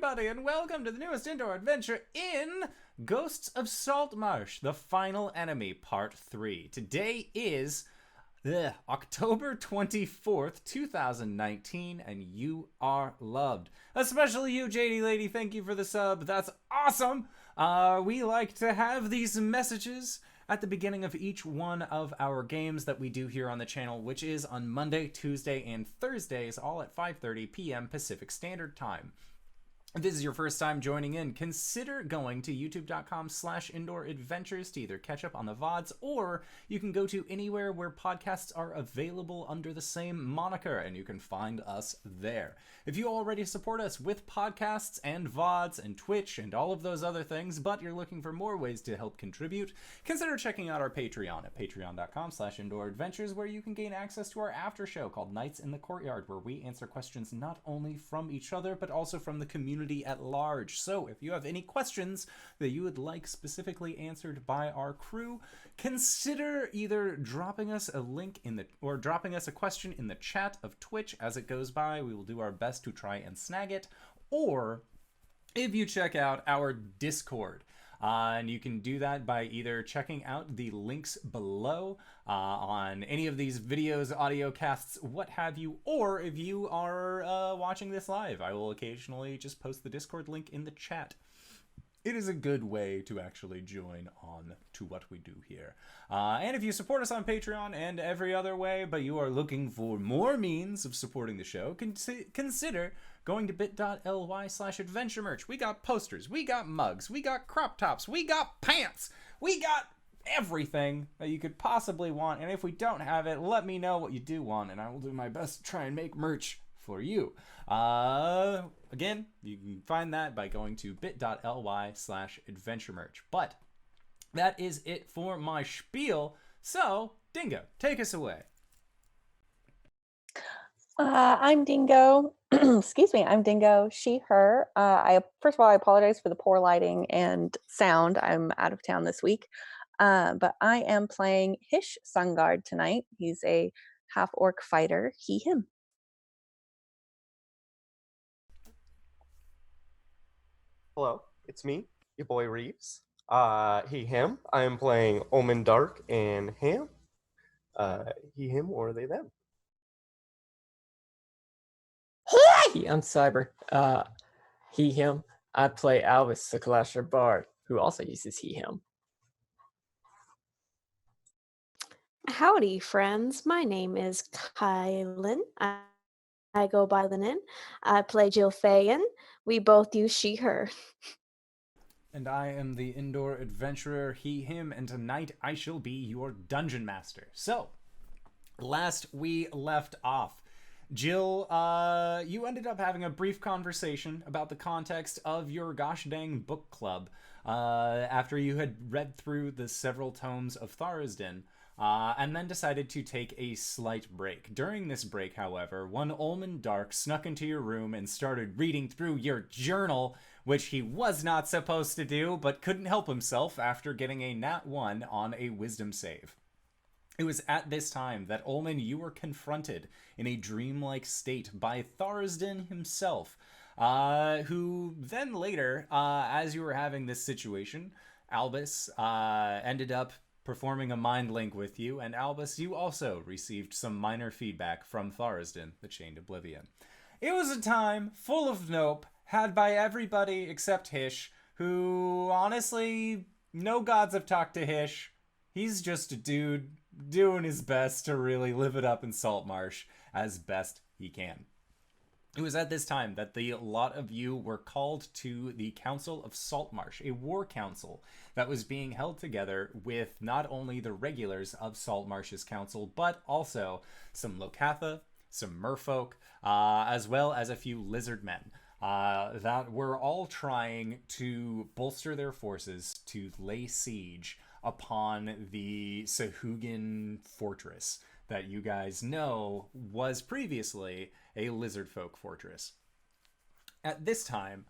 everybody, and welcome to the newest indoor adventure in Ghosts of Saltmarsh, the final enemy, part 3. Today is October 24th, 2019, and you are loved. Especially you, JD Lady, thank you for the sub. That's awesome! We like to have these messages at the beginning of each one of our games that we do here on the channel, which is on Monday, Tuesday, and Thursdays, all at 5:30 p.m. Pacific Standard Time. If this is your first time joining in, consider going to youtube.com/indooradventures to either catch up on the VODs, or you can go to anywhere where podcasts are available under the same moniker, and you can find us there. If you already support us with podcasts and VODs and Twitch and all of those other things, but you're looking for more ways to help contribute, consider checking out our Patreon at patreon.com/indooradventures, where you can gain access to our after show called Nights in the Courtyard, where we answer questions not only from each other, but also from the community at large. So if you have any questions that you would like specifically answered by our crew, consider either dropping us a link in the or dropping us a question in the chat of Twitch as it goes by. We will do our best to try and snag it. Or if you check out our Discord, and you can do that by either checking out the links below on any of these videos, audio casts, what have you, or if you are watching this live, I will occasionally just post the Discord link in the chat. It is a good way to actually join on to what we do here. And if you support us on Patreon and every other way, but you are looking for more means of supporting the show, consider going to bit.ly/adventure merch. We got posters, we got mugs, we got crop tops, we got pants, we got everything that you could possibly want. And if we don't have it, let me know what you do want, and I will do my best to try and make merch for you. Again, you can find that by going to bit.ly/adventure merch. But that is it for my spiel. So, Dingo, take us away. I'm Dingo. Excuse me, I'm Dingo, she, her. First of all, I apologize for the poor lighting and sound. I'm out of town this week. But I am playing Hish Sunguard tonight. He's a half-orc fighter, he, him. Hello, it's me, your boy Reeves. He, him. I am playing Ulman Dark and Ham. He, him, or they, them. I'm Cyber. He, him. I play Albus, the Clasher Bard, who also uses he, him. Howdy, friends. My name is KyleWithAnN. I go by the Nin. I play Jilfa'en. We both use she, her. And I am the indoor adventurer, he, him, and tonight I shall be your dungeon master. So, last we left off, Jill, you ended up having a brief conversation about the context of your gosh dang book club after you had read through the several tomes of Tharizdun, and then decided to take a slight break. During this break, however, one Ulman Dark snuck into your room and started reading through your journal, which he was not supposed to do, but couldn't help himself after getting a nat 1 on a wisdom save. It was at this time that, Ulman, you were confronted in a dreamlike state by Tharizdun himself, who then later, as you were having this situation, Albus ended up performing a mind link with you, and Albus, you also received some minor feedback from Tharizdun, the Chained Oblivion. It was a time full of nope, had by everybody except Hish, who, honestly, no gods have talked to Hish. He's just a dude doing his best to really live it up in Saltmarsh as best he can. It was at this time that the lot of you were called to the Council of Saltmarsh, a war council that was being held together with not only the regulars of Saltmarsh's council, but also some Lokatha, some merfolk, as well as a few lizard men that were all trying to bolster their forces to lay siege upon the Sahuagin Fortress that you guys know was previously a lizard folk fortress. At this time,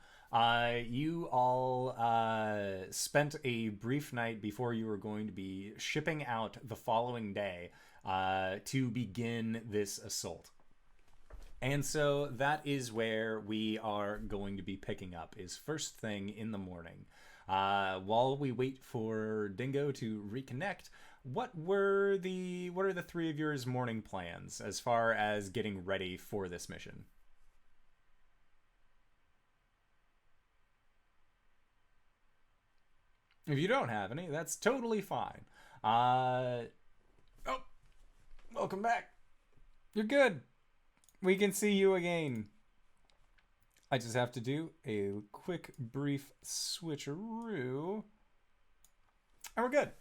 you all spent a brief night before you were going to be shipping out the following day to begin this assault. And so that is where we are going to be picking up, is first thing in the morning. While we wait for Dingo to reconnect, what are the three of yours morning plans as far as getting ready for this mission? If you don't have any, that's totally fine. Oh, welcome back. You're good. We can see you again. I just have to do a quick, brief switcheroo. And we're good.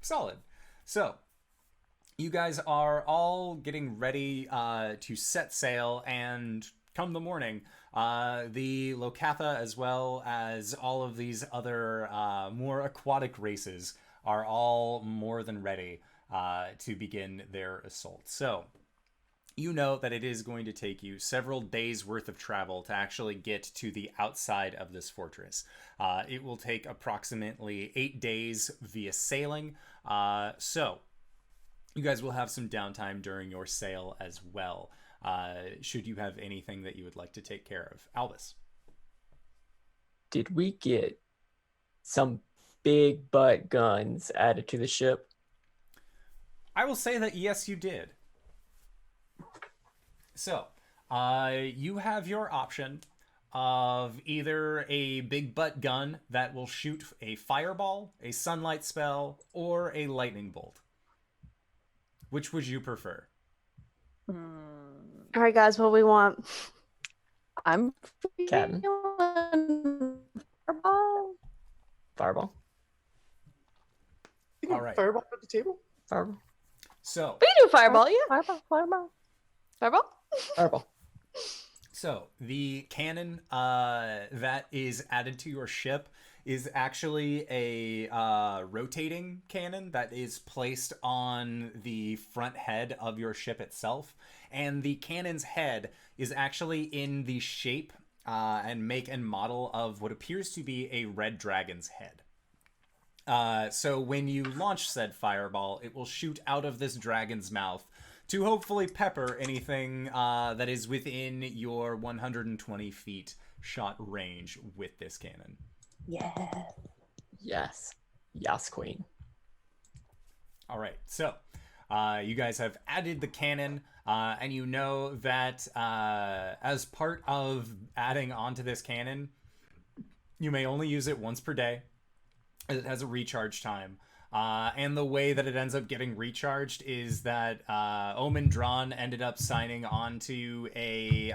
Solid. So, you guys are all getting ready to set sail, and come the morning, the Lokatha, as well as all of these other more aquatic races, are all more than ready to begin their assault. So, you know that it is going to take you several days worth of travel to actually get to the outside of this fortress. It will take approximately 8 days via sailing. So you guys will have some downtime during your sail as well. Should you have anything that you would like to take care of. Albus. Did we get some big butt guns added to the ship? I will say that yes, you did. So, you have your option of either a big butt gun that will shoot a fireball, a sunlight spell, or a lightning bolt. Which would you prefer? All right, guys, what we want? I'm Captain. feeling fireball. Fireball? All right. Fireball at the table? Fireball? So, We can do fireball, yeah. Fireball, fireball. Fireball? Fireball. So, the cannon that is added to your ship is actually a rotating cannon that is placed on the front head of your ship itself. And the cannon's head is actually in the shape and make and model of what appears to be a red dragon's head. So when you launch said fireball, it will shoot out of this dragon's mouth to hopefully pepper anything that is within your 120 feet shot range with this cannon. Yeah. Yes. Yes, queen. All right, so you guys have added the cannon, and you know that as part of adding onto this cannon, you may only use it once per day. It has a recharge time. And the way that it ends up getting recharged is that Omen Drawn ended up signing on to it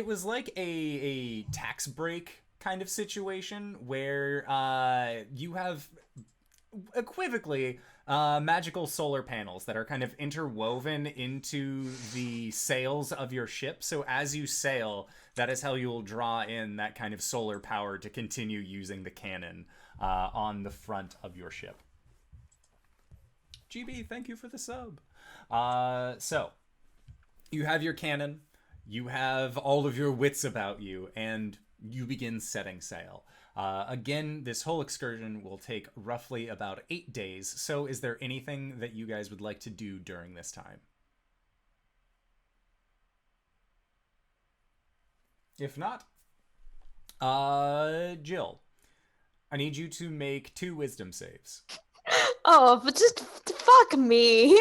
was like a tax break kind of situation where you have equivocally magical solar panels that are kind of interwoven into the sails of your ship. So as you sail, that is how you will draw in that kind of solar power to continue using the cannon on the front of your ship. GB, thank you for the sub. So, you have your cannon, you have all of your wits about you, and you begin setting sail. Again, this whole excursion will take roughly about 8 days, so is there anything that you guys would like to do during this time? If not, Jill, I need you to make 2 wisdom saves. Oh, but just fuck me.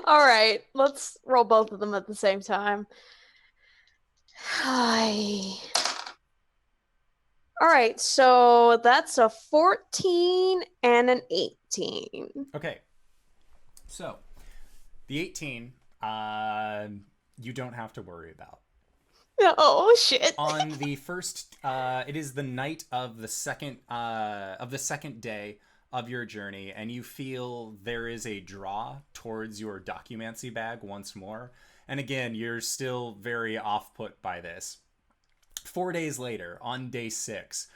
All right, let's roll both of them at the same time. Hi. All right, so that's a 14 and an 18. Okay. So, the 18, you don't have to worry about. Oh shit. On the first, it is the night of the second day of your journey, and you feel there is a draw towards your documancy bag once more. And again, you're still very off-put by this. 4 days later, on day 6,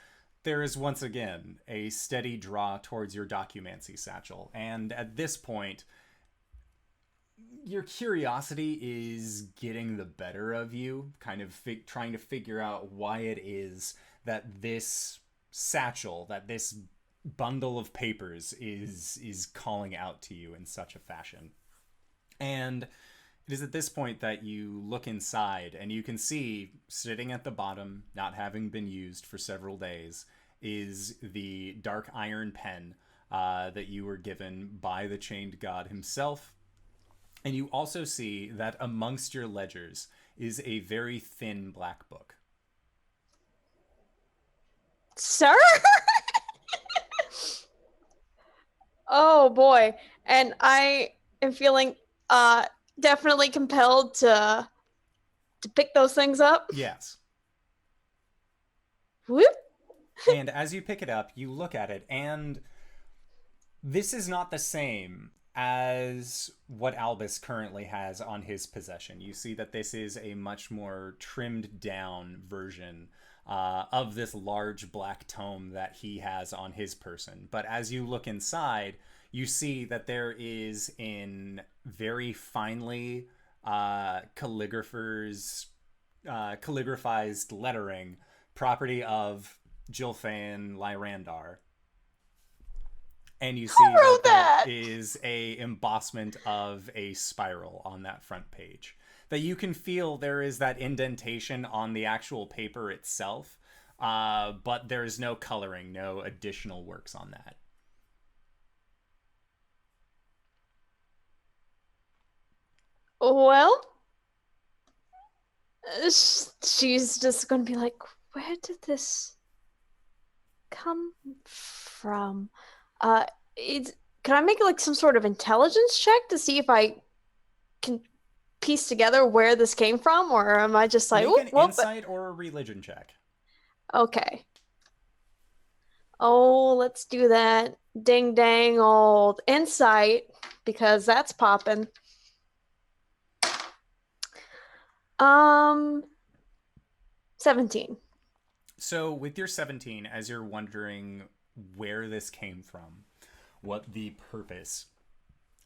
there is once again a steady draw towards your documancy satchel. And at this point, your curiosity is getting the better of you, kind of trying to figure out why it is that this satchel, that this bundle of papers is calling out to you in such a fashion. And It is at this point that you look inside and you can see, sitting at the bottom, not having been used for several days, is the dark iron pen that you were given by the chained god himself. And you also see that amongst your ledgers is a very thin black book. Sir? Oh boy. And I am feeling definitely compelled to pick those things up. Yes. Whoop. And as you pick it up, you look at it, and this is not the same as what Albus currently has on his possession. You see that this is a much more trimmed down version of this large black tome that he has on his person. But as you look inside, you see that there is in very finely calligraphized lettering, property of Jilfa'en Lyrandar. And you see that there is a embossment of a spiral on that front page. That you can feel there is that indentation on the actual paper itself, but there's no coloring, no additional works on that. Well, she's just going to be like, where did this come from? Can I make like some sort of intelligence check to see if I can piece together where this came from, or am I just like, make an insight or a religion check? Okay. Oh, let's do that. Ding dang old insight, because that's popping. 17. So with your 17, as you're wondering where this came from, what the purpose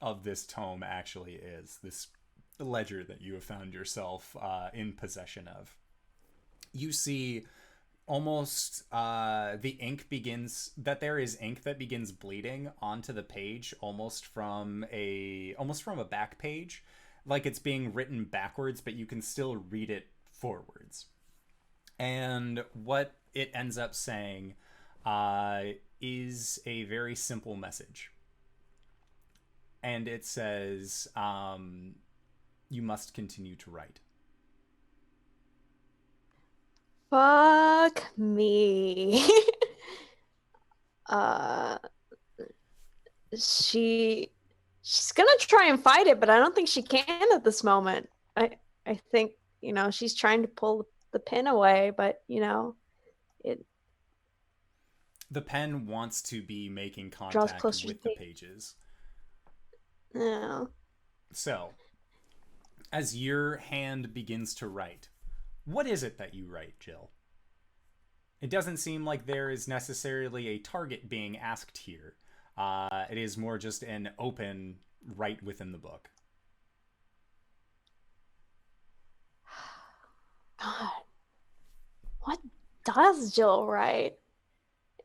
of this tome actually is, this ledger that you have found yourself in possession of, you see almost the ink begins, that there is ink that begins bleeding onto the page almost from a back page, like it's being written backwards, but you can still read it forwards. And what it ends up saying is a very simple message. And it says, you must continue to write. Fuck me. She's gonna try and fight it, but I don't think she can at this moment. I think, she's trying to pull the pen away, but the pen wants to be making contact with the pages. No. So, as your hand begins to write, what is it that you write, Jill? It doesn't seem like there is necessarily a target being asked here. It is more just an open write within the book. God. What does Jill write?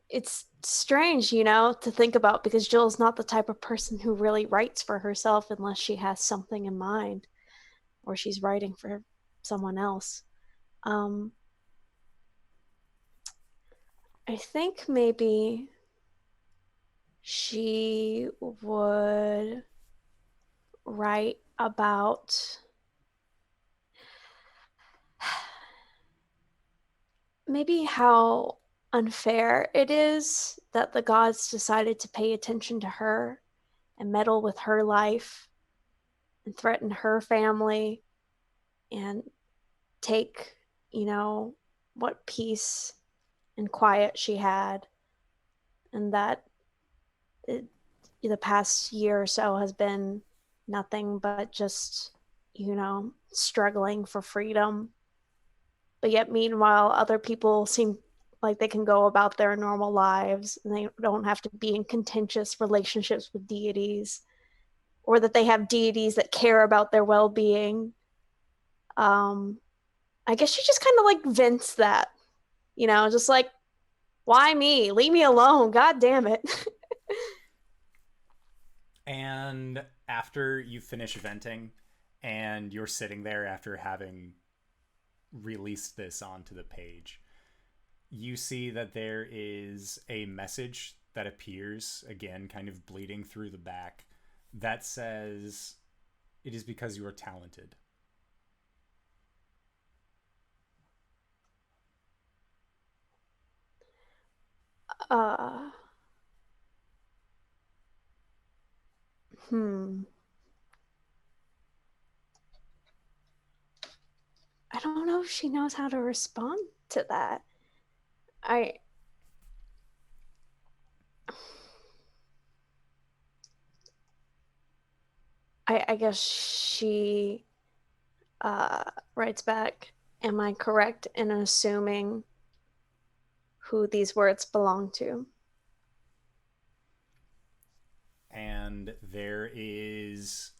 It's strange, to think about, because Jill's not the type of person who really writes for herself unless she has something in mind or she's writing for someone else. I think maybe she would write about maybe how unfair it is that the gods decided to pay attention to her and meddle with her life and threaten her family and take, what peace and quiet she had, and that the past year or so has been nothing but just, struggling for freedom. But yet, meanwhile, other people seem like they can go about their normal lives and they don't have to be in contentious relationships with deities, or that they have deities that care about their well-being. I guess she just kind of like vents that, just like, why me? Leave me alone. God damn it. And after you finish venting, and you're sitting there after having released this onto the page. You see that there is a message that appears, again, kind of bleeding through the back, that says, "It is because you are talented." Hmm. I don't know if she knows how to respond to that. I guess she writes back, "Am I correct in assuming who these words belong to?" And there is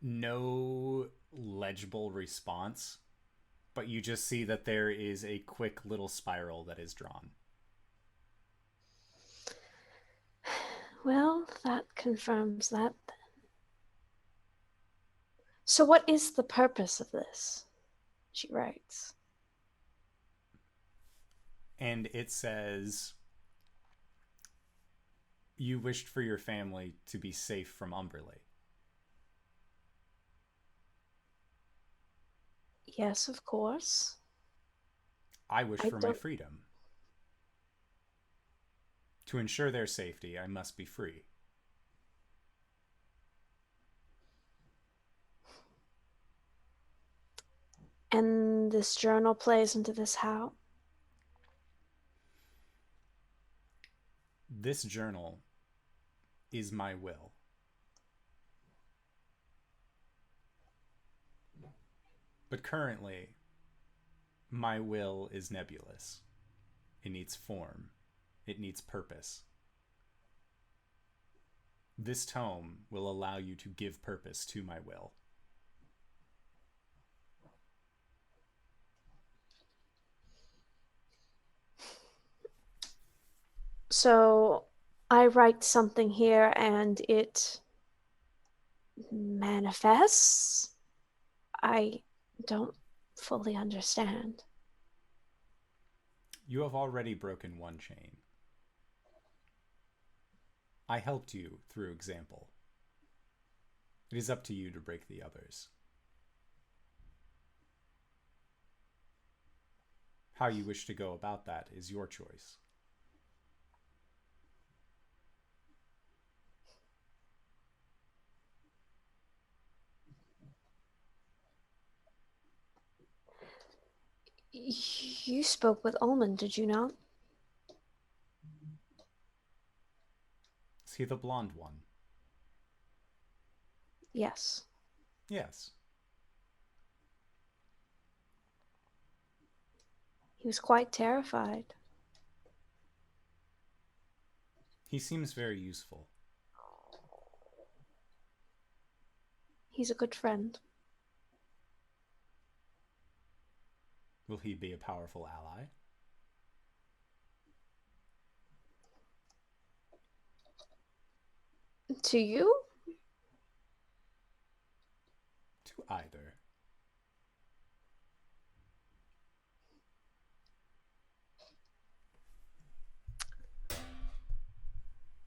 no legible response, but you just see that there is a quick little spiral that is drawn. Well, that confirms that then. So what is the purpose of this? She writes. And it says, "You wished for your family to be safe from Umberley." Yes, of course. I wish I for my don't- freedom. To ensure their safety, I must be free. And this journal plays into this how? This journal is my will. But currently, my will is nebulous. It needs form. It needs purpose. This tome will allow you to give purpose to my will. So I write something here and it manifests? I don't fully understand. You have already broken one chain. I helped you through example. It is up to you to break the others. How you wish to go about that is your choice. You spoke with Ulman, did you not? Is he the blonde one? Yes. Yes. He was quite terrified. He seems very useful. He's a good friend. Will he be a powerful ally? To you? To either.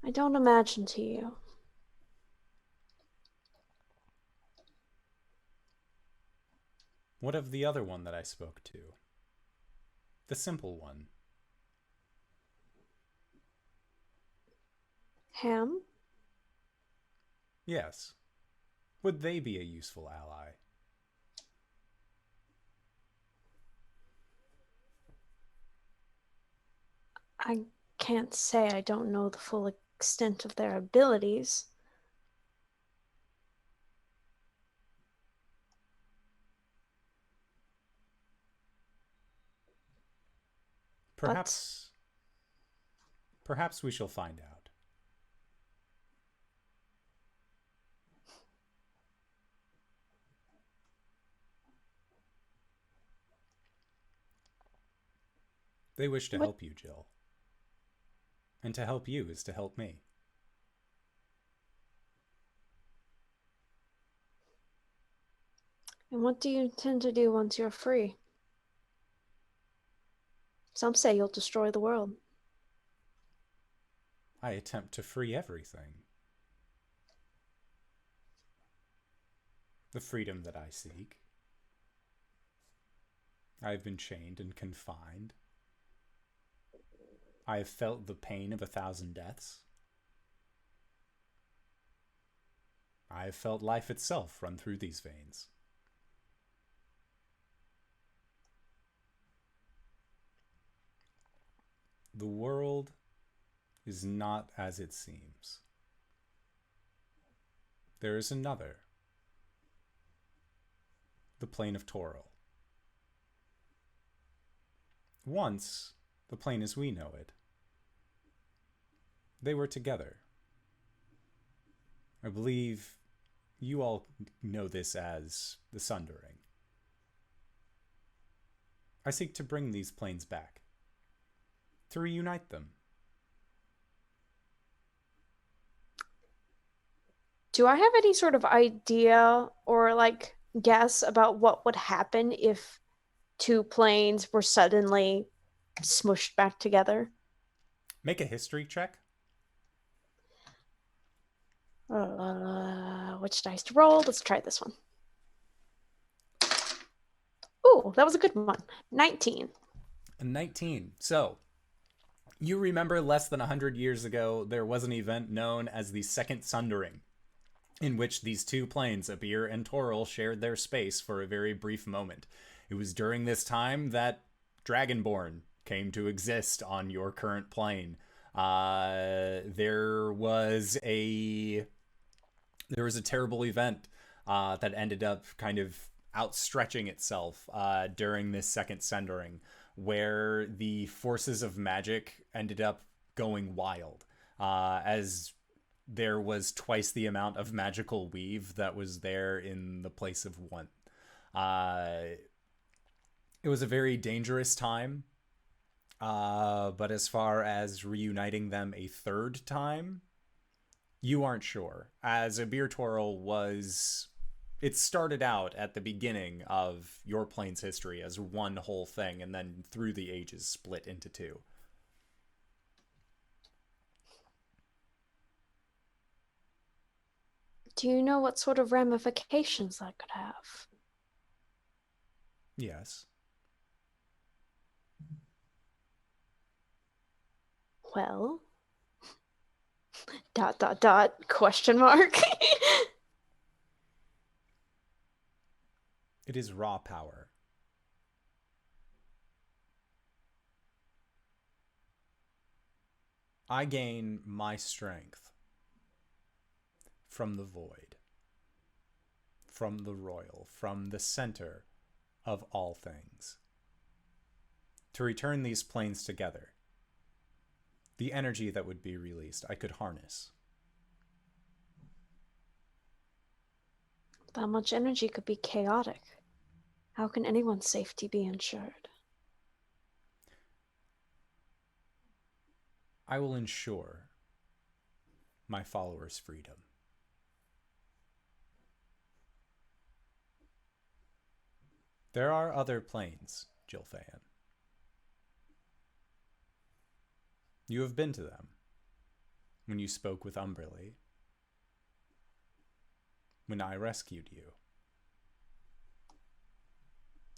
I don't imagine to you. What of the other one that I spoke to? The simple one. Ham? Yes. Would they be a useful ally? I can't say. I don't know the full extent of their abilities. Perhaps we shall find out. They wish to help you, Jill. And to help you is to help me. And what do you intend to do once you're free? Some say you'll destroy the world. I attempt to free everything. The freedom that I seek. I have been chained and confined. I have felt the pain of 1,000 deaths. I have felt life itself run through these veins. The world is not as it seems. There is another. The plane of Toril. Once, the plane as we know it. They were together. I believe you all know this as the Sundering. I seek to bring these planes back, to reunite them. Do I have any sort of idea or like guess about what would happen if two planes were suddenly smushed back together? Make a history check. Which dice to roll? Let's try this one. Ooh, that was a good one. 19. A 19. So, you remember less than 100 years ago, there was an event known as the Second Sundering, in which these two planes, Abir and Toril, shared their space for a very brief moment. It was during this time that Dragonborn came to exist on your current plane. There was a terrible event that ended up kind of outstretching itself during this Second Sundering, where the forces of magic ended up going wild, as there was twice the amount of magical weave that was there in the place of one. It was a very dangerous time, but as far as reuniting them a third time, you aren't sure. As Abir Toril was... It started out at the beginning of your plane's history as one whole thing, and then through the ages split into two. Do you know what sort of ramifications that could have? Yes. Well, ... question mark. It is raw power. I gain my strength from the void, from the royal, from the center of all things. To return these planes together, the energy that would be released, I could harness. That much energy could be chaotic. How can anyone's safety be ensured? I will ensure my followers' freedom. There are other planes, Jilfa'en. You have been to them when you spoke with Umberly, when I rescued you.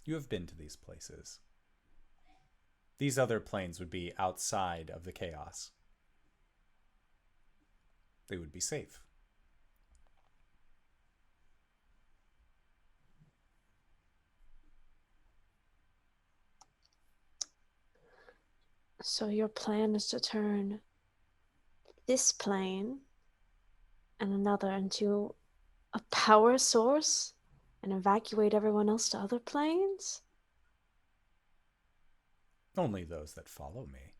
You have been to these places. These other planes would be outside of the chaos. They would be safe. So your plan is to turn this plane and another into a power source and evacuate everyone else to other planes? Only those that follow me.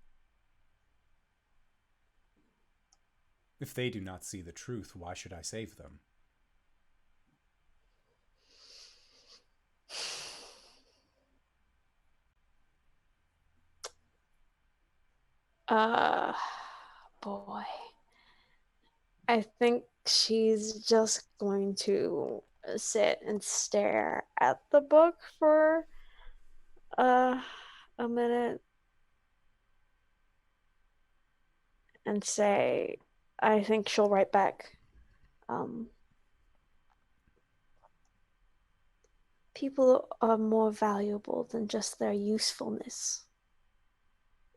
If they do not see the truth, why should I save them? Boy. I think she's just going to sit and stare at the book for a minute and say, I think she'll write back. People are more valuable than just their usefulness.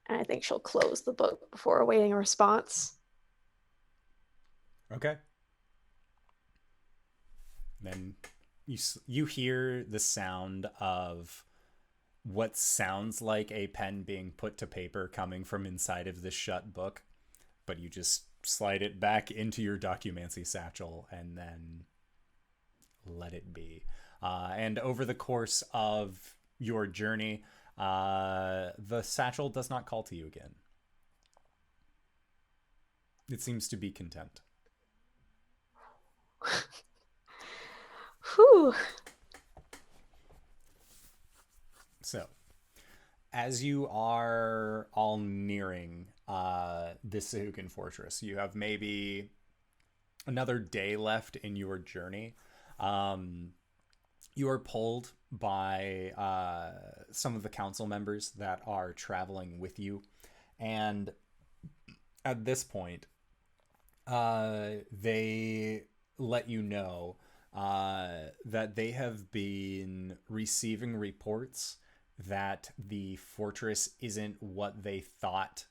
And I think she'll close the book before awaiting a response. Okay. Then you hear the sound of what sounds like a pen being put to paper coming from inside of the shut book, but you just slide it back into your documancy satchel and then let it be. And over the course of your journey, the satchel does not call to you again. It seems to be content. Whew. So, as you are all nearing this Sahuagin Fortress, you have maybe another day left in your journey. You are pulled by some of the council members that are traveling with you. And at this point, they let you know that they have been receiving reports that the fortress isn't what they thought,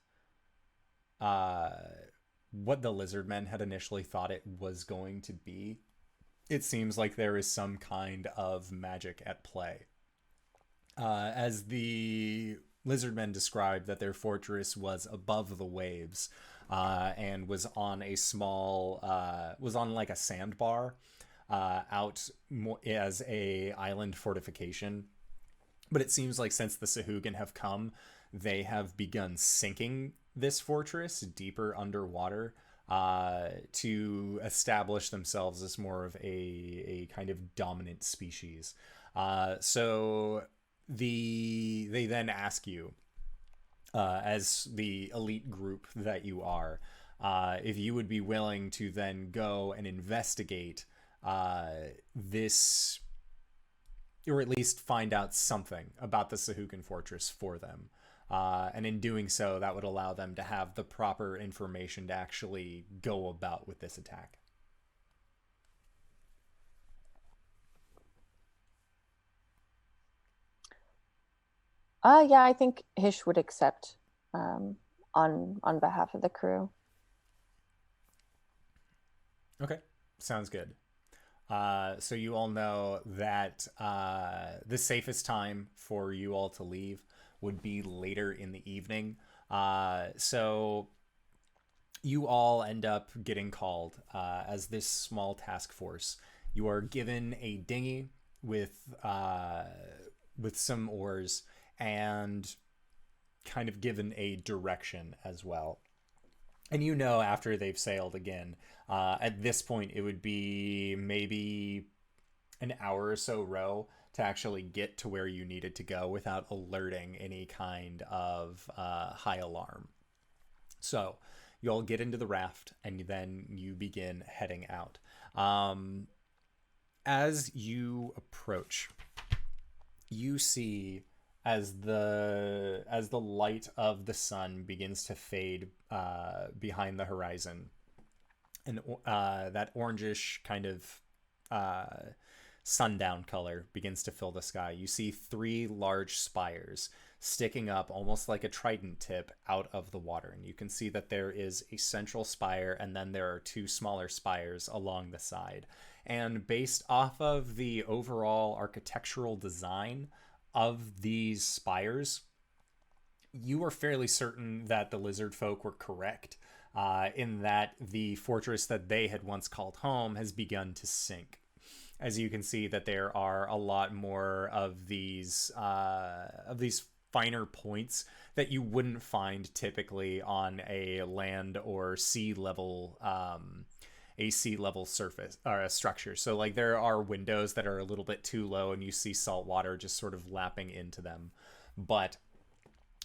what the lizardmen had initially thought it was going to be. It seems like there is some kind of magic at play. As the lizardmen described that their fortress was above the waves, and was on a small, was on like a sandbar, out as a island fortification. But it seems like since the Sahuagin have come, they have begun sinking this fortress deeper underwater, to establish themselves as more of a kind of dominant species. So they then ask you, as the elite group that you are, if you would be willing to then go and investigate this, or at least find out something about the Sahuagin Fortress for them. And in doing so, that would allow them to have the proper information to actually go about with this attack. Yeah, I think Hish would accept on behalf of the crew. Okay, sounds good. So you all know that the safest time for you all to leave would be later in the evening. So you all end up getting called as this small task force. You are given a dinghy with some oars and kind of given a direction as well. And you know, after they've sailed again, at this point, it would be maybe an hour or so row to actually get to where you needed to go without alerting any kind of high alarm. So you all get into the raft and then you begin heading out. As you approach, you see as the light of the sun begins to fade behind the horizon, and that orangish kind of sundown color begins to fill the sky. You see 3 large spires sticking up almost like a trident tip out of the water, and you can see that there is a central spire and then there are 2 smaller spires along the side. And based off of the overall architectural design of these spires, you are fairly certain that the lizard folk were correct, in that the fortress that they had once called home has begun to sink. As you can see that there are a lot more of these finer points that you wouldn't find typically on a land or sea level surface or a structure. So like there are windows that are a little bit too low and you see salt water just sort of lapping into them. But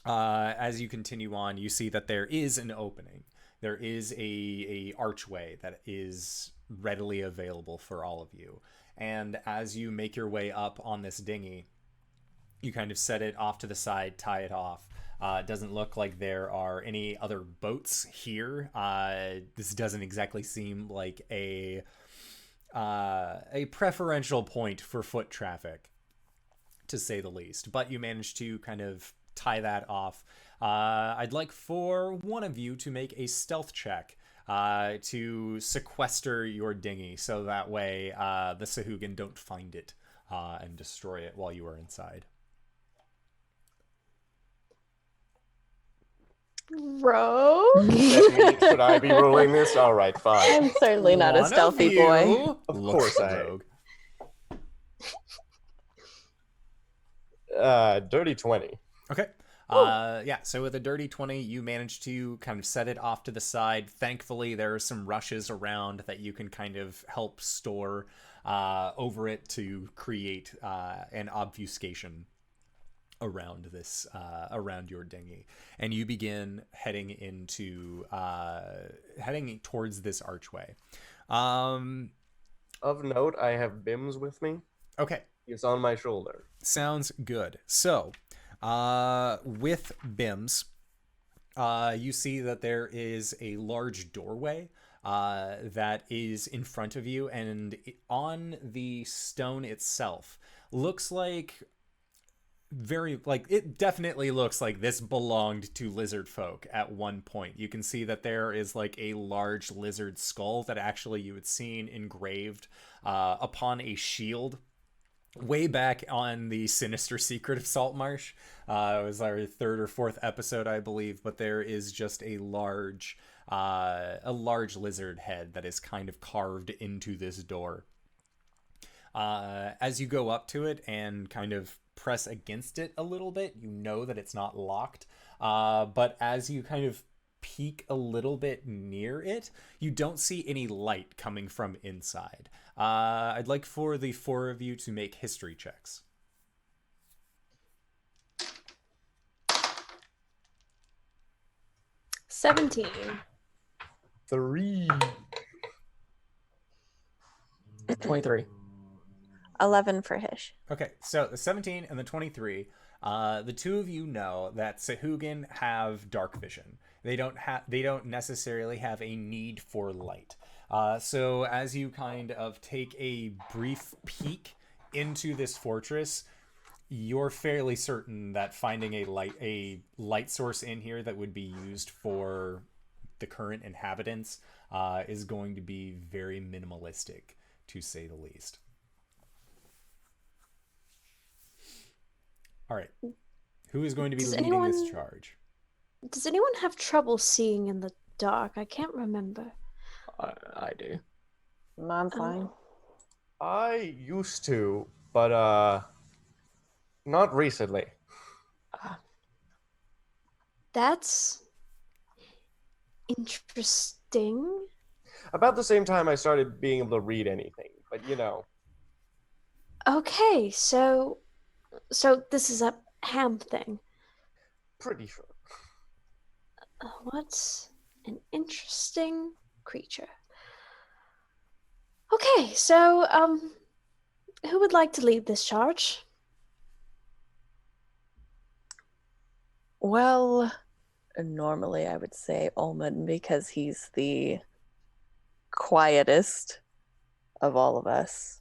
as you continue on, you see that there is an opening. There is a archway that is readily available for all of you. and as you make your way up on this dinghy, you kind of set it off to the side, tie it off. It doesn't look like there are any other boats here. This doesn't exactly seem like a preferential point for foot traffic, to say the least. But you managed to kind of tie that off. I'd like for one of you to make a stealth check to sequester your dinghy, so that way the Sahuagin don't find it and destroy it while you are inside. Rogue? Stephanie, should I be rolling this? All right, fine. I'm certainly not a One of stealthy boy. Of looks course I am. rogue. Dirty 20. Okay. Yeah, so with a dirty 20, you manage to kind of set it off to the side. Thankfully, there are some rushes around that you can kind of help store over it to create an obfuscation around this, around your dinghy. And you begin heading towards this archway. Of note, I have Bims with me. Okay. He's on my shoulder. Sounds good. So, with Bims, you see that there is a large doorway that is in front of you, and on the stone itself looks like it definitely looks like this belonged to lizard folk at one point. You can see that there is like a large lizard skull that actually you had seen engraved upon a shield way back on the Sinister Secret of Saltmarsh. It was our 3rd or 4th episode, I believe, but there is just a large lizard head that is kind of carved into this door. As you go up to it and kind of press against it a little bit, you know that it's not locked, but as you kind of peek a little bit near it, you don't see any light coming from inside. I'd like for the 4 of you to make history checks. 17. 3. 23. 11 for Hish. Okay, so the 17 and the 23, the 2 of you know that Sahuagin have dark vision. They don't necessarily have a need for light. So as you kind of take a brief peek into this fortress, you're fairly certain that finding a light source in here that would be used for the current inhabitants is going to be very minimalistic, to say the least. All right. Who is going to be leading this charge? Does anyone have trouble seeing in the dark? I can't remember. I do. I'm fine. I used to, but not recently. That's interesting. About the same time I started being able to read anything, but you know. Okay, so this is a ham thing. Pretty sure. What's an interesting creature? Okay, so who would like to lead this charge? Well, normally I would say Ulman because he's the quietest of all of us.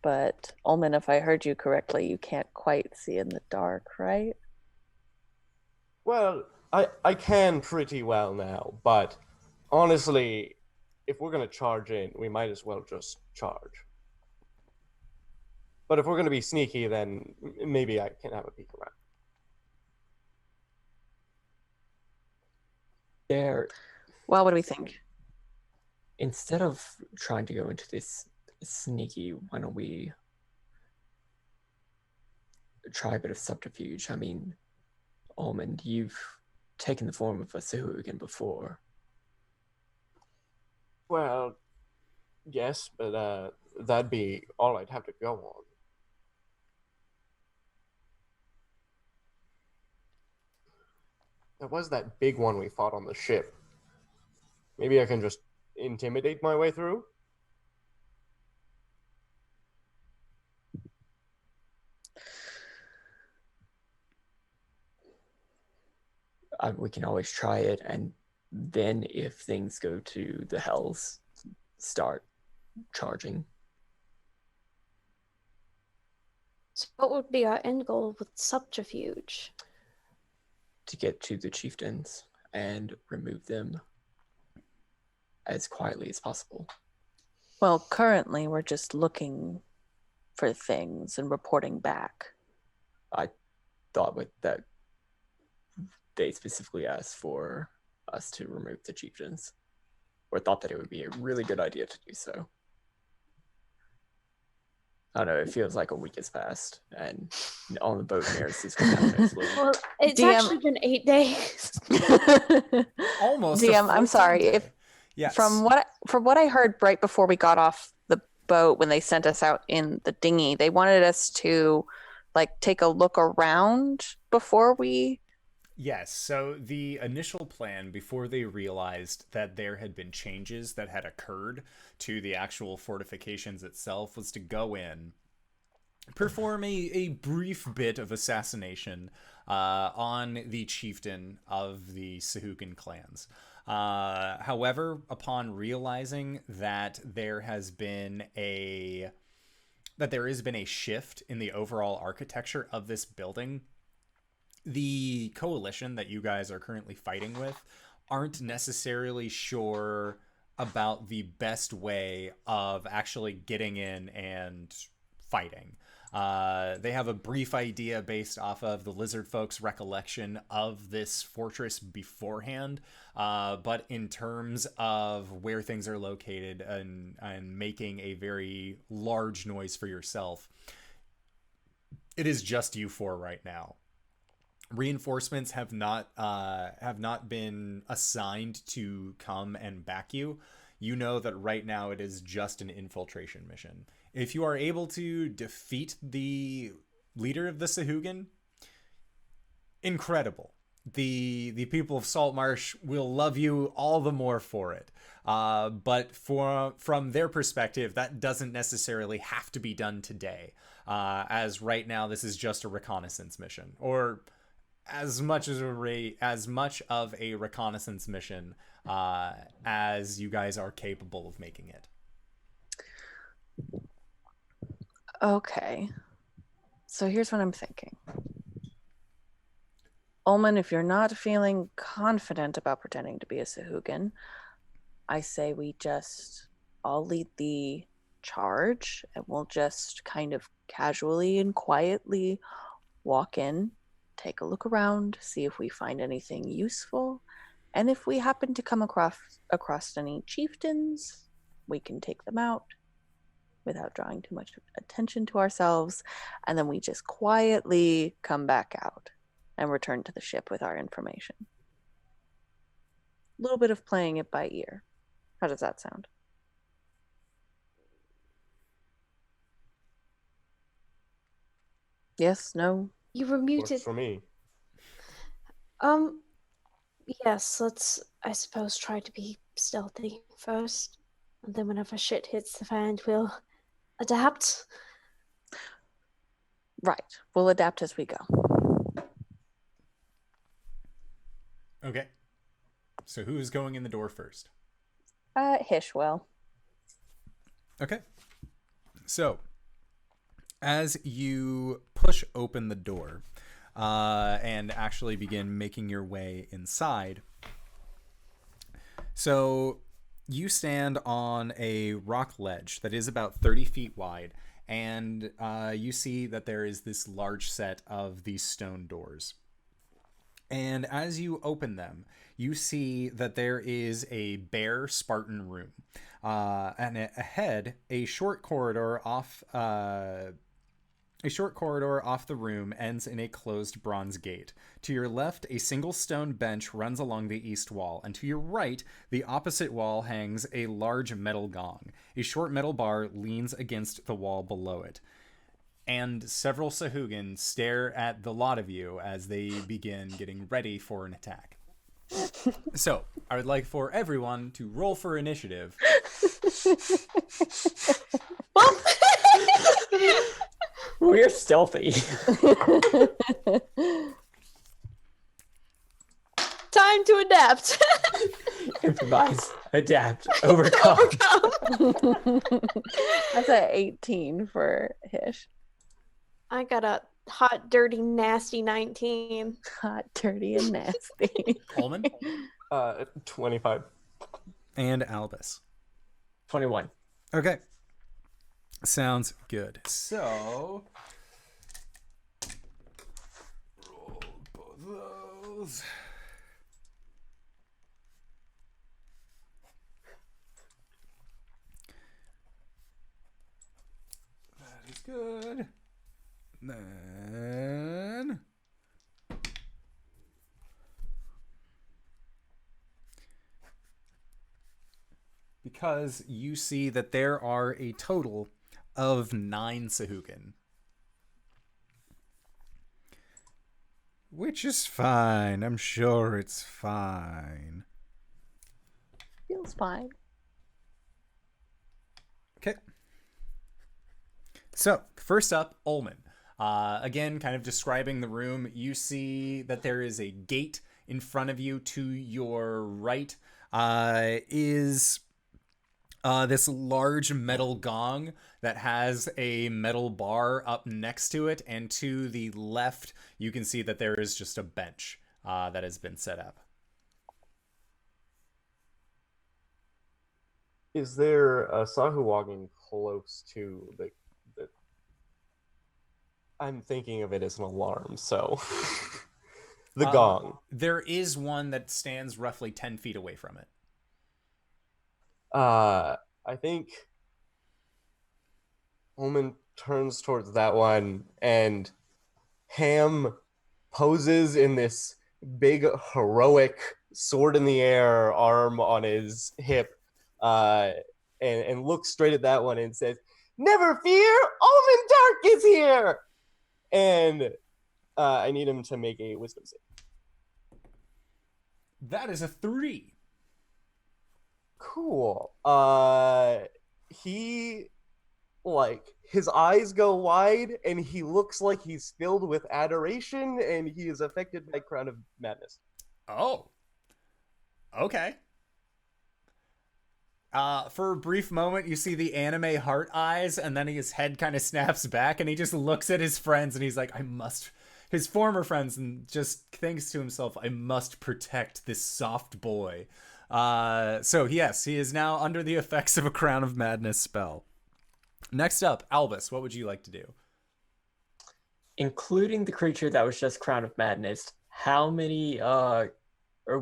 But Ulman, if I heard you correctly, you can't quite see in the dark, right? Well, I can pretty well now, but honestly, if we're going to charge in, we might as well just charge. But if we're going to be sneaky, then maybe I can have a peek around. Well, what do we think? Instead of trying to go into this sneaky, why don't we try a bit of subterfuge? I mean, Almond, you've taken the form of a Sahuagin before. Well, yes, but that'd be all I'd have to go on. There was that big one we fought on the ship. Maybe I can just intimidate my way through? We can always try it, and then if things go to the hells, start charging. So what would be our end goal with subterfuge? To get to the chieftains and remove them as quietly as possible. Well, currently we're just looking for things and reporting back. I thought with that they specifically asked for us to remove the chieftains, or thought that it would be a really good idea to do so. I don't know, it feels like a week has passed, and on the boat, Maris is going to have Well, it's DM actually been 8 days. Almost. DM, I'm sorry. If yes. from what I heard right before we got off the boat when they sent us out in the dinghy, they wanted us to take a look around before we. Yes, so the initial plan, before they realized that there had been changes that had occurred to the actual fortifications itself, was to go in, perform a brief bit of assassination on the chieftain of the Sahuagin clans. However, upon realizing that there has been a shift in the overall architecture of this building, the coalition that you guys are currently fighting with aren't necessarily sure about the best way of actually getting in and fighting. They have a brief idea based off of the lizard folks' recollection of this fortress beforehand, but in terms of where things are located and making a very large noise for yourself, it is just you four right now. Reinforcements have not been assigned to come and back you. You know that right now it is just an infiltration mission. If you are able to defeat the leader of the Sahuagin, incredible. The people of Saltmarsh will love you all the more for it. But from their perspective, that doesn't necessarily have to be done today. As right now, this is just a reconnaissance mission, or as much of a reconnaissance mission as you guys are capable of making it. Okay. So here's what I'm thinking. Ulman, if you're not feeling confident about pretending to be a Sahuagin, I say we just all lead the charge, and we'll just kind of casually and quietly walk in, take a look around, see if we find anything useful, and if we happen to come across any chieftains, we can take them out without drawing too much attention to ourselves, and then we just quietly come back out and return to the ship with our information. A little bit of playing it by ear. How does that sound? Yes, no? You were muted. Works for me. Yes, let's, I suppose, try to be stealthy first. And then whenever shit hits the fan, we'll adapt. Right. We'll adapt as we go. Okay. So who's going in the door first? Hish will. Okay. So, as you push open the door and actually begin making your way inside, so you stand on a rock ledge that is about 30 feet wide, and you see that there is this large set of these stone doors. And as you open them, you see that there is a bare Spartan room. And ahead, a short corridor off the room ends in a closed bronze gate. To your left, a single stone bench runs along the east wall, and to your right, the opposite wall hangs a large metal gong. A short metal bar leans against the wall below it. And several Sahuagin stare at the lot of you as they begin getting ready for an attack. So, I would like for everyone to roll for initiative. We're stealthy. going to adapt. Improvise, adapt, overcome. That's an 18 for Hish. I got a hot, dirty, nasty 19. Hot, dirty, and nasty. Ulman 25. and Albus. 21. Okay. Sounds good. So roll both those. That is good. Then because you see that there are a total of 9 Sahuagin. Which is fine. I'm sure it's fine. Feels fine. Okay. So, first up, Ulman. Again, kind of describing the room, you see that there is a gate in front of you. To your right is this large metal gong that has a metal bar up next to it. And to the left, you can see that there is just a bench that has been set up. Is there a Sahuagin close to the I'm thinking of it as an alarm, so the gong. There is one that stands roughly 10 feet away from it. I think Ulman turns towards that one, and Ham poses in this big heroic sword in the air, arm on his hip, and looks straight at that one and says, "Never fear, Ulman Dark is here!" And I need him to make a wisdom save. That is a 3. Cool. He, like, his eyes go wide, and he looks like he's filled with adoration, and he is affected by Crown of Madness. Oh. Okay. For a brief moment, you see the anime heart eyes, and then his head kind of snaps back, and he just looks at his friends, and he's like, his former friends, and just thinks to himself, I must protect this soft boy. So yes, he is now under the effects of a Crown of Madness spell. Next up, Albus, what would you like to do? Including the creature that was just Crown of Madness, how many, or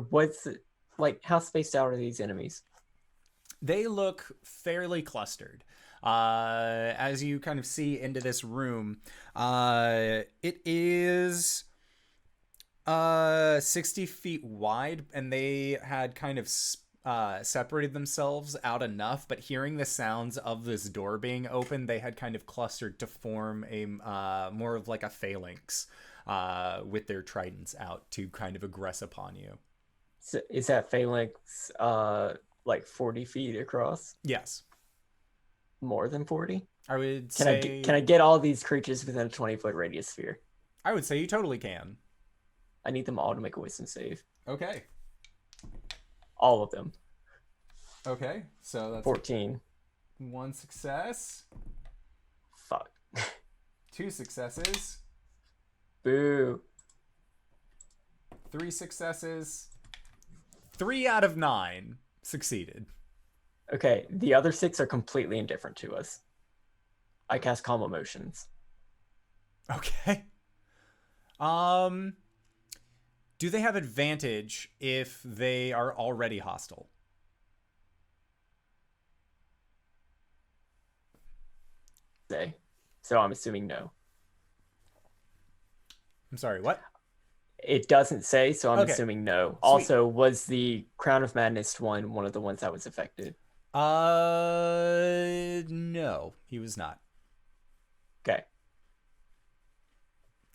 what's, how spaced out are these enemies? They look fairly clustered. As you kind of see into this room, it is 60 feet wide, and they had kind of separated themselves out enough, but hearing the sounds of this door being open, they had kind of clustered to form a more of like a phalanx with their tridents out to kind of aggress upon you. So is that phalanx 40 feet across? Yes. More than 40? I would Can say... Can I get all these creatures within a 20-foot radius sphere? I would say you totally can. I need them all to make a wisdom save. Okay. All of them. Okay, so that's 14. 1 success. Fuck. 2 successes. Boo. 3 successes. 3 out of 9 succeeded. Okay, the other 6 are completely indifferent to us. I cast Calm Emotions. Okay. Do they have advantage if they are already hostile? So I'm assuming no. I'm sorry, what? It doesn't say, so I'm Okay. assuming no. Sweet. Also, was the Crown of Madness one of the ones that was affected? No, he was not. Okay.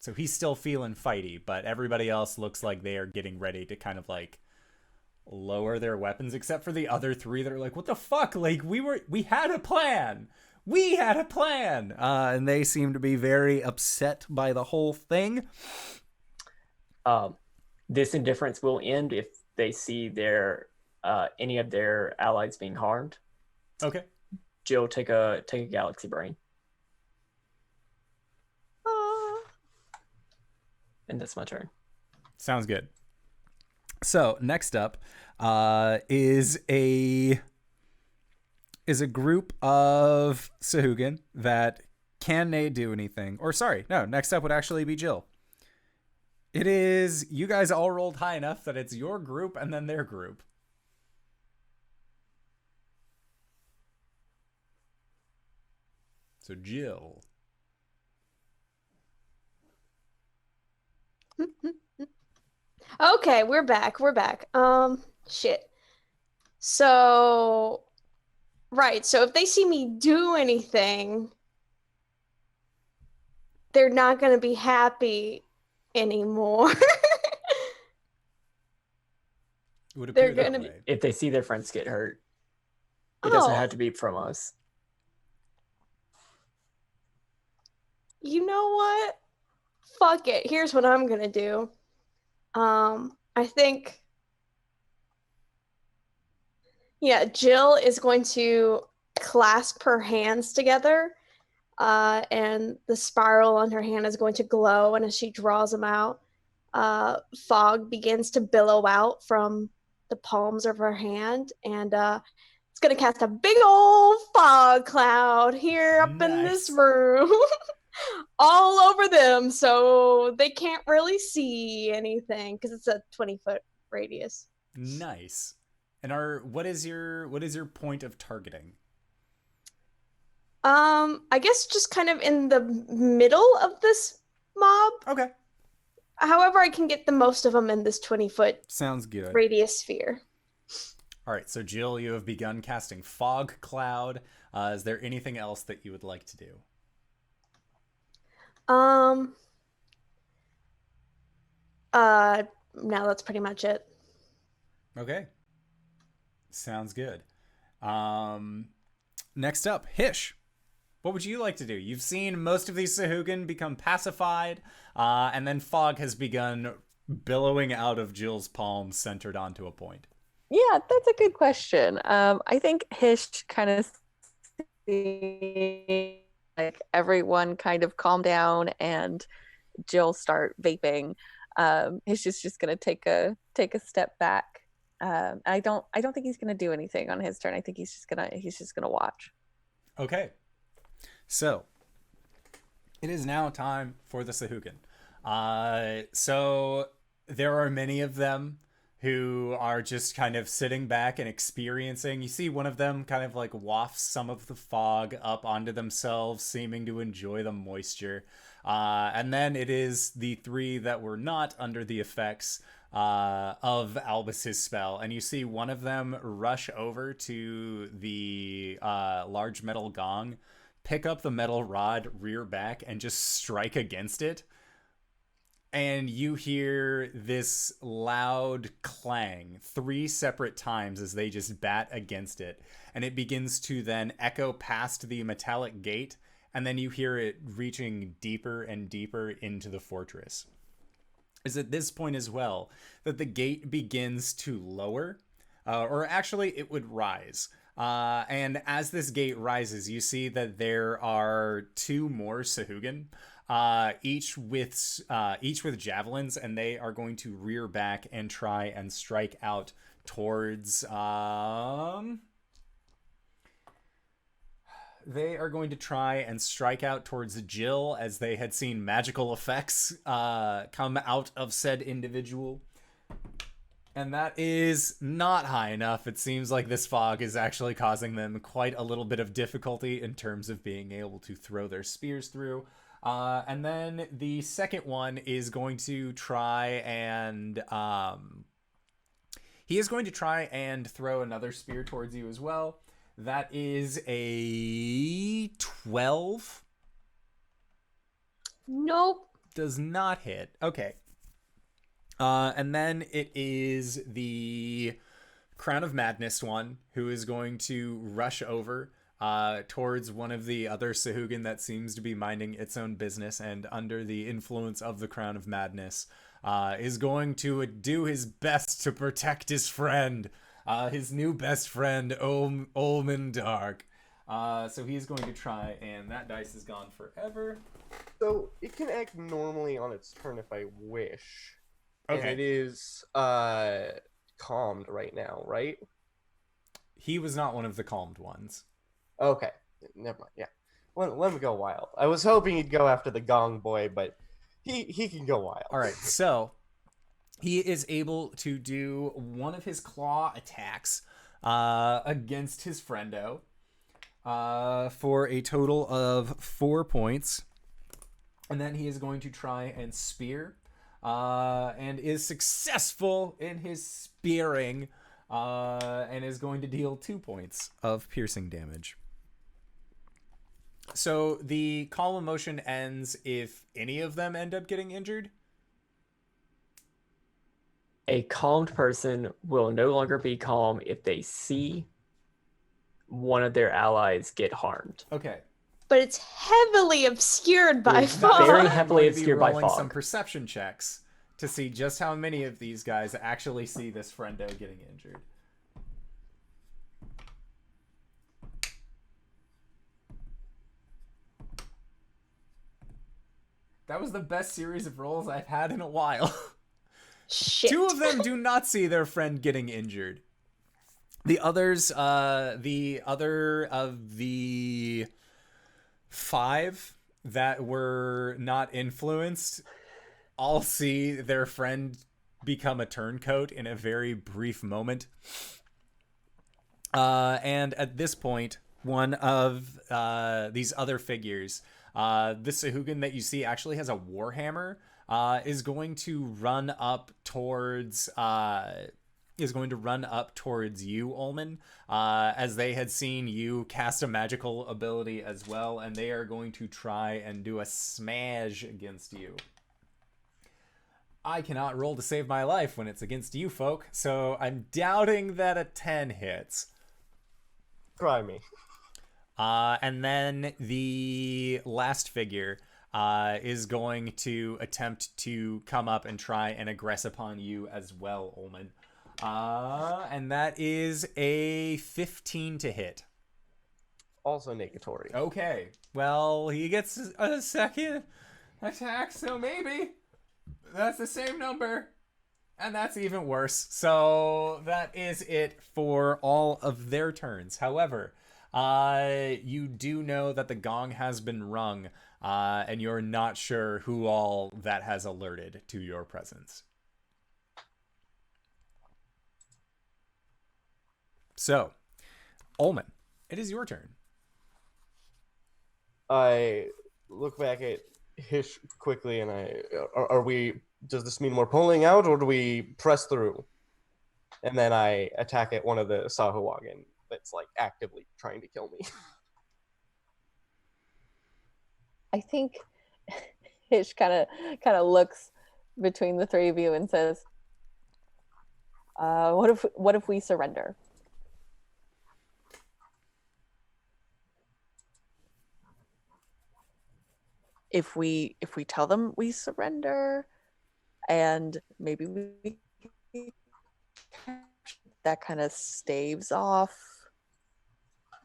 So he's still feeling fighty, but everybody else looks like they are getting ready to kind of like lower their weapons, except for the other 3 that are like, what the fuck? Like, we had a plan. We had a plan. And they seem to be very upset by the whole thing. This indifference will end if they see their any of their allies being harmed, Okay. Jill, take a galaxy brain. And that's my turn. Sounds good. So next up is a group of Sahuagin that can they do anything? Or sorry, no, next up would actually be Jill. It is, you guys all rolled high enough that it's your group and then their group. So Jill. Okay, we're back. Shit. So, right. So if they see me do anything, they're not going to be happy anymore. It would They're appear that gonna way. If they see their friends get hurt, it doesn't have to be from us. You know what? Fuck it. Here's what I'm gonna do. I think, yeah, Jill is going to clasp her hands together, and the spiral on her hand is going to glow, and as she draws them out, fog begins to billow out from the palms of her hand, and it's going to cast a big old fog cloud here up in this Nice. room. All over them, so they can't really see anything because it's a 20-foot radius. Nice. And what is your point of targeting? I guess just kind of in the middle of this mob. Okay. However, I can get the most of them in this 20-foot Sounds good. radius sphere. All right, so Jill, you have begun casting Fog Cloud. Is there anything else that you would like to do? No, that's pretty much it. Okay. Sounds good. Next up, Hish. What would you like to do? You've seen most of these Sahuagin become pacified, and then fog has begun billowing out of Jill's palm, centered onto a point. Yeah, that's a good question. I think Hish kind of like everyone kind of calm down and Jill start vaping. Hish is just gonna take a step back. I don't think he's gonna do anything on his turn. I think he's just gonna watch. Okay. So it is now time for the Sahuagin. So there are many of them who are just kind of sitting back and experiencing. You see one of them kind of like wafts some of the fog up onto themselves, seeming to enjoy the moisture. And then it is the three that were not under the effects of Albus's spell. And you see one of them rush over to the large metal gong, pick up the metal rod, rear back, and just strike against it. And you hear this loud clang 3 separate times as they just bat against it. And it begins to then echo past the metallic gate. And then you hear it reaching deeper and deeper into the fortress. It's at this point as well that the gate begins to lower. Or actually, it would rise. And as this gate rises, you see that there are 2 more Sahuagin. Each with javelins, and they are going to rear back and try and strike out towards Jill, as they had seen magical effects come out of said individual. And that is not high enough. It seems like this fog is actually causing them quite a little bit of difficulty in terms of being able to throw their spears through. And then the second one is going to try and he is going to try and throw another spear towards you as well. That is a 12. Nope. Does not hit. Okay. And then it is the Crown of Madness one who is going to rush over towards one of the other Sahuagin that seems to be minding its own business, and under the influence of the Crown of Madness, is going to do his best to protect his friend, his new best friend, Ulman Dark. So he's going to try, and that dice is gone forever. So it can act normally on its turn if I wish. Okay. And it is calmed right now, right? He was not one of the calmed ones. Okay. Never mind. Yeah. Let him go wild. I was hoping he'd go after the gong boy, but he can go wild. All right, so he is able to do one of his claw attacks against his friendo for a total of 4 points. And then he is going to try and spear and is successful in his spearing and is going to deal 2 points of piercing damage. So the calm motion ends if any of them end up getting injured? A calmed person will no longer be calm if they see one of their allies get harmed. Okay. But it's heavily obscured by It's fog. very I'm heavily going to be obscured by rolling fog. some perception checks to see just how many of these guys actually see this friendo getting injured. That was the best series of rolls I've had in a while. Shit. 2 of them do not see their friend getting injured. The others, the other of the 5 that were not influenced, all see their friend become a turncoat in a very brief moment. And at this point, one of these other figures, this Sahuagin that you see actually has a warhammer, is going to run up towards you, Ulman, as they had seen you cast a magical ability as well, and they are going to try and do a smash against you. I cannot roll to save my life when it's against you folk, so I'm doubting that a 10 hits. Try me. And then the last figure is going to attempt to come up and try and aggress upon you as well, Ulman. And that is a 15 to hit. Also negatory. Okay. Well, he gets a second attack, so maybe that's the same number. And that's even worse. So that is it for all of their turns. However, you do know that the gong has been rung, and you're not sure who all that has alerted to your presence. So, Ulman, it is your turn. I look back at Hish quickly, and are we? Does this mean we're pulling out, or do we press through? And then I attack at one of the Sahuagin that's like actively trying to kill me. I think Hish kind of looks between the 3 of you and says, "What if we surrender?" If we tell them we surrender, and maybe we that kind of staves off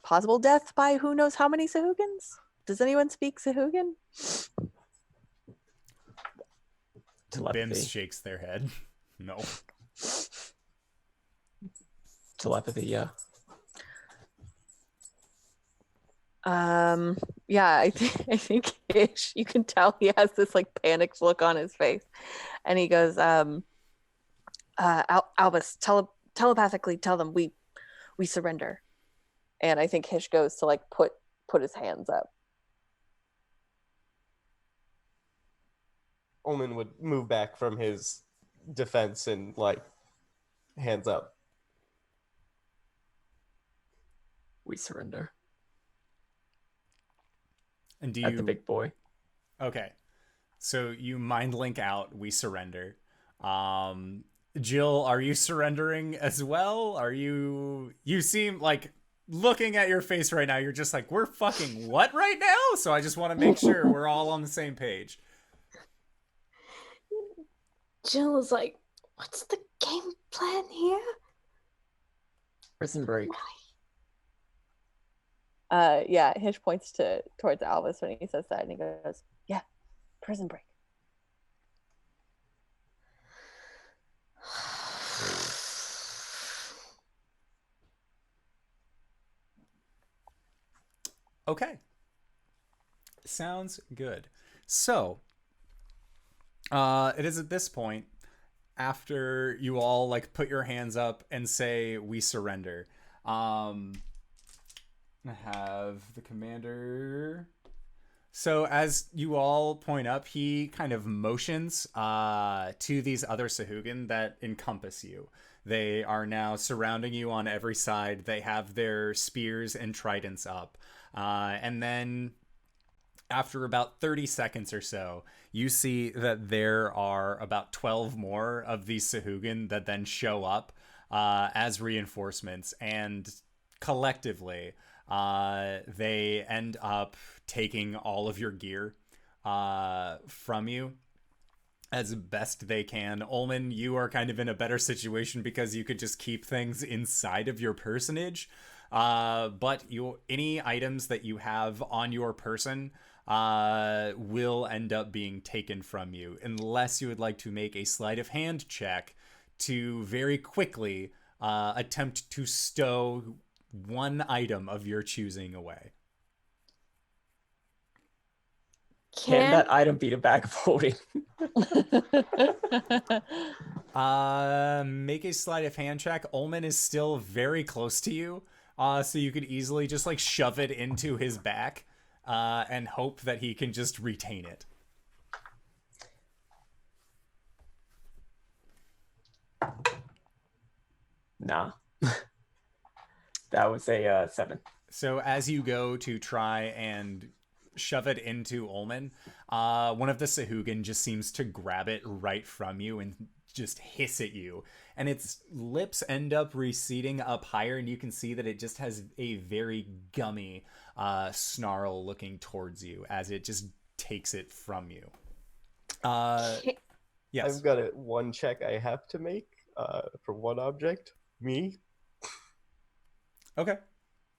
possible death by who knows how many Sahuagins. Does anyone speak Sahuagin? Telepathy. Bims shakes their head. No. Telepathy, yeah. Yeah, I think Hish, you can tell he has this like panicked look on his face, and he goes, Albus, telepathically tell them we surrender. And I think Hish goes to like put his hands up. Ulman would move back from his defense and like hands up. We surrender. And do At you... the big boy. Okay. So you mind link out, we surrender. Jill, are you surrendering as well? Are you seem like, looking at your face right now, you're just like, we're fucking what right now? So I just want to make sure we're all on the same page. Jill is like, what's the game plan here? Prison break. Yeah, Hish points towards Albus when he says that, and he goes, "Yeah, prison break." Okay. Sounds good. So, it is at this point, after you all like put your hands up and say we surrender. I have the commander. So as you all point up, he kind of motions to these other Sahuagin that encompass you. They are now surrounding you on every side. They have their spears and tridents up. And then after about 30 seconds or so, you see that there are about 12 more of these Sahuagin that then show up as reinforcements. And collectively, they end up taking all of your gear from you as best they can. Ulman, you are kind of in a better situation because you could just keep things inside of your personage. But any items that you have on your person will end up being taken from you, unless you would like to make a sleight of hand check to very quickly attempt to stow one item of your choosing away. Can that item be a bag of holding? Make a sleight of hand check. Ulman is still very close to you, so you could easily just like shove it into his back and hope that he can just retain it. Nah. That was a 7. So as you go to try and shove it into Ulman, one of the Sahuagin just seems to grab it right from you and just hiss at you. And its lips end up receding up higher, and you can see that it just has a very gummy snarl looking towards you as it just takes it from you. Yes. I've got one check I have to make for one object. Me. Okay.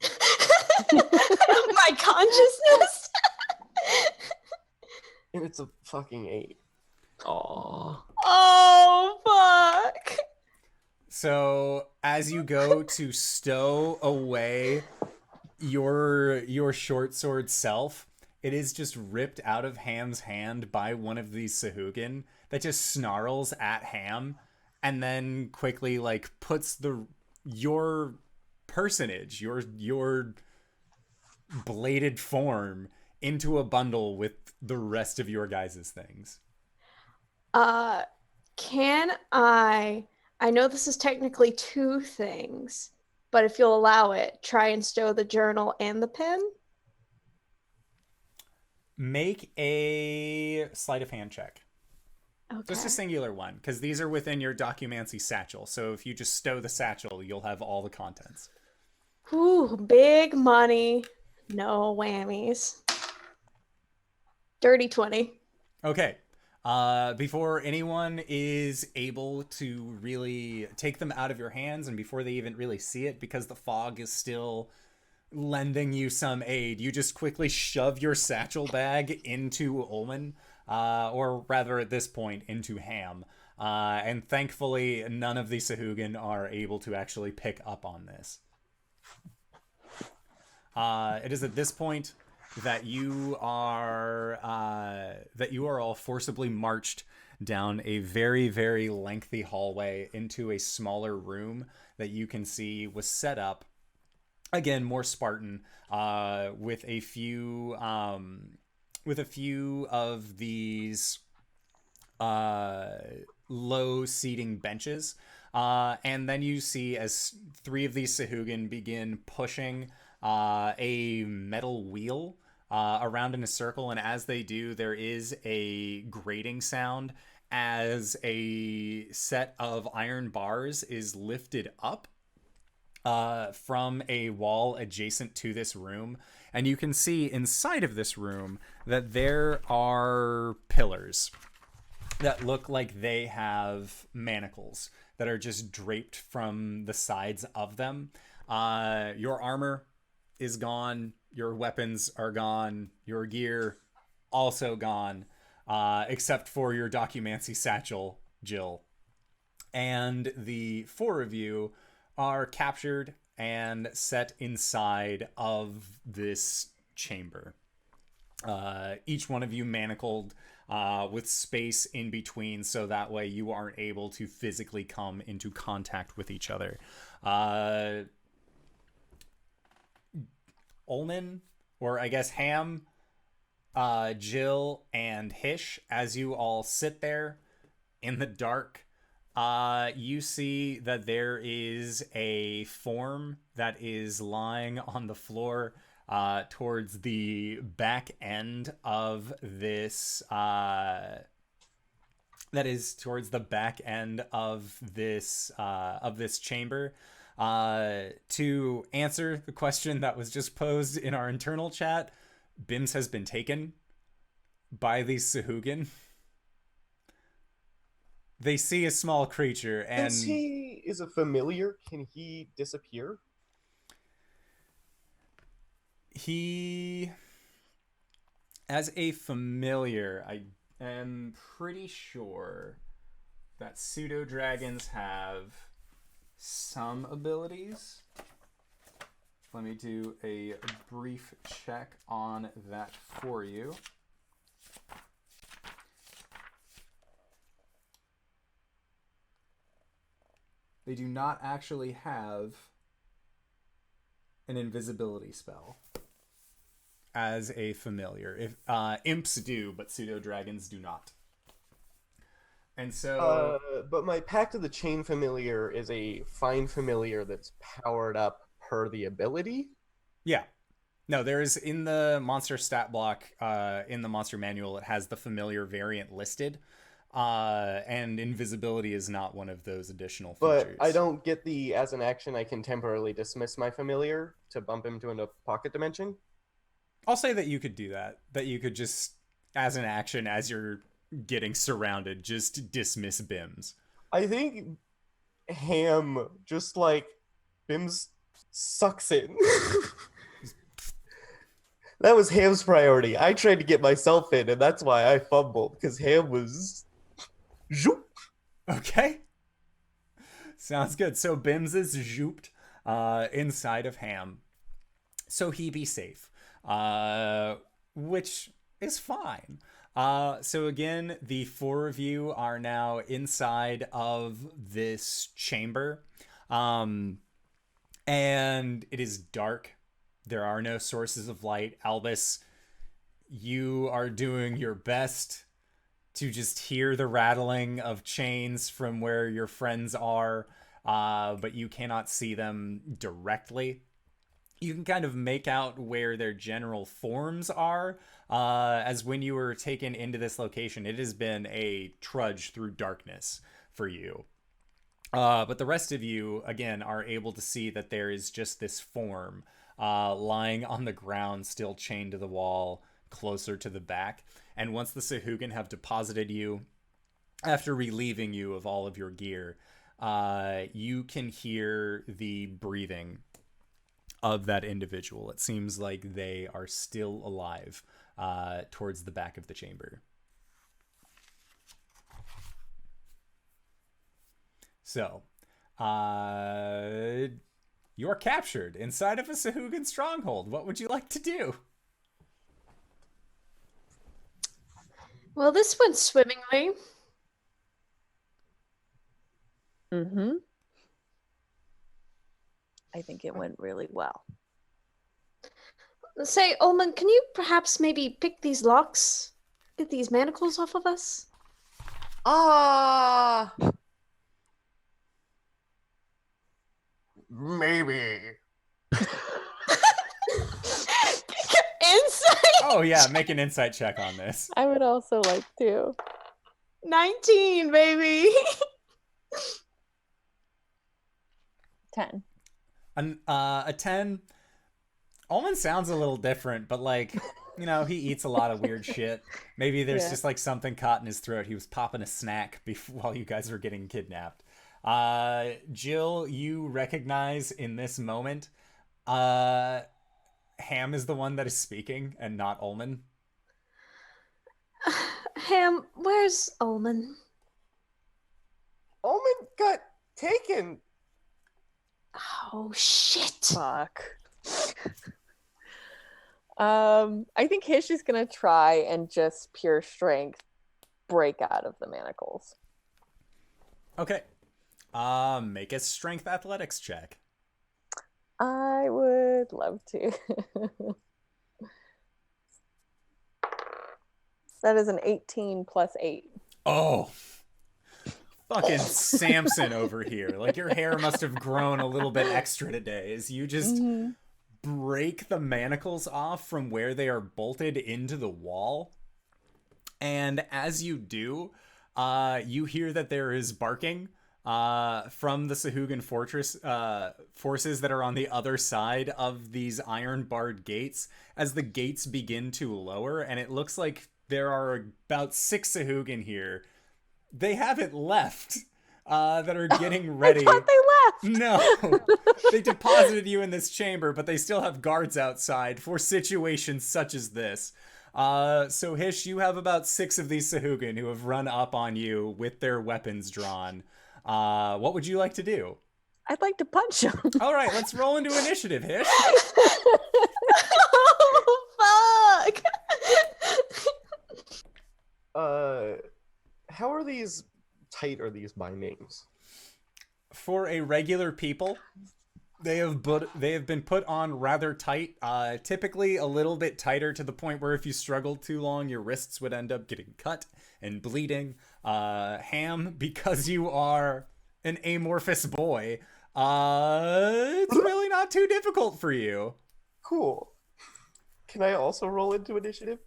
My consciousness. And it's a fucking 8. Aww. Oh fuck. So as you go to stow away your short sword self, it is just ripped out of Ham's hand by one of these Sahuagin that just snarls at Ham and then quickly like puts your personage, your bladed form into a bundle with the rest of your guys' things. Can I know this is technically 2 things, but if you'll allow it, try and stow the journal and the pen? Make a sleight of hand check. Okay. Just a singular one, because these are within your documancy satchel. So if you just stow the satchel, you'll have all the contents. Ooh, big money. No whammies. Dirty 20. Okay. Before anyone is able to really take them out of your hands, and before they even really see it, because the fog is still lending you some aid, you just quickly shove your satchel bag into Ulman, or rather at this point into Ham. And thankfully, none of the Sahuagin are able to actually pick up on this. It is at this point that you are all forcibly marched down a very, very lengthy hallway into a smaller room that you can see was set up, again, more Spartan, with a few of these low seating benches, and then you see as 3 of these Sahuagin begin pushing a metal wheel around in a circle, and as they do, there is a grating sound as a set of iron bars is lifted up from a wall adjacent to this room, and you can see inside of this room that there are pillars. that look like they have manacles that are just draped from the sides of them. Your armor is gone. Your weapons are gone. Your gear also gone, except for your documancy satchel, Jill. And the four of you are captured and set inside of this chamber. Each one of you manacled with space in between, so that way you aren't able to physically come into contact with each other. Ulman, or I guess Ham, Jill, and Hish, as you all sit there in the dark, you see that there is a form that is lying on the floor towards the back end of this that is towards the back end of this chamber. To answer the question that was just posed in our internal chat, Bims has been taken by these Sahuagin. They see a small creature, and Since he is a familiar, can he disappear? he, as a familiar, I am pretty sure that pseudo dragons have some abilities. Let me do a brief check on that for you. They do not actually have an invisibility spell as a familiar. If imps do, but pseudo dragons do not. And so, But my Pact of the Chain familiar is a fine familiar that's powered up per the ability. yeah. No, there's in the monster stat block, in the monster manual, it has the familiar variant listed. And invisibility is not one of those additional features. But I don't get the, as an action, I can temporarily dismiss my familiar to bump him to a pocket dimension. I'll say that you could do that. That you could just, as an action, as you're getting surrounded, just dismiss Bims. I think Ham just like Bims sucks in. That was Ham's priority. I tried to get myself in, and that's why I fumbled, because Ham was zoop. Okay. Sounds good. So Bims is zooped inside of Ham. So he be safe. Which is fine. So again, the four of you are now inside of this chamber. And it is dark. There are no sources of light. Albus, you are doing your best to just hear the rattling of chains from where your friends are, but you cannot see them directly. You can kind of make out where their general forms are, as when you were taken into this location, it has been a trudge through darkness for you. But the rest of you, again, are able to see that there is just this form lying on the ground, still chained to the wall, closer to the back. And once the Sahuagin have deposited you, after relieving you of all of your gear, you can hear the breathing of that individual. It seems like they are still alive towards the back of the chamber. So, you're captured inside of a Sahuagin stronghold. What would you like to do? Well, this went swimmingly. Mm-hmm. I think it went really well. Say, Ulman, can you perhaps maybe pick these locks? Get these manacles off of us? Maybe. Insight! Oh yeah, make an insight check on this. I would also like to. 19, baby! 10. A 10. Ulman sounds a little different, but like you know, he eats a lot of weird shit. Maybe there's Yeah. just like something caught in his throat. He was popping a snack while you guys were getting kidnapped. Jill, you recognize in this moment, Ham is the one that is speaking and not Ulman. Ham, where's Ulman? Omen got taken. Oh, shit. Fuck. I think Hish is gonna try and just pure strength break out of the manacles. Okay. Make a strength athletics check. I would love to. That is an 18 plus 8. Oh. Fucking Samson over here. Like, your hair must have grown a little bit extra today as you just break the manacles off from where they are bolted into the wall. And as you do, you hear that there is barking from the Sahuagin Fortress forces that are on the other side of these iron-barred gates as the gates begin to lower, and it looks like there are about 6 Sahuagin here. They haven't left, that are getting ready. I thought they left. No, they deposited you in this chamber, but they still have guards outside for situations such as this. So Hish, you have about 6 of these Sahuagin who have run up on you with their weapons drawn. What would you like to do? I'd like to punch him. All right, let's roll into initiative, Hish. Oh, fuck. How are these tight? Are these bindings? For a regular people, they have been put on rather tight, typically a little bit tighter to the point where if you struggled too long, your wrists would end up getting cut and bleeding. Ham, because you are an amorphous boy, it's really not too difficult for you. Cool. Can I also roll into initiative?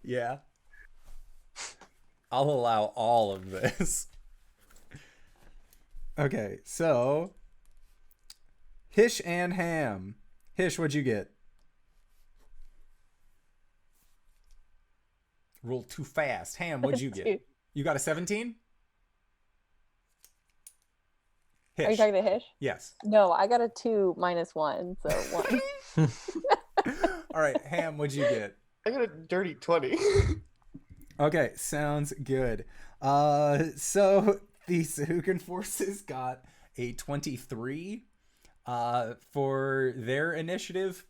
Yeah. I'll allow all of this. Okay, so Hish and Ham. Hish, what'd you get? Roll too fast. Ham, what'd you get? You got a 17? Hish. Are you talking to Hish? Yes. No, I got a 2 minus 1, so 1. All right, Ham, what'd you get? I got a dirty 20. Okay, sounds good. So the Sahuagin forces got a 23 for their initiative.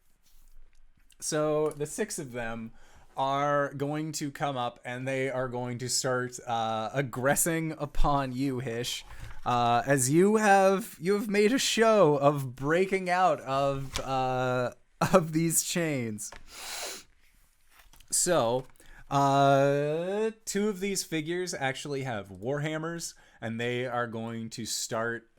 So the 6 of them are going to come up and they are going to start aggressing upon you, Hish, as you have made a show of breaking out of these chains. So 2 of these figures actually have warhammers, and they are going to start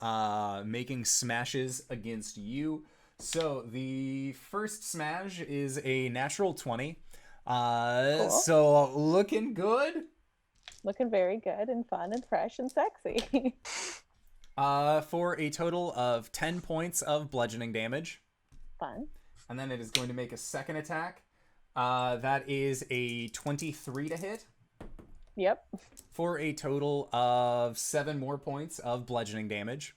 making smashes against you. So the first smash is a natural 20. Cool. So looking good. Looking very good and fun and fresh and sexy. For a total of 10 points of bludgeoning damage. Fun. And then it is going to make a second attack. That is a 23 to hit. Yep. For a total of 7 more points of bludgeoning damage.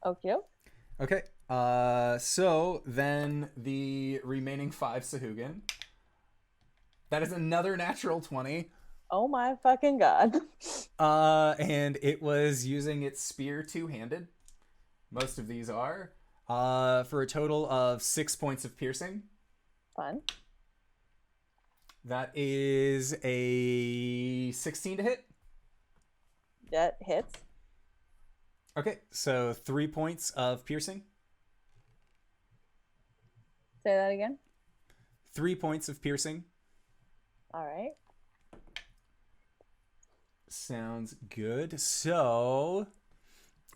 Okay. Okay. So then the remaining 5 Sahuagin. That is another natural 20. Oh my fucking god. And it was using its spear two-handed. Most of these are. For a total of 6 points of piercing. Fun. That is a 16 to hit. That hits. Okay, so 3 points of piercing. Say that again. 3 points of piercing. All right. Sounds good. So,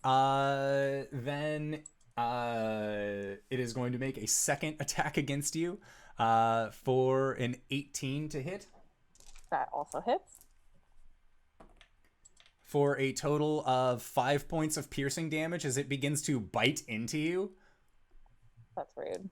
then it is going to make a second attack against you for an 18 to hit. That also hits. For a total of 5 points of piercing damage as it begins to bite into you. That's rude.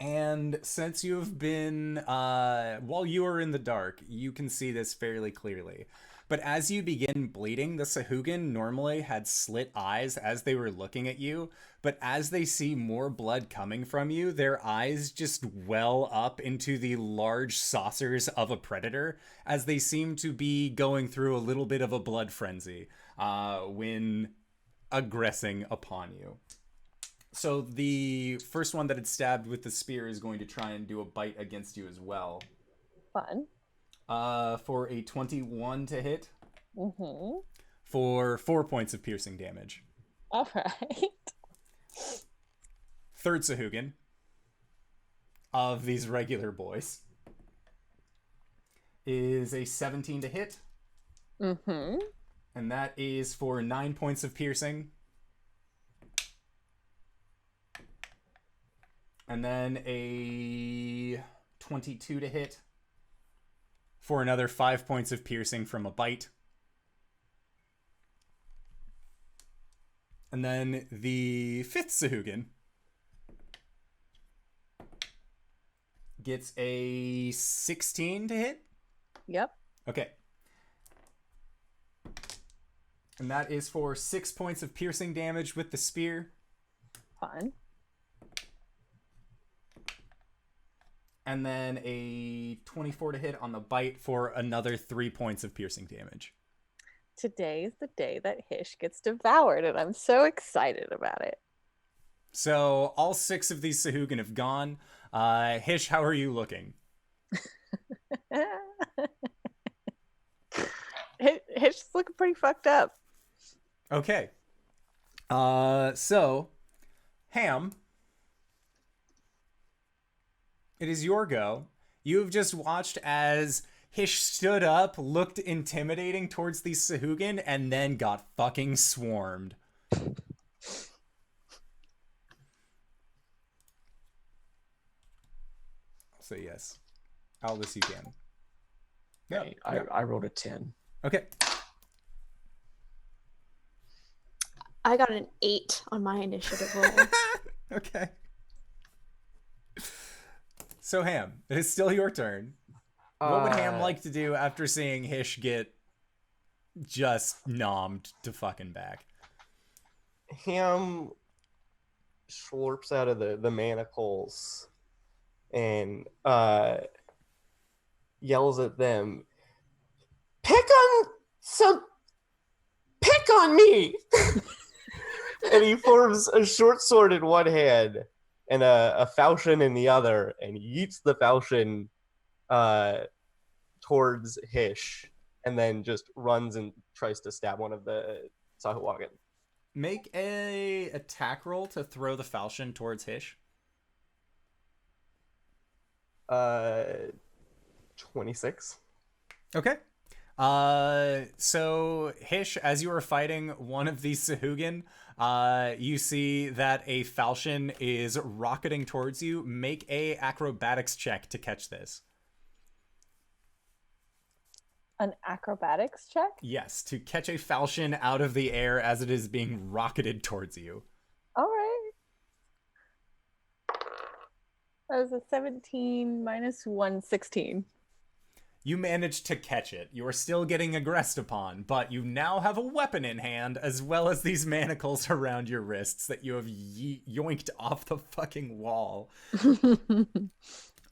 And since you've been, while you are in the dark, you can see this fairly clearly. But as you begin bleeding, the Sahuagin normally had slit eyes as they were looking at you. But as they see more blood coming from you, their eyes just well up into the large saucers of a predator as they seem to be going through a little bit of a blood frenzy when aggressing upon you. So the first one that had stabbed with the spear is going to try and do a bite against you as well. Fun. For a 21 to hit. Mm-hmm. For 4 points of piercing damage. All right. Third Sahuagin of these regular boys is a 17 to hit. Mm-hmm. And that is for 9 points of piercing. And then a 22 to hit for another 5 points of piercing from a bite. And then the fifth Sahuagin gets a 16 to hit. Yep. Okay. And that is for 6 points of piercing damage with the spear. Fun. And then a 24 to hit on the bite for another 3 points of piercing damage. Today is the day that Hish gets devoured, and I'm so excited about it. So all 6 of these Sahuagin have gone. Hish, how are you looking? Hish is looking pretty fucked up. Okay. So, Ham, it is your go. You have just watched as Hish stood up, looked intimidating towards the Sahuagin, and then got fucking swarmed. So yes. Albus, you can. Okay, I rolled a 10. Okay. I got an 8 on my initiative roll. Okay. So, Ham, it is still your turn. What would Ham like to do after seeing Hish get just nommed to fucking back? Ham slurps out of the manacles and yells at them, pick on me! And he forms a short sword in one hand and a falchion in the other, and yeets the falchion towards Hish, and then just runs and tries to stab one of the Sahuagin. Make a attack roll to throw the falchion towards Hish. 26. Okay. So Hish, as you are fighting one of these Sahuagin, you see that a falchion is rocketing towards you. Make a acrobatics check to catch this. An acrobatics check? Yes, to catch a falchion out of the air as it is being rocketed towards you. All right. That was a 17 minus 1, 16. You managed to catch it. You are still getting aggressed upon, but you now have a weapon in hand, as well as these manacles around your wrists that you have yoinked off the fucking wall.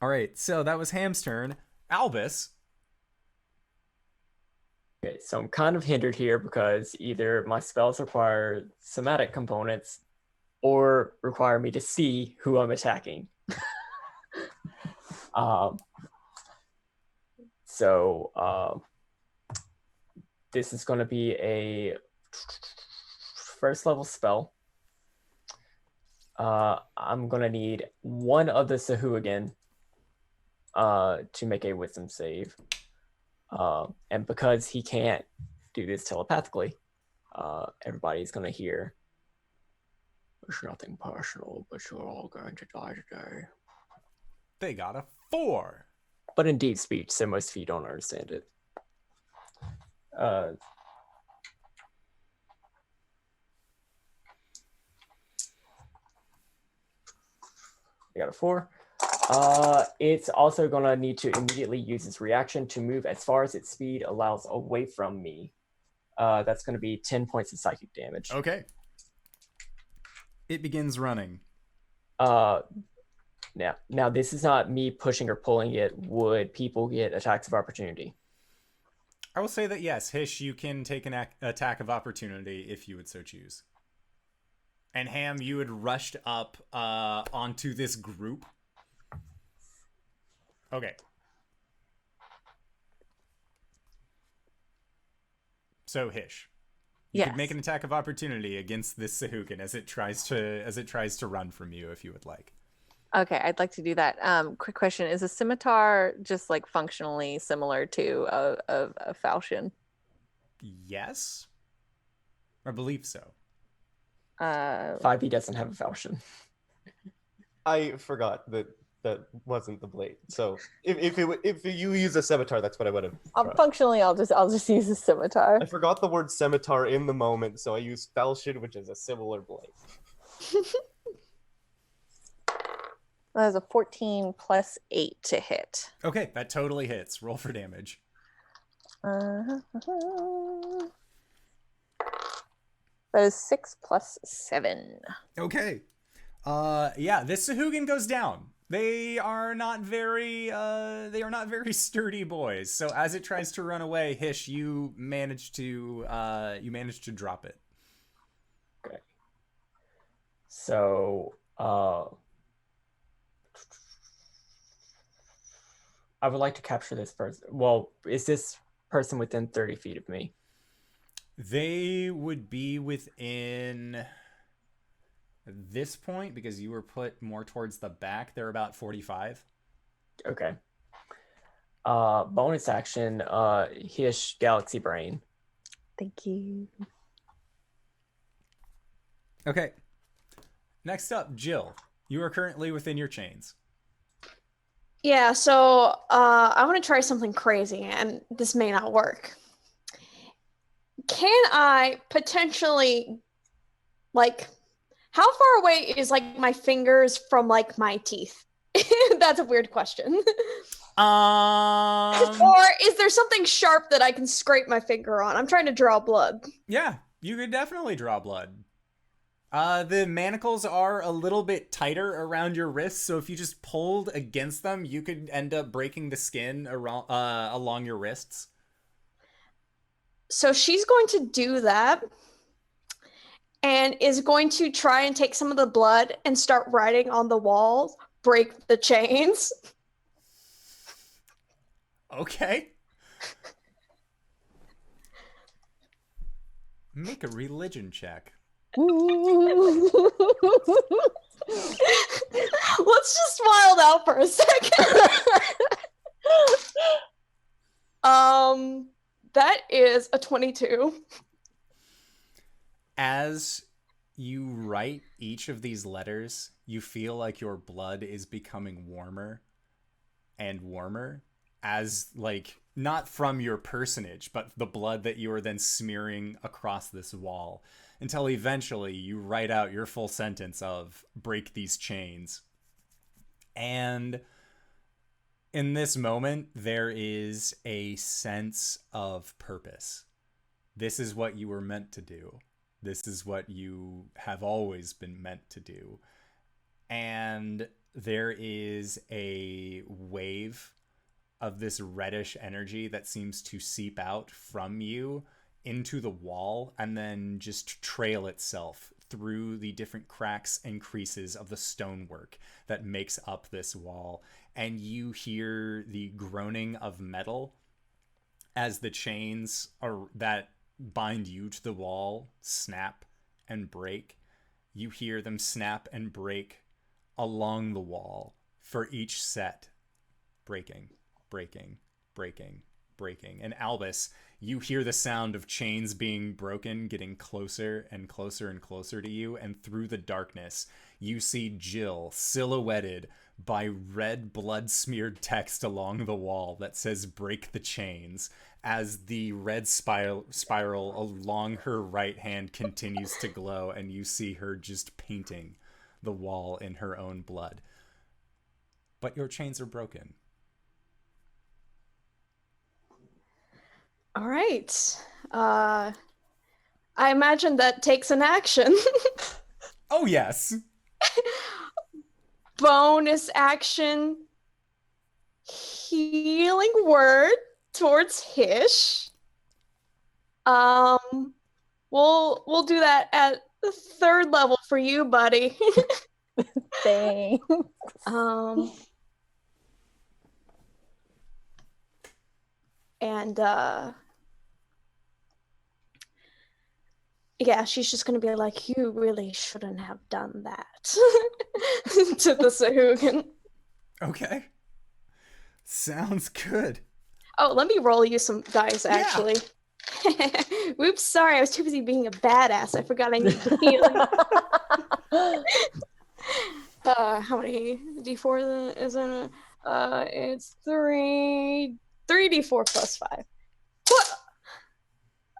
All right, so that was Ham's turn. Albus. Okay, so I'm kind of hindered here because either my spells require somatic components or require me to see who I'm attacking. So this is going to be a first level spell. I'm going to need one of the Sahuagin to make a wisdom save. And because he can't do this telepathically, everybody's going to hear, "It's nothing personal, but you're all going to die today." They got a 4. But in deep speech, so most of you don't understand it. I got a 4. It's also going to need to immediately use its reaction to move as far as its speed allows away from me. That's going to be 10 points of psychic damage. Okay. It begins running. Now this is not me pushing or pulling it. Would people get attacks of opportunity? I will say that yes, Hish, you can take an attack of opportunity if you would so choose. And Ham, you had rushed up onto this group. Okay. So Hish, you could make an attack of opportunity against this Sahuagin as it tries to run from you, if you would like. Okay, I'd like to do that. Quick question: is a scimitar just like functionally similar to a falchion? Yes, I believe so. 5e doesn't have a falchion. I forgot that wasn't the blade. So if you use a scimitar, that's what I would have. Functionally, I'll just use a scimitar. I forgot the word scimitar in the moment, so I used falchion, which is a similar blade. That is a 14 plus 8 to hit. Okay, that totally hits. Roll for damage. That is 6 plus 7. Okay. Yeah, this Sahuagin goes down. They are not very sturdy boys. So as it tries to run away, Hish, you manage to drop it. Okay. So I would like to capture this person. Well, is this person within 30 feet of me? They would be within this point because you were put more towards the back. They're about 45. Okay. Bonus action, Hish Galaxy Brain. Thank you. Okay. Next up, Jill. You are currently within your chains. Yeah, so I want to try something crazy, and this may not work. Can I potentially, like, how far away is, like, my fingers from, like, my teeth? That's a weird question. Or is there something sharp that I can scrape my finger on? I'm trying to draw blood. Yeah, you could definitely draw blood. The manacles are a little bit tighter around your wrists, so if you just pulled against them, you could end up breaking the skin around, along your wrists. So she's going to do that and is going to try and take some of the blood and start writing on the walls, break the chains. Okay. Make a religion check. Let's just smile out for a second. That is a 22. As you write each of these letters, you feel like your blood is becoming warmer and warmer as, like, not from your personage, but the blood that you are then smearing across this wall, until eventually you write out your full sentence of break these chains. And in this moment, there is a sense of purpose. This is what you were meant to do. This is what you have always been meant to do. And there is a wave of this reddish energy that seems to seep out from you into the wall and then just trail itself through the different cracks and creases of the stonework that makes up this wall. And you hear the groaning of metal as the chains that bind you to the wall snap and break. You hear them snap and break along the wall for each set, breaking, breaking, breaking, breaking. And Albus, you hear the sound of chains being broken, getting closer and closer and closer to you. And through the darkness, you see Jill silhouetted by red blood-smeared text along the wall that says break the chains, as the red spiral along her right hand continues to glow, and you see her just painting the wall in her own blood. but your chains are broken. All right. I imagine that takes an action. Oh, yes. Bonus action. Healing word towards Hish. We'll do that at the 3rd level for you, buddy. Thanks. And yeah, she's just gonna be like, you really shouldn't have done that to the Sahuagin. Okay. Sounds good. Oh, let me roll you some dice, actually. Whoops, sorry, I was too busy being a badass. I forgot I need the healing. How many d4 is in it? It's 3d4 plus 5. What?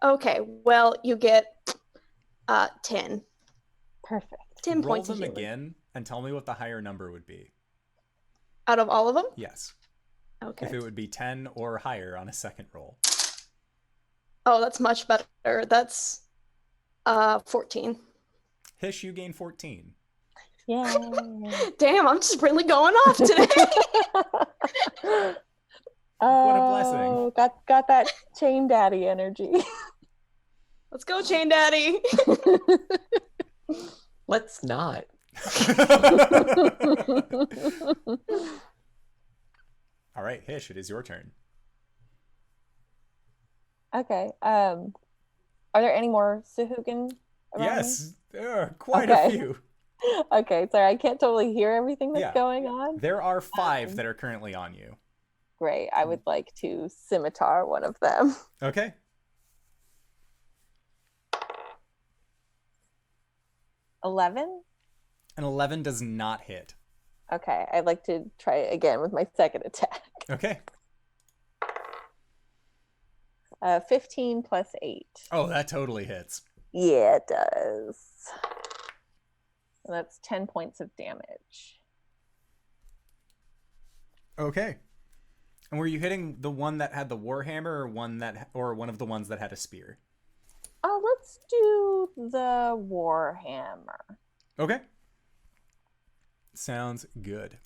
Okay, well, you get 10. Perfect. 10 Roll points of them healing. again and tell me what the higher number would be. Out of all of them? Yes. Okay. If it would be 10 or higher on a second roll. Oh, that's much better. That's 14. Hish, you gain 14. Yay. Damn, I'm just really going off today. What a blessing. Oh, got that chain daddy energy. Let's go, Chain Daddy. Let's not. All right, Hish, it is your turn. Okay. Are there any more Sahuagin around Yes, there are quite Okay. a few. me? Okay, sorry, I can't totally hear everything that's Yeah. going on. There are 5 that are currently on you. Great. I would like to scimitar one of them. Okay. 11? An 11 does not hit. Okay, I'd like to try it again with my second attack. Okay. 15 plus 8. Oh, that totally hits. Yeah, it does. And that's 10 points of damage. Okay. And were you hitting the one that had the warhammer or one of the ones that had a spear? Let's do the warhammer. Okay. Sounds good.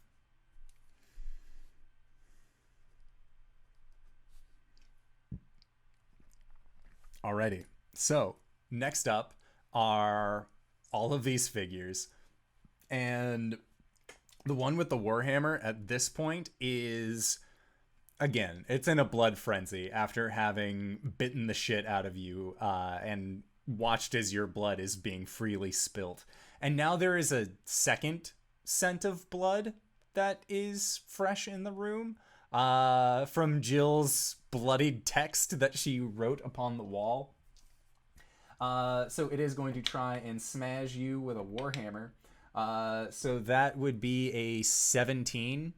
Alrighty. So, next up are all of these figures. And the one with the warhammer at this point is, again, it's in a blood frenzy after having bitten the shit out of you and watched as your blood is being freely spilt. And now there is a second scent of blood that is fresh in the room from Jill's bloodied text that she wrote upon the wall. So it is going to try and smash you with a warhammer. So that would be a 17.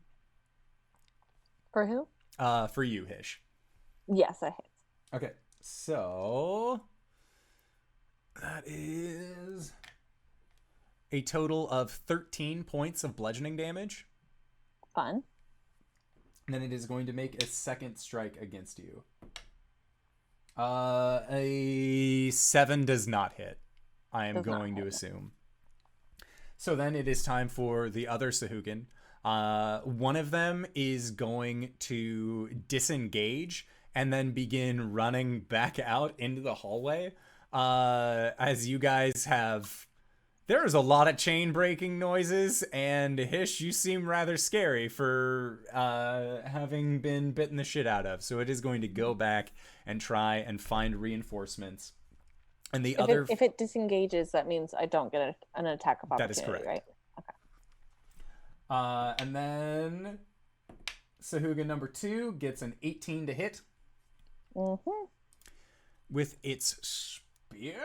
For who? For you, Hish. Yes, I hit. Okay, so that is a total of 13 points of bludgeoning damage. Fun. And then it is going to make a second strike against you. A 7 does not hit, I am Does not going to hit. assume. So then it is time for the other Sahuagin. One of them is going to disengage and then begin running back out into the hallway. As you guys have... There's a lot of chain breaking noises, and Hish, you seem rather scary for having been bitten the shit out of. So it is going to go back and try and find reinforcements. And the other... If it disengages, that means I don't get an attack of That is opportunity, correct. right? And then Sahuagin number 2 gets an 18 to hit Mm-hmm. with its spear.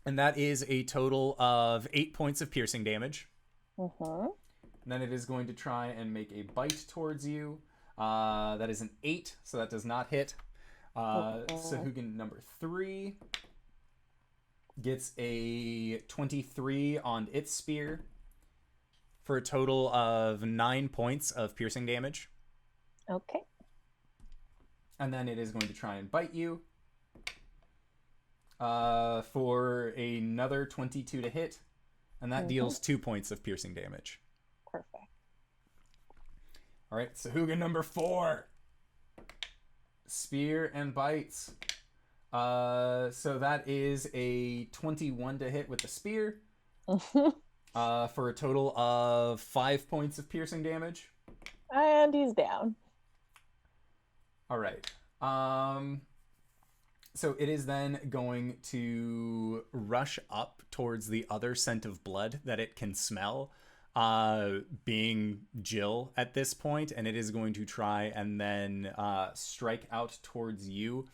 And that is a total of 8 points of piercing damage. Mm-hmm. And then it is going to try and make a bite towards you. That is an 8, so that does not hit. Sahuagin number 3 gets a 23 on its spear. for a total of 9 points of piercing damage. Okay. And then it is going to try and bite you for another 22 to hit. And that deals 2 points of piercing damage. Perfect. All right, Sahuagin number 4. Spear and bites. So that is a 21 to hit with the spear. For a total of 5 points of piercing damage. And he's down. All right. So it is then going to rush up towards the other scent of blood that it can smell, being Jill at this point, and it is going to try and then strike out towards you.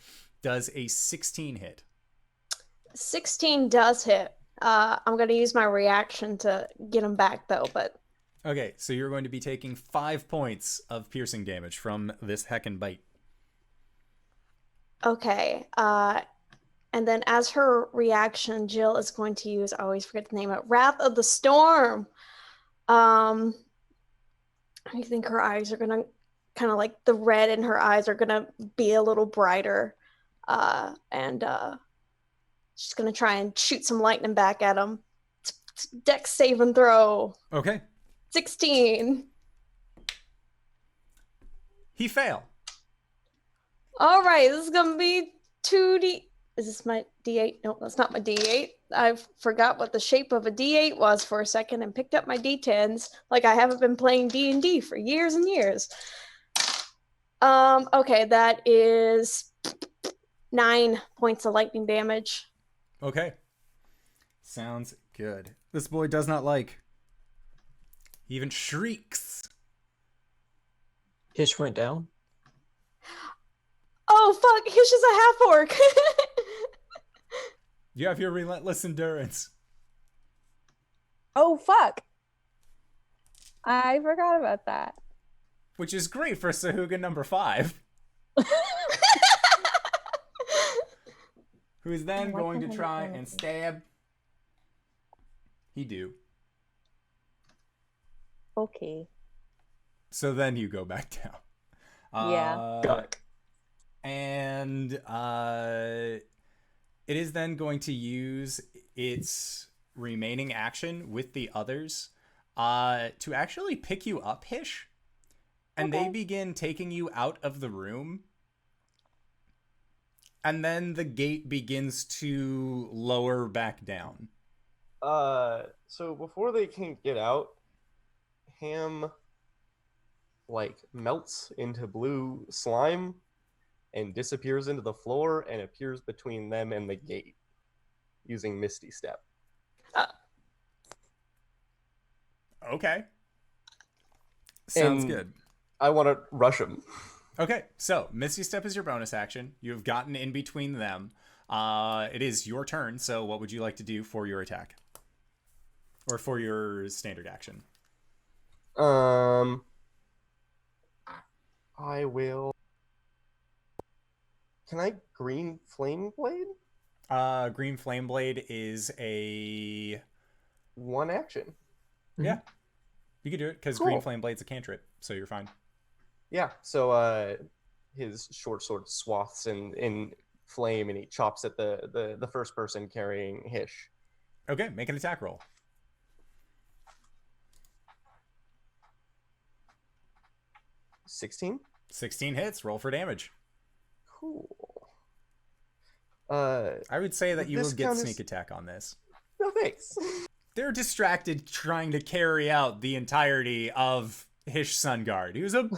Does a 16 hit? 16 does hit. I'm going to use my reaction to get him back, though, but... Okay, so you're going to be taking 5 points of piercing damage from this heckin' bite. Okay, and then as her reaction, Jill is going to use, I always forget the name of it, Wrath of the Storm. I think her eyes are going to, kind of like the red in her eyes are going to be a little brighter. And she's going to try and shoot some lightning back at him. Dex save and throw. Okay. 16. He failed. All right, this is going to be 2D. Is this my D8? No, that's not my D8. I forgot what the shape of a D8 was for a second and picked up my D10s like I haven't been playing D&D for years and years. Okay, that is 9 points of lightning damage. Okay. Sounds good. This boy does not like. He even shrieks. Hish went down. Oh, fuck. Hish is a half-orc. You have your relentless endurance. Oh, fuck. I forgot about that. Which is great for Sahuagin number 5. Who is then going to try and stab. He do. Okay. So then you go back down. Yeah. Got it. And it is then going to use its remaining action with the others to actually pick you up, Hish. And they begin taking you out of the room. And then the gate begins to lower back down. So before they can get out, Ham melts into blue slime and disappears into the floor and appears between them and the gate using Misty Step. Okay. Sounds And good. I want to rush him. Okay, so Misty Step is your bonus action. You have gotten in between them. It is your turn, so what would you like to do for your attack? Or for your standard action? I will... Can I Green Flame Blade? Green Flame Blade is a... One action. Yeah. You can do it, because Cool. Green Flame Blade's a cantrip, so you're fine. Yeah, so his short sword swaths in flame, and he chops at the first person carrying Hish. Okay, make an attack roll. 16? 16 hits, roll for damage. Cool. I would say that you will This get count as- sneak attack on this. No thanks. They're distracted trying to carry out the entirety of Hish Sun Guard. He was a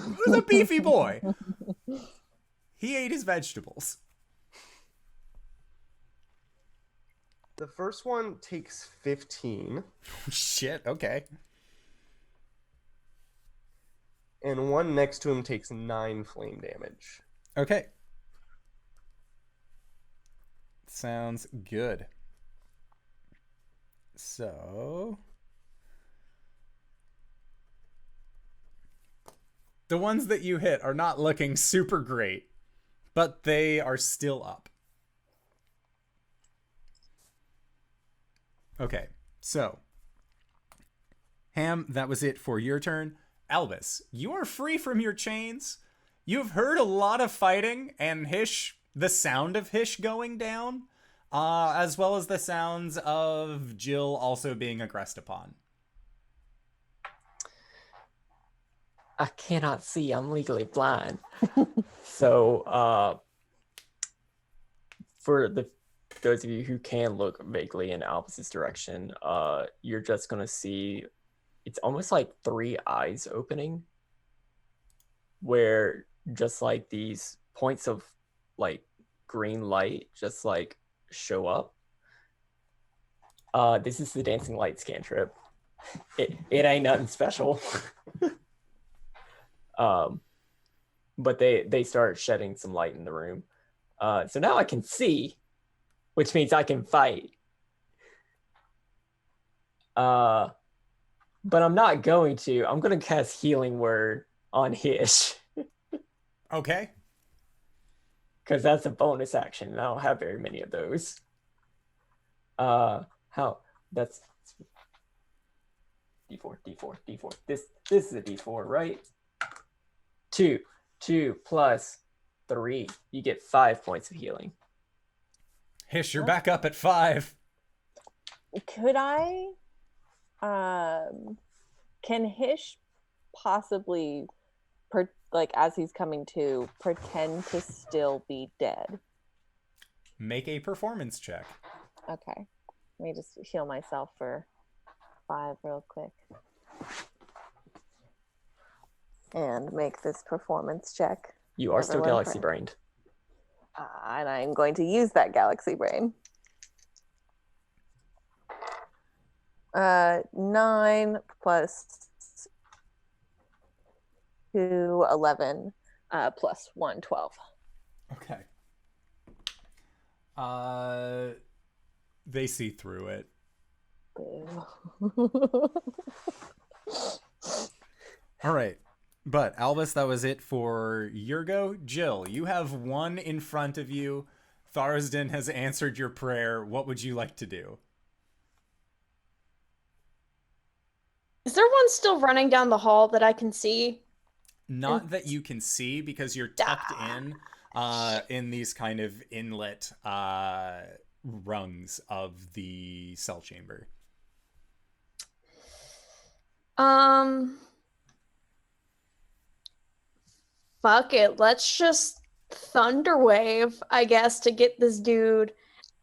beefy boy. He ate his vegetables. The first one takes 15, Shit, okay. and one next to him takes 9 flame damage. Okay. Sounds good. So... the ones that you hit are not looking super great, but they are still up. Okay, so Ham, that was it for your turn. Albus, you are free from your chains. You've heard a lot of fighting, and Hish, the sound of Hish going down, as well as the sounds of Jill also being aggressed upon. I cannot see. I'm legally blind. So, for those of you who can look vaguely in Albus's direction, you're just gonna see it's almost like 3 eyes opening, where just like these points of like green light just like show up. This is the dancing lights cantrip. It ain't nothing special. But they start shedding some light in the room. So now I can see, which means I can fight. But I'm not going to. I'm going to cast Healing Word on Hish. Okay. Because that's a bonus action, and I don't have very many of those. That's D4. This is a D4, right? 2 plus 3. You get 5 points of healing. Hish, you're back up at 5. Could I can Hish possibly as he's coming to pretend to still be dead? Make a performance check. Okay. Let me just heal myself for 5 real quick. And make this performance check. You are still galaxy brained. And I'm going to use that galaxy brain. 9 plus 2, 11, plus 1, 12. Okay. They see through it. All right. But Albus, that was it for your go. Jill, you have 1 in front of you. Tharsden has answered your prayer. What would you like to do? Is there one still running down the hall that I can see? Not that you can see, because you're tucked in these kind of inlet rungs of the cell chamber. Fuck it. Let's just Thunderwave, I guess, to get this dude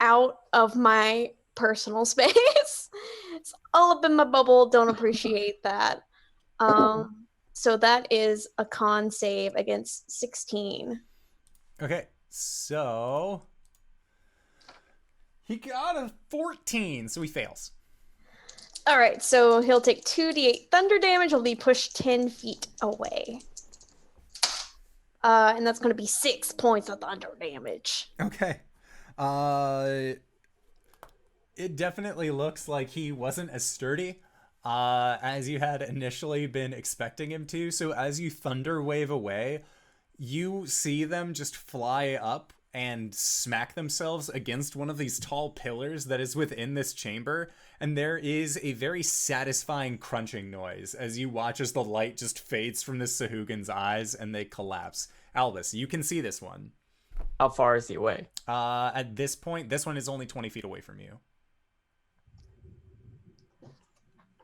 out of my personal space. It's all up in my bubble. Don't appreciate that. So that is a con save against 16. Okay, so he got a 14, so he fails. All right, so he'll take 2d8 thunder damage. He'll be pushed 10 feet away. And that's going to be 6 points of thunder damage. Okay. It definitely looks like he wasn't as sturdy as you had initially been expecting him to. So as you thunder wave away, you see them just fly up and smack themselves against one of these tall pillars that is within this chamber. And there is a very satisfying crunching noise as you watch as the light just fades from this Sahuagin's eyes and they collapse. Albus, you can see this one. How far is he away? At this point, this one is only 20 feet away from you.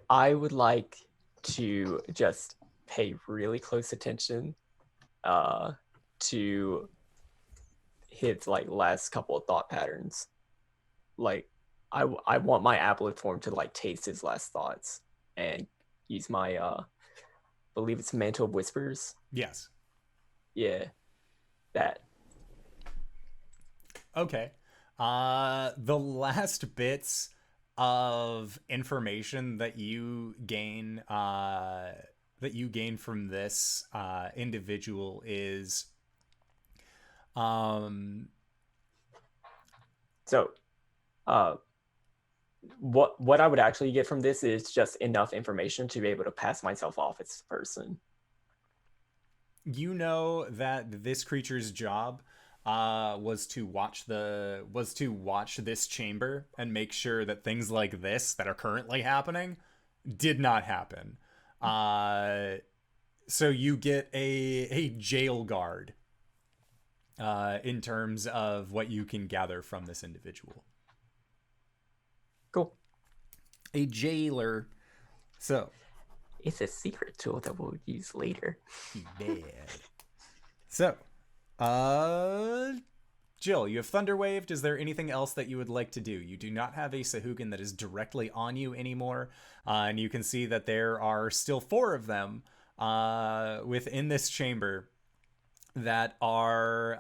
I would like to just pay really close attention to his like last couple of thought patterns. Like I want my Aboleth form to like taste his last thoughts and use my believe it's Mantle of Whispers. Yes. Yeah. That. Okay. The last bits of information that you gain from this individual is what I would actually get from this is just enough information to be able to pass myself off as a person. You know that this creature's job was to watch this chamber and make sure that things like this that are currently happening did not happen. So you get a jail guard in terms of what you can gather from this individual. Cool. A jailer. So It's a secret tool that we'll use later. bad. So, Jill, you have Thunder Waved. Is there anything else that you would like to do? You do not have a Sahuagin that is directly on you anymore, and you can see that there are still 4 of them within this chamber that are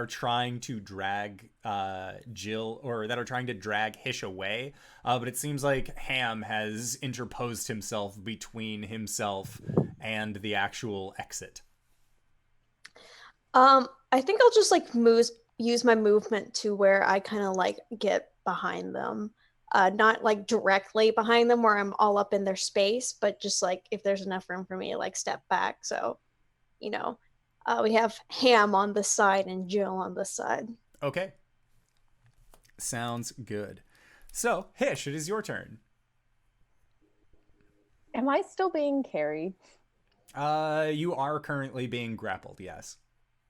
trying to drag Jill, or that are trying to drag Hish away. But it seems like Ham has interposed himself between himself and the actual exit. I think I'll just like use my movement to where I kind of like get behind them. Not like directly behind them where I'm all up in their space, but just like if there's enough room for me to like step back. So, you know, we have Ham on this side and Jill on this side. Okay. Sounds good. So, Hish, it is your turn. Am I still being carried? You are currently being grappled, yes.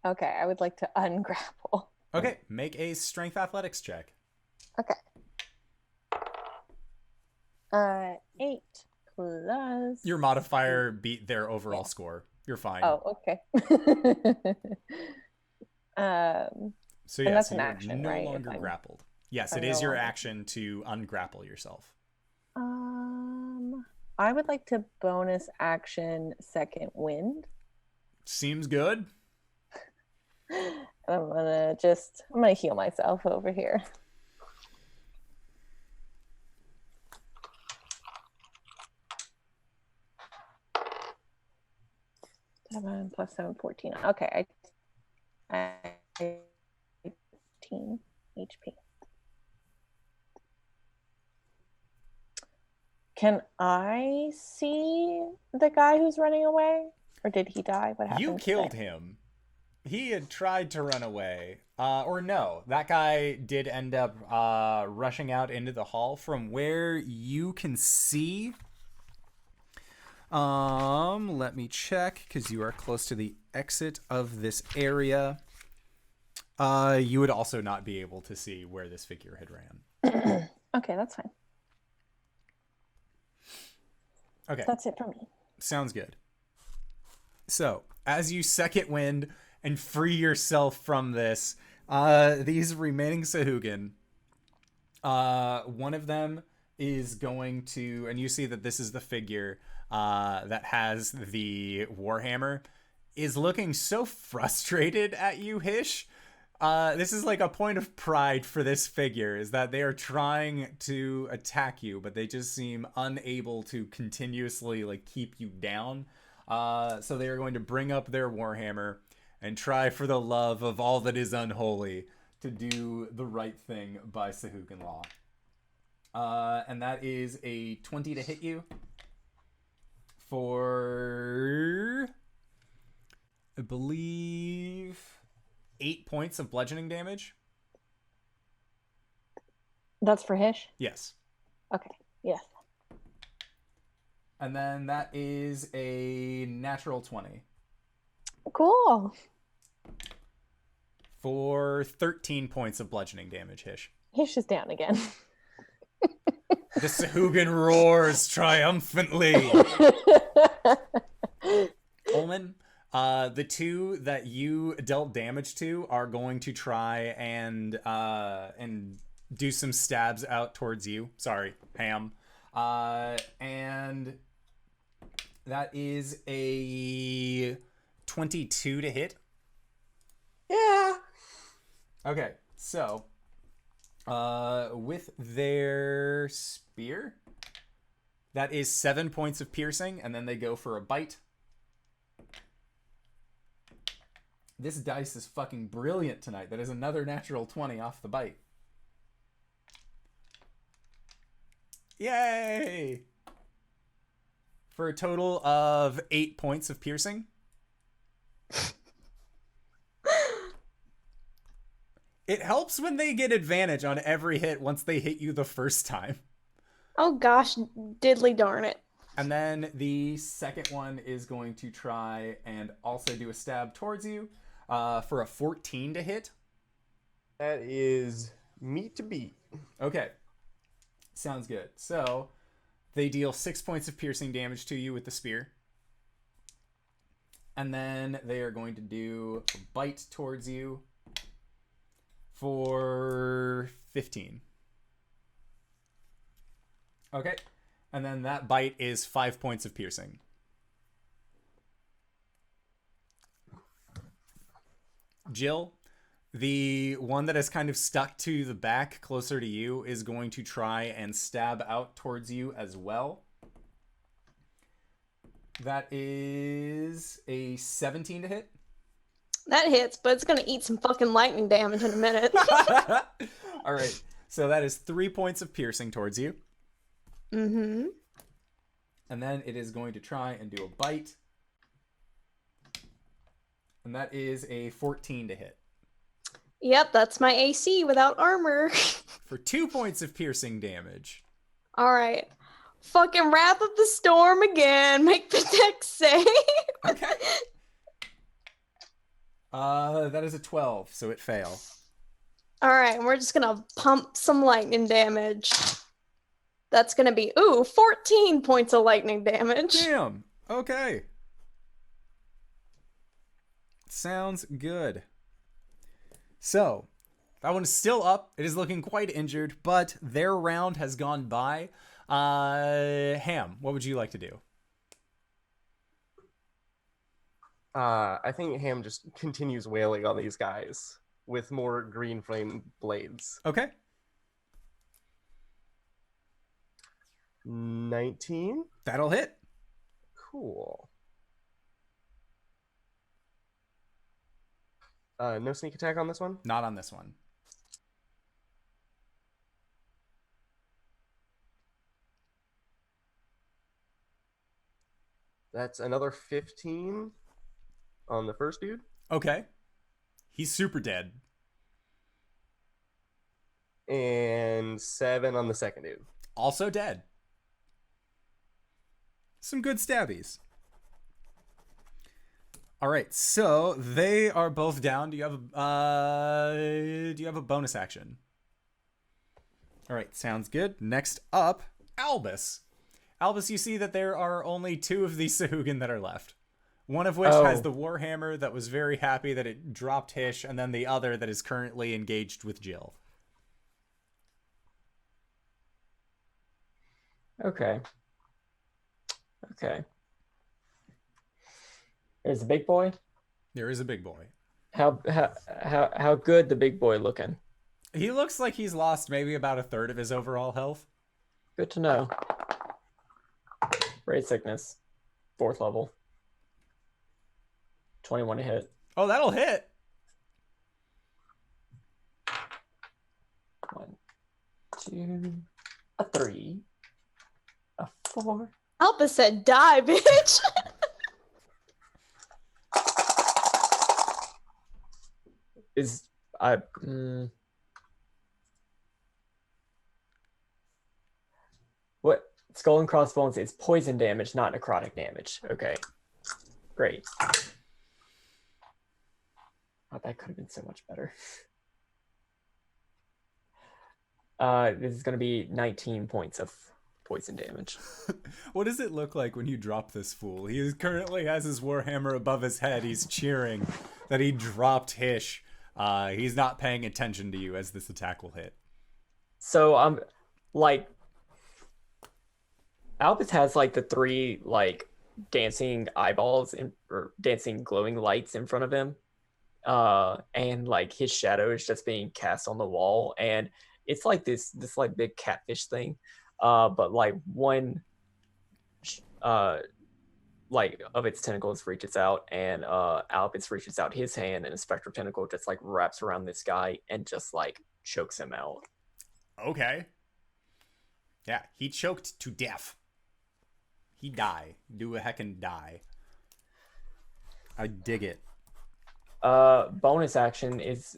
Okay, I would like to ungrapple. Okay, make a strength athletics check. Okay. 8 plus. Your modifier beat their overall score. You're fine. Oh, okay. So and yeah, that's so an you're action, no right? longer grappled. Yes, I'm it is no your longer- action to ungrapple yourself. I would like to bonus action second wind. Seems good. I'm gonna heal myself over here. 7 plus 7, 14. Okay, I 15 HP. Can I see the guy who's running away? Or did he die? What happened? You killed him. He had tried to run away. Or no, that guy did end up rushing out into the hall from where you can see. Let me check, because you are close to the exit of this area. You would also not be able to see where this figure had ran. Okay, that's fine. Okay. That's it for me. Sounds good. So, as you second wind and free yourself from this, these remaining Sahuagin, one of them is going to, and you see that this is the figure that has the Warhammer, is looking so frustrated at you, Hish. This is like a point of pride for this figure, is that they are trying to attack you, but they just seem unable to continuously like keep you down. So they are going to bring up their Warhammer and try for the love of all that is unholy to do the right thing by Sahuagin law. And that is a 20 to hit you for, I believe, 8 points of bludgeoning damage. That's for Hish? Yes. Okay, yes. And then that is a natural 20 Cool. for 13 points of bludgeoning damage, Hish. Hish is down again. The Sahuagin roars triumphantly. Ulman, the 2 that you dealt damage to are going to try and do some stabs out towards you. Sorry, Ham. And that is a 22 to hit. Yeah. Okay, so with their spear, that is 7 points of piercing, and then they go for a bite. This dice is fucking brilliant tonight. That is another natural 20 off the bite. Yay! For a total of 8 points of piercing. It helps when they get advantage on every hit once they hit you the first time. Oh gosh, diddly darn it. And then the second one is going to try and also do a stab towards you for a 14 to hit. That is meat to beat. Okay. Sounds good. So they deal 6 points of piercing damage to you with the spear. And then they are going to do a bite towards you for 15. Okay. And then that bite is 5 points of piercing. Jill, the one that is kind of stuck to the back closer to you is going to try and stab out towards you as well. That is a 17 to hit. That hits, but it's gonna eat some fucking lightning damage in a minute. All right. So that is 3 points of piercing towards you. Mm-hmm. And then it is going to try and do a bite. And that is a 14 to hit. Yep, that's my AC without armor. For 2 points of piercing damage. Alright. Fucking Wrath of the Storm again. Make the deck save. Okay. That is a 12, so it fails. Alright, and we're just gonna pump some lightning damage. That's gonna be, 14 points of lightning damage. Damn. Okay. Sounds good. So, that one is still up. It is looking quite injured, but their round has gone by. Ham, what would you like to do? I think Ham just continues wailing on these guys with more green flame blades. Okay. 19? That'll hit. Cool. No sneak attack on this one? Not on this one. That's another 15 on the first dude. Okay. He's super dead. And 7 on the second dude. Also dead. Some good stabbies. All right, so they are both down. Do you have a bonus action? All right, sounds good. Next up, Albus. Albus, you see that there are only 2 of these Sahuagin that are left. One of which has the Warhammer that was very happy that it dropped Hish, and then the other that is currently engaged with Jill. Okay. Okay. There's a big boy. There is a big boy. How good the big boy looking? He looks like he's lost maybe about a third of his overall health. Good to know. Raid sickness, 4th level. 21 to hit. Oh, that'll hit. 1, 2, a 3, a 4. Albus said, die, bitch. Is what? Skull and crossbones is poison damage, not necrotic damage. Okay, great. Oh, that could have been so much better. This is going to be 19 points of poison damage. What does it look like when you drop this fool? He currently has his Warhammer above his head. He's cheering that he dropped Hish. He's not paying attention to you as this attack will hit. So Albus has like the 3 like dancing eyeballs or dancing glowing lights in front of him. And like his shadow is just being cast on the wall, and it's like this like big catfish thing. But like one like of its tentacles reaches out, and Albus reaches out his hand, and a spectral tentacle just like wraps around this guy and just like chokes him out. Okay. Yeah, he choked to death. He die. Do a heckin' die. I dig it. Bonus action is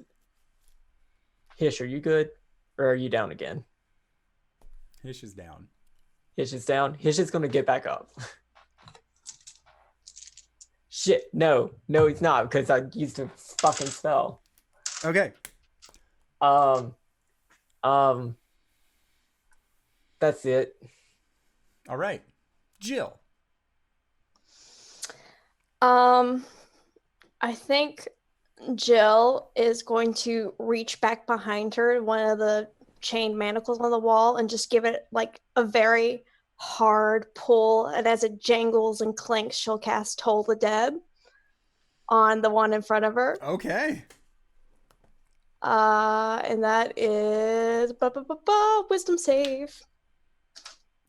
Hish, are you good? Or are you down again? Hish is down. Hish is down. Hish is gonna get back up. Shit, no, he's not because I used a fucking spell. Okay. That's it. All right. Jill. I think Jill is going to reach back behind her, one of the chain manacles on the wall, and just give it like a very hard pull. And as it jangles and clinks, she'll cast Toll the Dead on the one in front of her. Okay. And that is wisdom save.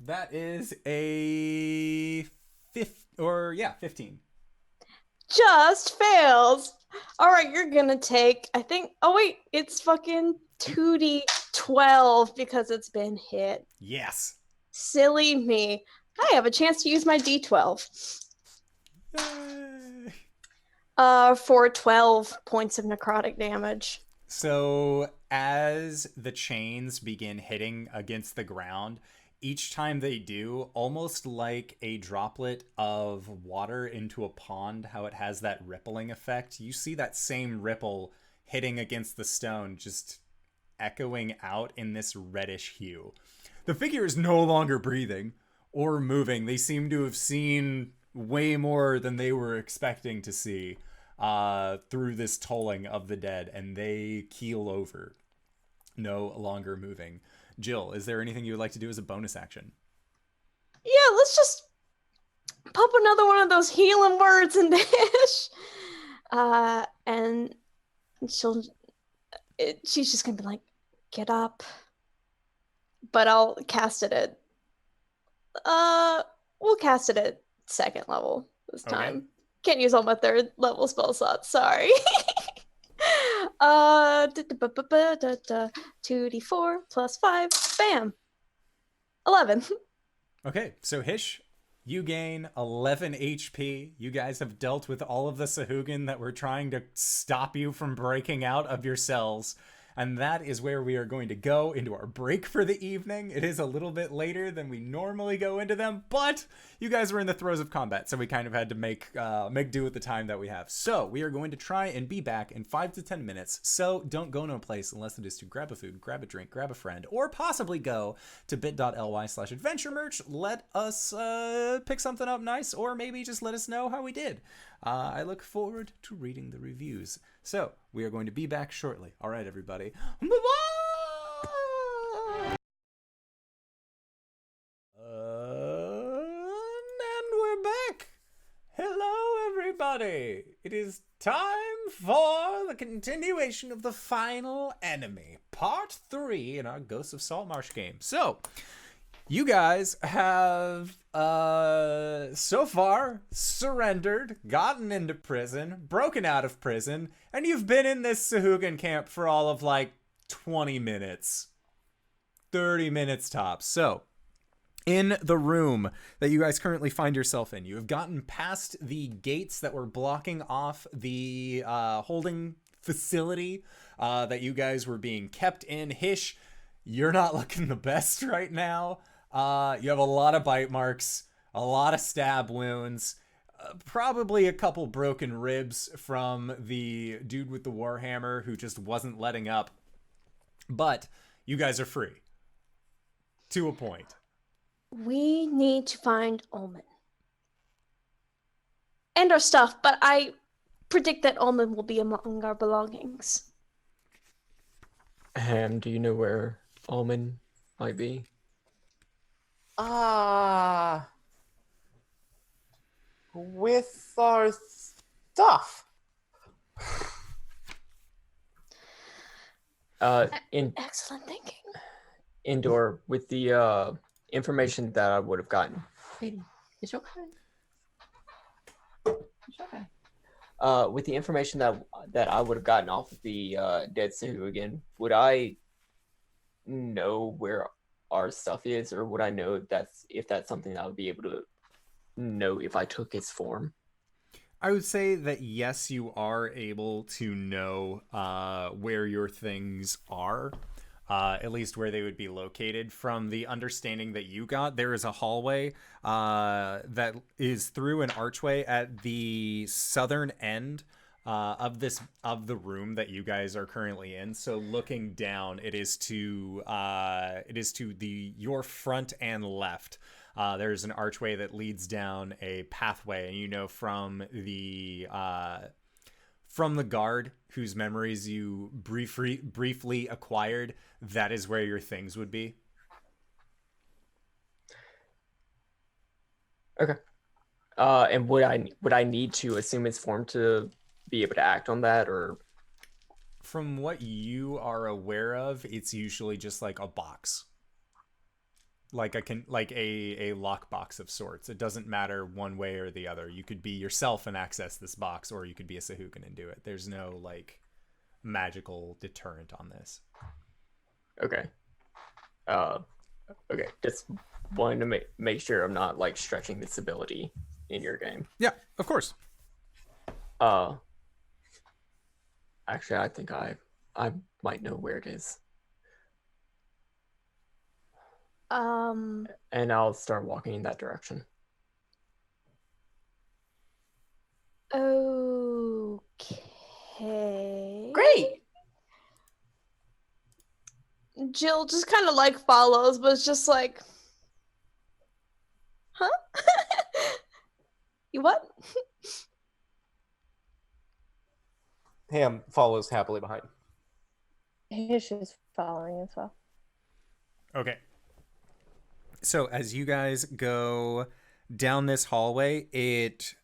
That is a 15. Just fails. All right, you're gonna take, I think, oh wait, it's fucking 2d12 because it's been hit. Yes. Silly me. I have a chance to use my d12. Yay. For 12 points of necrotic damage. So as the chains begin hitting against the ground, each time they do, almost like a droplet of water into a pond, how it has that rippling effect, you see that same ripple hitting against the stone, just echoing out in this reddish hue. The figure is no longer breathing or moving. They seem to have seen way more than they were expecting to see through this tolling of the dead, and they keel over, no longer moving. Jill, is there anything you would like to do as a bonus action? Yeah, let's just pop another one of those healing words in Hish. And she's just gonna be like, get up. But I'll cast it at we'll cast it at second level this time. Okay. Can't use all my third level spell slots, sorry. 2d4 plus 5, bam, 11. Okay, so Hish, you gain 11 HP. You guys have dealt with all of the Sahuagin that were trying to stop you from breaking out of your cells. And that is where we are going to go into our break for the evening. It is a little bit later than we normally go into them, but you guys were in the throes of combat, so we kind of had to make do with the time that we have. So we are going to try and be back in 5 to 10 minutes, so don't go no place unless it is to grab a food, grab a drink, grab a friend, or possibly go to bit.ly/adventuremerch. Let us pick something up nice, or maybe just let us know how we did. I look forward to reading the reviews. So, we are going to be back shortly. All right, everybody. Bye-bye! And we're back! Hello, everybody! It is time for the continuation of the final enemy, part 3 in our Ghosts of Saltmarsh game. So, you guys have, so far, surrendered, gotten into prison, broken out of prison, and you've been in this Sahuagin camp for all of, 20 minutes. 30 minutes tops. So, in the room that you guys currently find yourself in, you have gotten past the gates that were blocking off the holding facility that you guys were being kept in. Hish, you're not looking the best right now. You have a lot of bite marks, a lot of stab wounds, probably a couple broken ribs from the dude with the warhammer who just wasn't letting up. But you guys are free. To a point. We need to find Ulman. And our stuff, but I predict that Ulman will be among our belongings. Ham, do you know where Ulman might be? With our stuff. Excellent thinking. Indoor, with the information that I would have gotten. Baby, it's okay. It's okay. With the information that I would have gotten off of the dead Sahuagin, would I know where our stuff is, or would I know if that's something that I would be able to know if I took its form? I would say that yes, you are able to know where your things are. at least where they would be located. From the understanding that you got, there is a hallway that is through an archway at the southern end of the room that you guys are currently in. So looking down, it is to your front and left. There's an archway that leads down a pathway, and you know from the guard whose memories you briefly acquired, that is where your things would be. Okay. And would I need to assume its form to be able to act on that, or? From what you are aware of, it's usually just like a box, like a lockbox of sorts. It doesn't matter one way or the other. You could be yourself and access this box, or you could be a Sahuagin and do it. There's no like magical deterrent on this. Okay. Okay. Just wanting to make sure I'm not like stretching this ability in your game. Yeah, of course. Actually, I think I might know where it is. And I'll start walking in that direction. Okay. Great. Jill just kind of like follows, but it's just like, huh? You what? Ham follows happily behind. Hish is following as well. Okay. So as you guys go down this hallway, it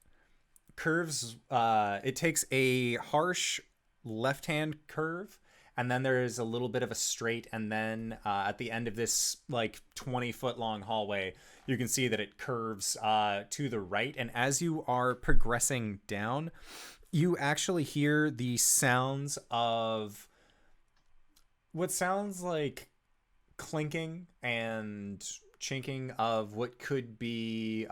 curves, it takes a harsh left-hand curve, and then there is a little bit of a straight, and then at the end of this like 20-foot long hallway, you can see that it curves to the right. And as you are progressing down, you actually hear the sounds of what sounds like clinking and chinking of what could be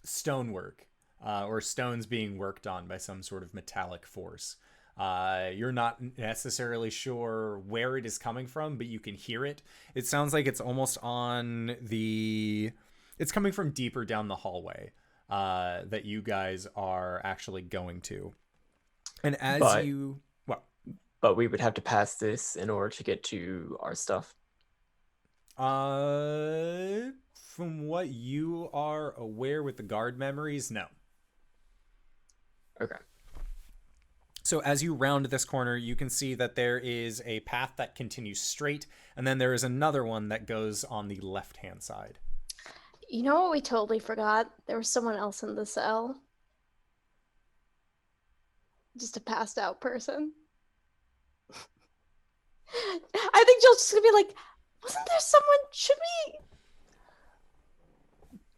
stonework or stones being worked on by some sort of metallic force. You're not necessarily sure where it is coming from, but you can hear it. It sounds like it's almost on the... It's coming from deeper down the hallway that you guys are actually going to. And as But we would have to pass this in order to get to our stuff. From what you are aware with the guard memories, no. Okay. So as you round this corner, you can see that there is a path that continues straight, and then there is another one that goes on the left-hand side. You know what we totally forgot? There was someone else in the cell. Just a passed out person. I think Jill's just gonna be like, wasn't there someone? Should we?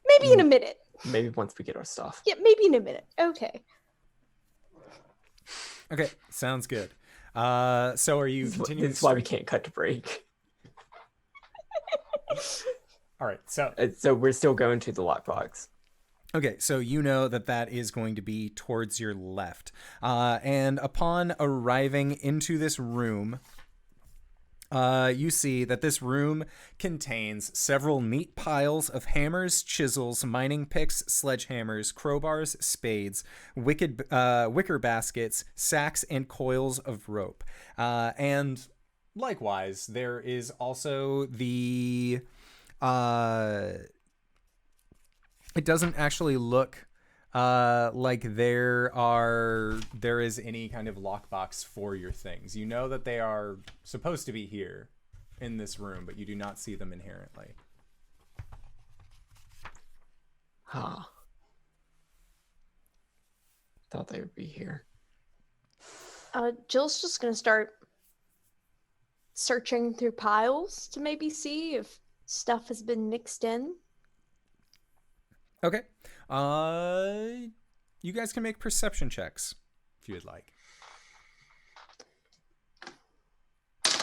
Maybe in a minute. Maybe once we get our stuff. Yeah, maybe in a minute. Okay. Okay, sounds good. So are you continuing? That's why we can't cut to break. All right, so we're still going to the lockbox. Okay, so you know that that is going to be towards your left. And upon arriving into this room, you see that this room contains several neat piles of hammers, chisels, mining picks, sledgehammers, crowbars, spades, wicker baskets, sacks, and coils of rope. And likewise, there is also the... it doesn't actually look like there is any kind of lockbox for your things. You know that they are supposed to be here in this room, but you do not see them inherently. Huh. Thought they would be here. Jill's just gonna start searching through piles to maybe see if stuff has been mixed in. Okay. You guys can make perception checks if you would like.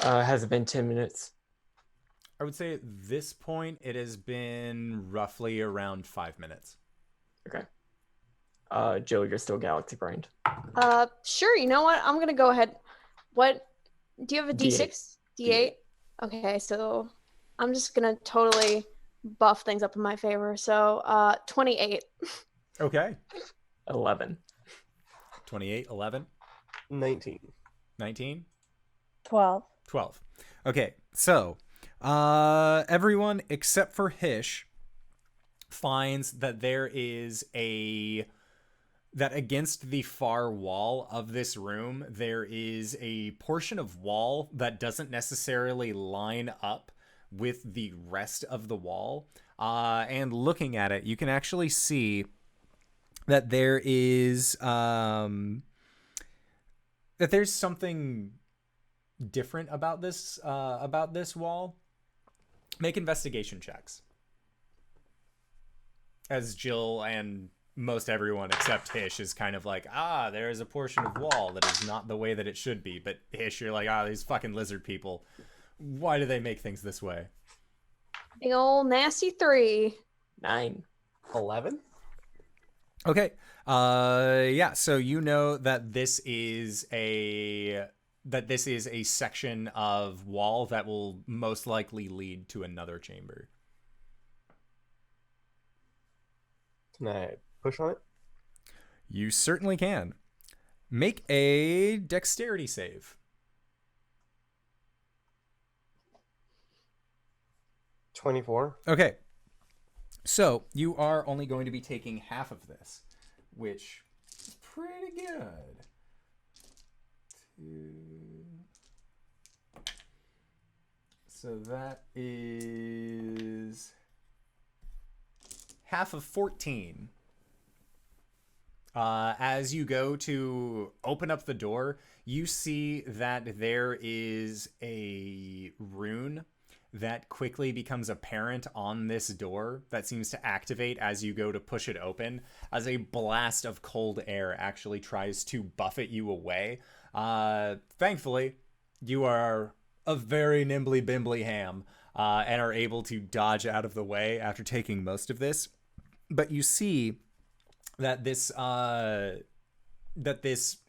Has it been 10 minutes? I would say at this point it has been roughly around 5 minutes. Okay. Jill, you're still galaxy brained. Sure. You know what? I'm gonna go ahead. What? Do you have a D6? D8. Okay, so I'm just gonna totally buff things up in my favor. So 28. Okay. 11. 28, 11, 19. 19, 12. 12. Okay, so everyone except for Hish finds that there is that against the far wall of this room, there is a portion of wall that doesn't necessarily line up with the rest of the wall. And looking at it, you can actually see that there is that there's something different about this wall. Make investigation checks. As Jill and most everyone except Hish is kind of like, there is a portion of wall that is not the way that it should be. But Hish, you're like, these fucking lizard people. Why do they make things this way? Big old nasty 3. 9. 11? Okay. Yeah, so you know that this is a section of wall that will most likely lead to another chamber. Can I push on it? You certainly can. Make a dexterity save. 24. Okay. So you are only going to be taking half of this, which is pretty good. 2. So that is half of 14. As you go to open up the door, you see that there is a rune that quickly becomes apparent on this door that seems to activate as you go to push it open, as a blast of cold air actually tries to buffet you away. Thankfully, you are a very nimbly bimbly ham and are able to dodge out of the way after taking most of this. But you see that this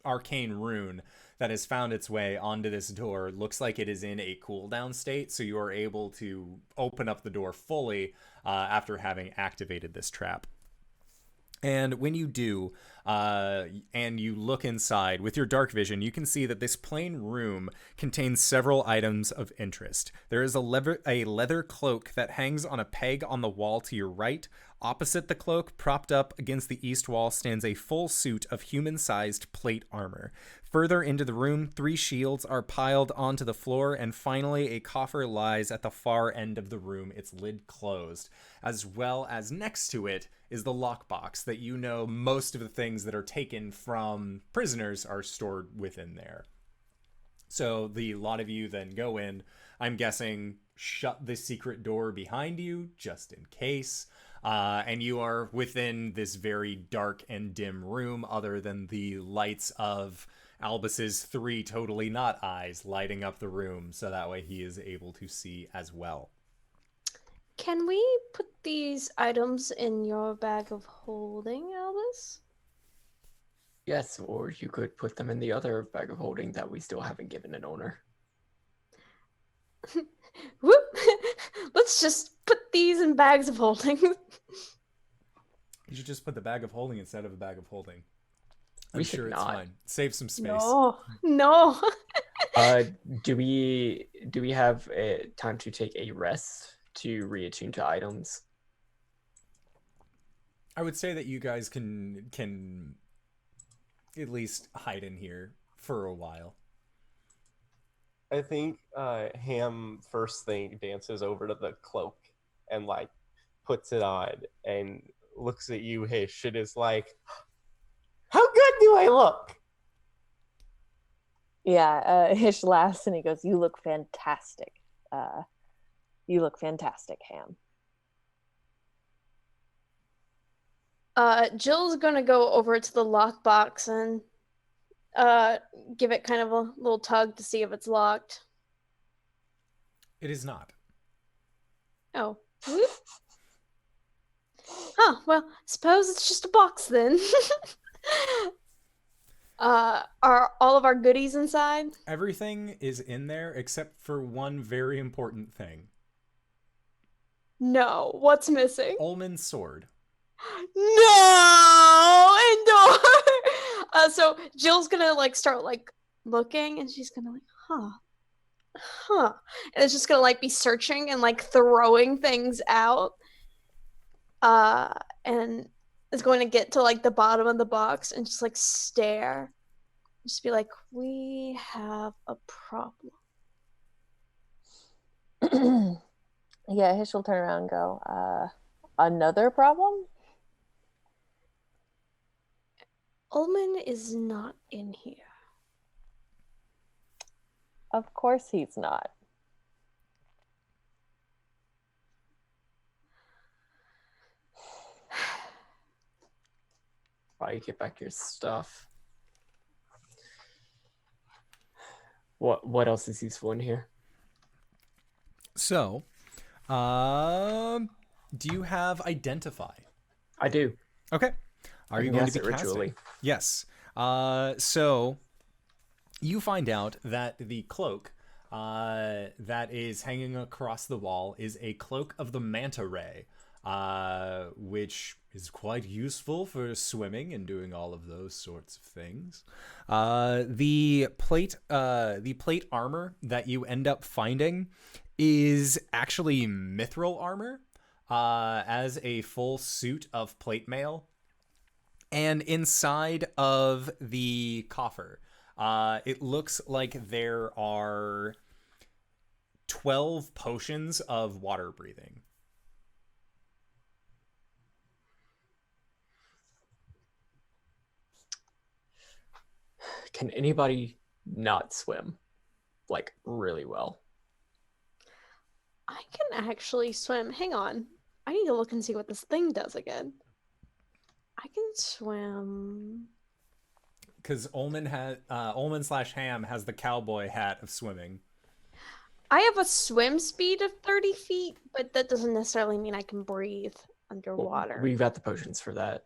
arcane rune that has found its way onto this door looks like it is in a cooldown state, so you are able to open up the door fully after having activated this trap. And when you do, and you look inside with your dark vision, you can see that this plain room contains several items of interest. There is a leather cloak that hangs on a peg on the wall to your right. Opposite the cloak, propped up against the east wall, stands a full suit of human-sized plate armor. Further into the room, 3 shields are piled onto the floor, and finally a coffer lies at the far end of the room, its lid closed. As well as next to it is the lockbox that you know most of the things that are taken from prisoners are stored within there. So the lot of you then go in, I'm guessing, shut the secret door behind you just in case. And you are within this very dark and dim room, other than the lights of Albus's 3 totally not eyes lighting up the room, so that way he is able to see as well. Can we put these items in your bag of holding, Albus? Yes, or you could put them in the other bag of holding that we still haven't given an owner. Whoop! Let's just put these in bags of holding. You should just put the bag of holding instead of a bag of holding. I'm sure it's fine. Save some space. No. Do we have time to take a rest to reattune to items? I would say that you guys can at least hide in here for a while. I think Ham first thing dances over to the cloak and like puts it on and looks at you, Hish, and is like, "How good do I look?" Yeah, Hish laughs and he goes, "You look fantastic. You look fantastic, Ham." Jill's gonna go over to the lockbox and give it kind of a little tug to see if it's locked. It is not. Oh. Whoop. Huh, well, suppose it's just a box then. Are all of our goodies inside? Everything is in there except for one very important thing. No. What's missing? Ulman's sword. No, Endor. So Jill's gonna like start like looking, and she's gonna like, huh, and it's just gonna like be searching and like throwing things out. And is going to get to like the bottom of the box and just like stare, just be like, we have a problem. Yeah, Hish will turn around and go, another problem? Ulman is not in here. Of course he's not. Right, get back your stuff. What else is useful in here? So, do you have identify? I do. Okay. Are you going to be it casting? ritually? Yes. So you find out that the cloak that is hanging across the wall is a cloak of the manta ray, which is quite useful for swimming and doing all of those sorts of things. The plate armor that you end up finding is actually mithril armor, as a full suit of plate mail. And inside of the coffer, it looks like there are 12 potions of water breathing. Can anybody not swim like really well? I can actually swim. Hang on. I need to look and see what this thing does again. I can swim. Because Ulman/Ham has the cowboy hat of swimming. I have a swim speed of 30 feet, but that doesn't necessarily mean I can breathe underwater. Well, we've got the potions for that.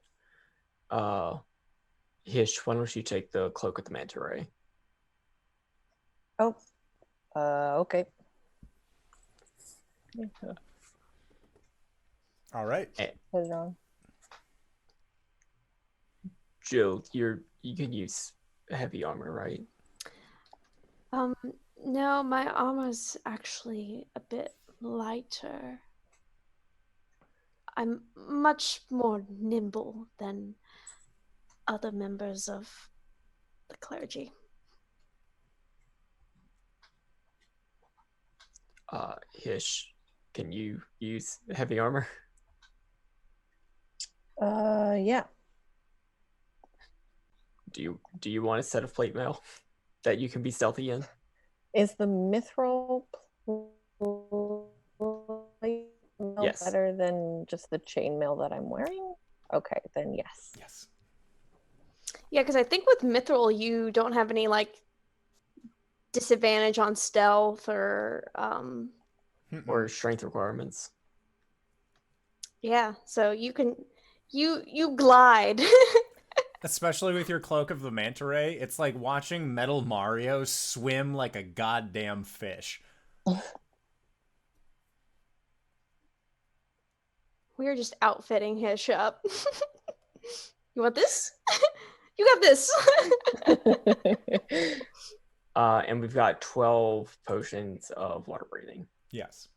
Hish, why don't you take the cloak with the manta ray? Oh, okay. All right. What's wrong? Jill, you can use heavy armor, right? No, my armor's actually a bit lighter. I'm much more nimble than other members of the clergy. Hish, can you use heavy armor? Yeah. Do you want a set of plate mail that you can be stealthy in? Is the mithril plate mail Yes. better than just the chainmail that I'm wearing? Okay, then yes. Yes. Yeah, because I think with mithril you don't have any like disadvantage on stealth or Or strength requirements? yeah, so you can you glide. Especially with your cloak of the manta ray, it's like watching Metal Mario swim like a goddamn fish. We're just outfitting Hish up. You want this? You got this. And we've got 12 potions of water breathing. Yes.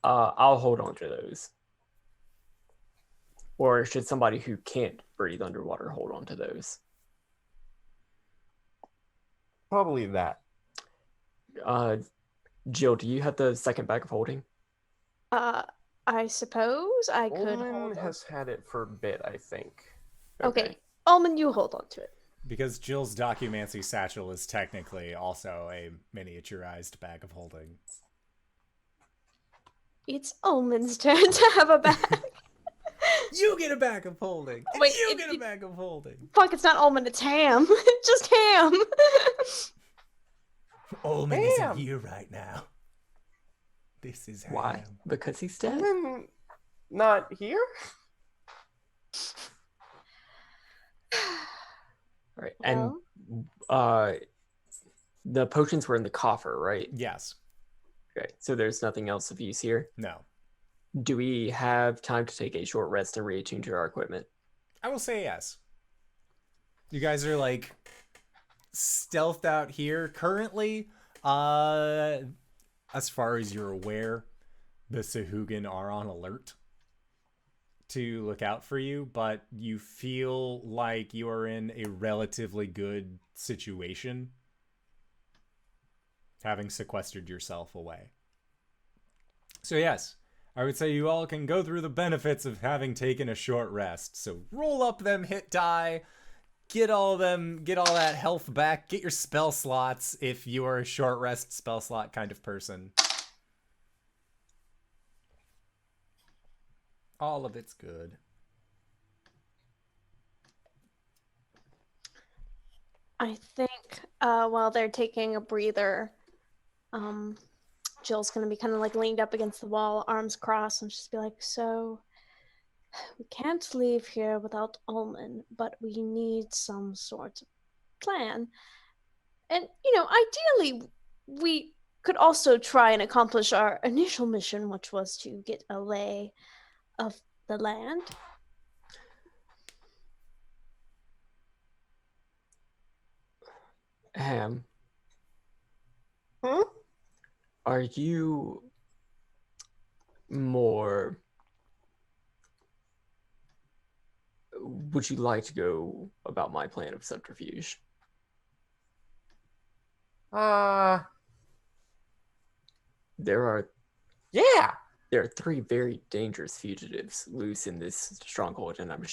I'll hold on to those. Or should somebody who can't breathe underwater hold on to those? Probably that. Jill, do you have the second bag of holding? I suppose I could Ulman hold on. has had it for a bit, I think. Okay. Ulman, you hold on to it. Because Jill's Documancy satchel is technically also a miniaturized bag of holding. It's Ulman's turn to have a bag. You get a bag of holding. And Wait, you get a bag of holding. Fuck, it's not Ulman, it's Ham. Just Ham. Ulman isn't you right now. This is Ham. Why? Because he's dead? Ulman not here? All right, Well, and the potions were in the coffer, right? Yes. Okay, so there's nothing else of use here. No. Do we have time to take a short rest and reattune to our equipment? I will say yes. You guys are like stealthed out here currently. As far as you're aware, the Sahuagin are on alert to look out for you, but you feel like you are in a relatively good situation, having sequestered yourself away. So yes, I would say you all can go through the benefits of having taken a short rest. So roll up them hit die, get all that health back, get your spell slots if you are a short rest spell slot kind of person. All of it's good. I think while they're taking a breather, Jill's gonna be kind of like leaned up against the wall, arms crossed, and just be like, "So, we can't leave here without Ulman, but we need some sort of plan. And ideally, we could also try and accomplish our initial mission, which was to get a lay of the land." Ham, Hmm? are you more... Would you like to go about my plan of subterfuge? Yeah. There are 3 very dangerous fugitives loose in this stronghold, and I'm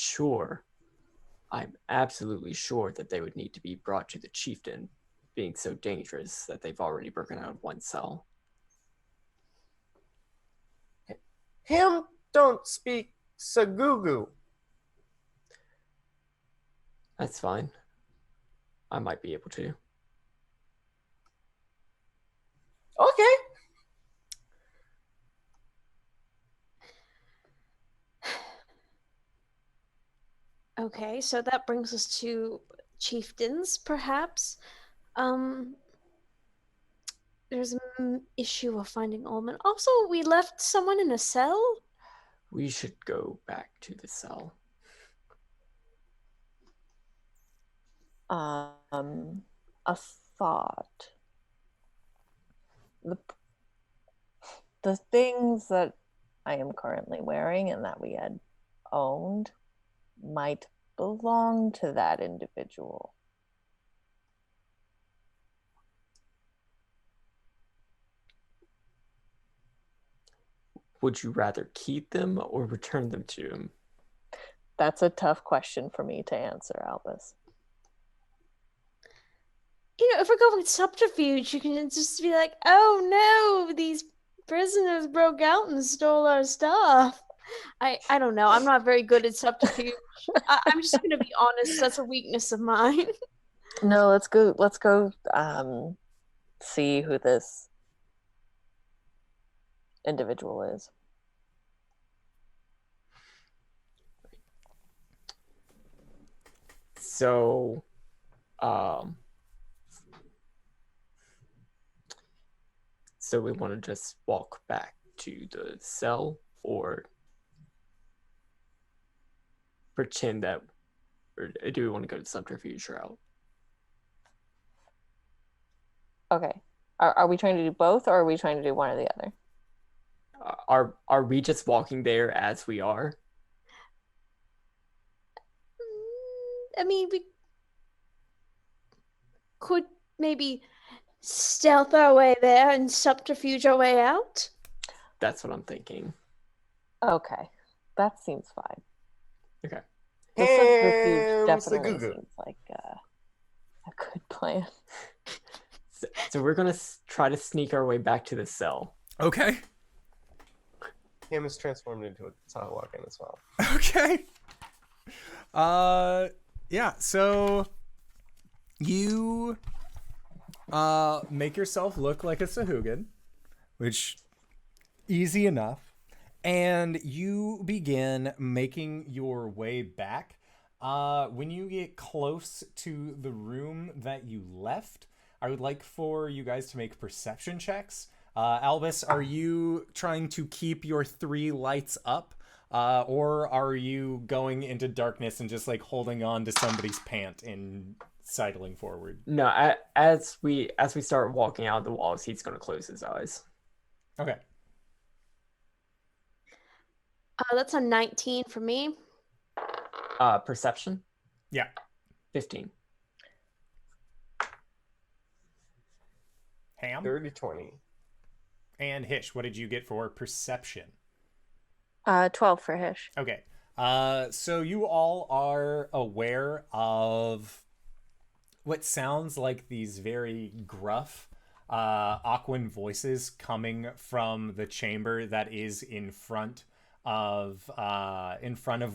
absolutely sure that they would need to be brought to the chieftain, being so dangerous that they've already broken out of one cell. Him don't speak Sagugu. That's fine. I might be able to. Okay. Okay, so that brings us to chieftains, perhaps. There's an issue of finding Ulman. Also, we left someone in a cell. We should go back to the cell. A thought. The things that I am currently wearing and that we had owned might belong to that individual. Would you rather keep them or return them to him? That's a tough question for me to answer, Albus. If we're going subterfuge, you can just be like, "Oh no, these prisoners broke out and stole our stuff." I don't know. I'm not very good at subterfuge. I'm just gonna be honest. That's a weakness of mine. No, let's go see who this individual is. So, so we want to just walk back to the cell, or pretend that, or do we want to go to the subterfuge route? Okay. Are we trying to do both, or are we trying to do one or the other? Are we just walking there as we are? I mean, we could maybe stealth our way there and subterfuge our way out. That's what I'm thinking. Okay. That seems fine. Okay. The subterfuge Hams definitely Sagugu. seems like a good plan. So we're gonna try to sneak our way back to the cell. Okay. Him is transformed into a Sahuagin as well. Okay. Yeah, so you make yourself look like a Sahuagin, which easy enough. And you begin making your way back. When you get close to the room that you left, I would like for you guys to make perception checks. Albus, are you trying to keep your 3 lights up? Or are you going into darkness and just like holding on to somebody's pant and sidling forward? No, as we start walking out of the walls, he's going to close his eyes. Okay. That's a 19 for me. Perception? Yeah. 15. Ham? 30-20. And Hish, what did you get for perception? 12 for Hish. Okay. So you all are aware of what sounds like these very gruff, Aquan voices coming from the chamber that is in front of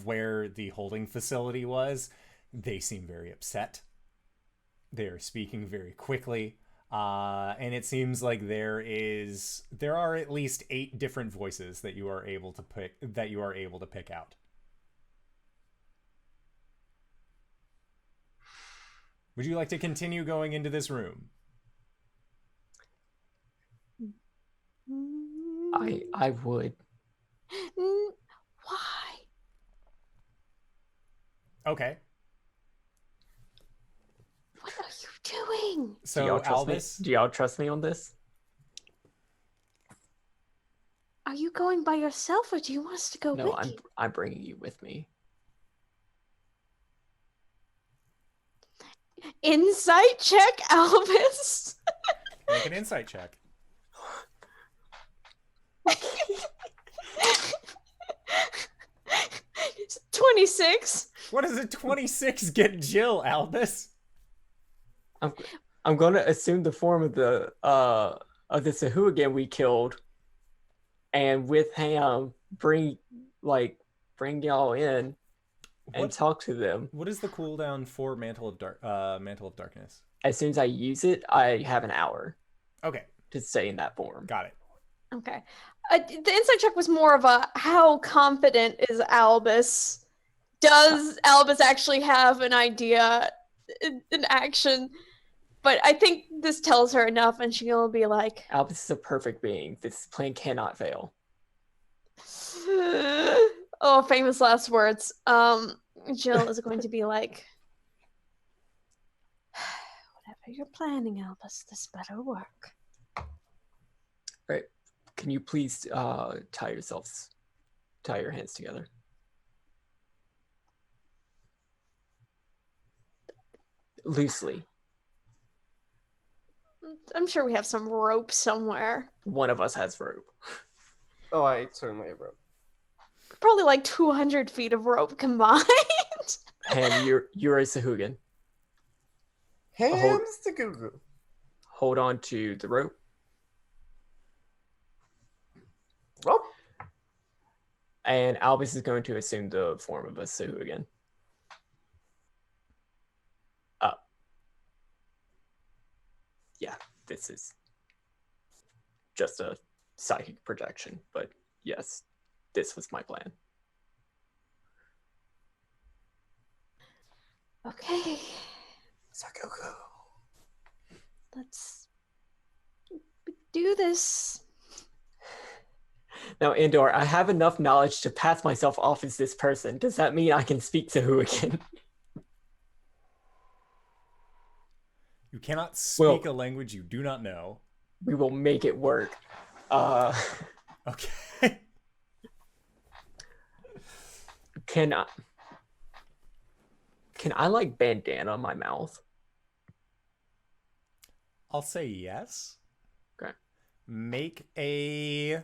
where the holding facility was. They seem very upset. They're speaking very quickly. And it seems like there are at least 8 different voices that you are able to pick out. Would you like to continue going into this room? I would. Why? Okay. What are you doing? So do y'all trust me? Albus, Do y'all trust me on this? Are you going by yourself, or do you want us to go No, with you? I'm bringing you with me. Insight check, Albus. make an insight check. 26. What does a 26 get Jill, Albus? I'm going to assume the form of the Sahuagin we killed, and with Ham bring y'all in and talk to them. What is the cooldown for Mantle of Darkness? As soon as I use it, I have an hour Okay, to stay in that form. got it. Okay. The insight check was more of a how confident is Albus? Does Albus actually have an idea, an action? But I think this tells her enough, and she'll be like, Albus is a perfect being. This plan cannot fail. oh, famous last words. Jill is going to be like, whatever you're planning, Albus, this better work. Right. Can you please tie your hands together? Loosely. I'm sure we have some rope somewhere. One of us has rope. Oh, I certainly have rope. Probably like 200 feet of rope combined. Ham, you're a Sahuagin. Hams to Goo. Hold on to the rope. Rope. And Albus is going to assume the form of a Sahuagin. Yeah, this is just a psychic projection, but yes, this was my plan. Okay, Sakuku. let's do this. Now, Andor, I have enough knowledge to pass myself off as this person. Does that mean I can speak Sahuagin? You cannot speak a language you do not know. We will make it work. Okay. Can I like bandana my mouth? I'll say yes. Okay. Make a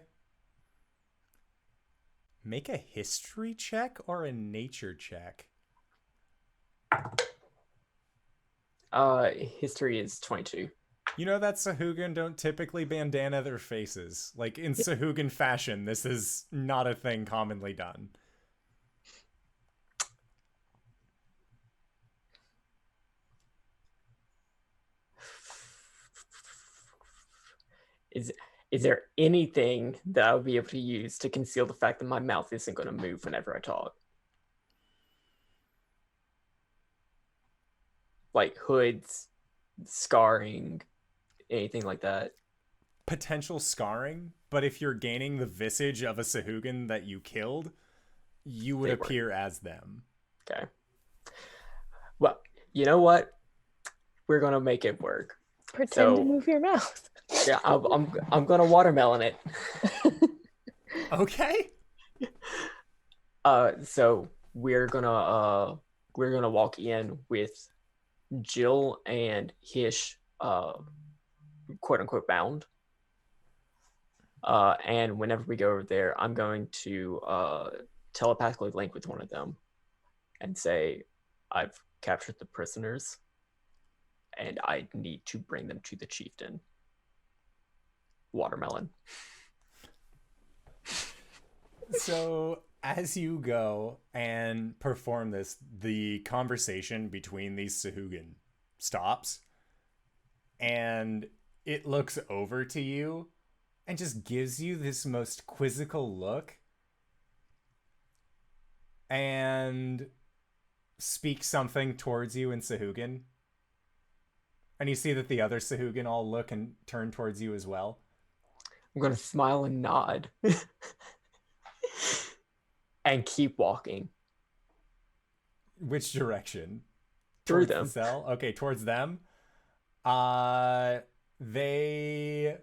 history check or a nature check. History is 22. You know that Sahuagin don't typically bandana their faces. Like, in Sahuagin fashion, this is not a thing commonly done. is there anything that I would be able to use to conceal the fact that my mouth isn't going to move whenever I talk? Like hoods, scarring, anything like that. Potential scarring, but if you're gaining the visage of a Sahuagin that you killed, you would appear as them. Okay. Well, you know what? We're gonna make it work. Pretend to move your mouth. Yeah, I'm gonna watermelon it. Okay. So we're gonna walk in with Jill and Hish, quote unquote bound. And whenever we go over there, I'm going to telepathically link with one of them and say, I've captured the prisoners and I need to bring them to the chieftain. Watermelon. So as you go and perform this, the conversation between these Sahuagin stops, and it looks over to you and just gives you this most quizzical look and speaks something towards you in Sahuagin. And you see that the other Sahuagin all look and turn towards you as well. I'm going to smile and nod. And keep walking. Which direction? Through Towards them. the cell? Okay, towards them. They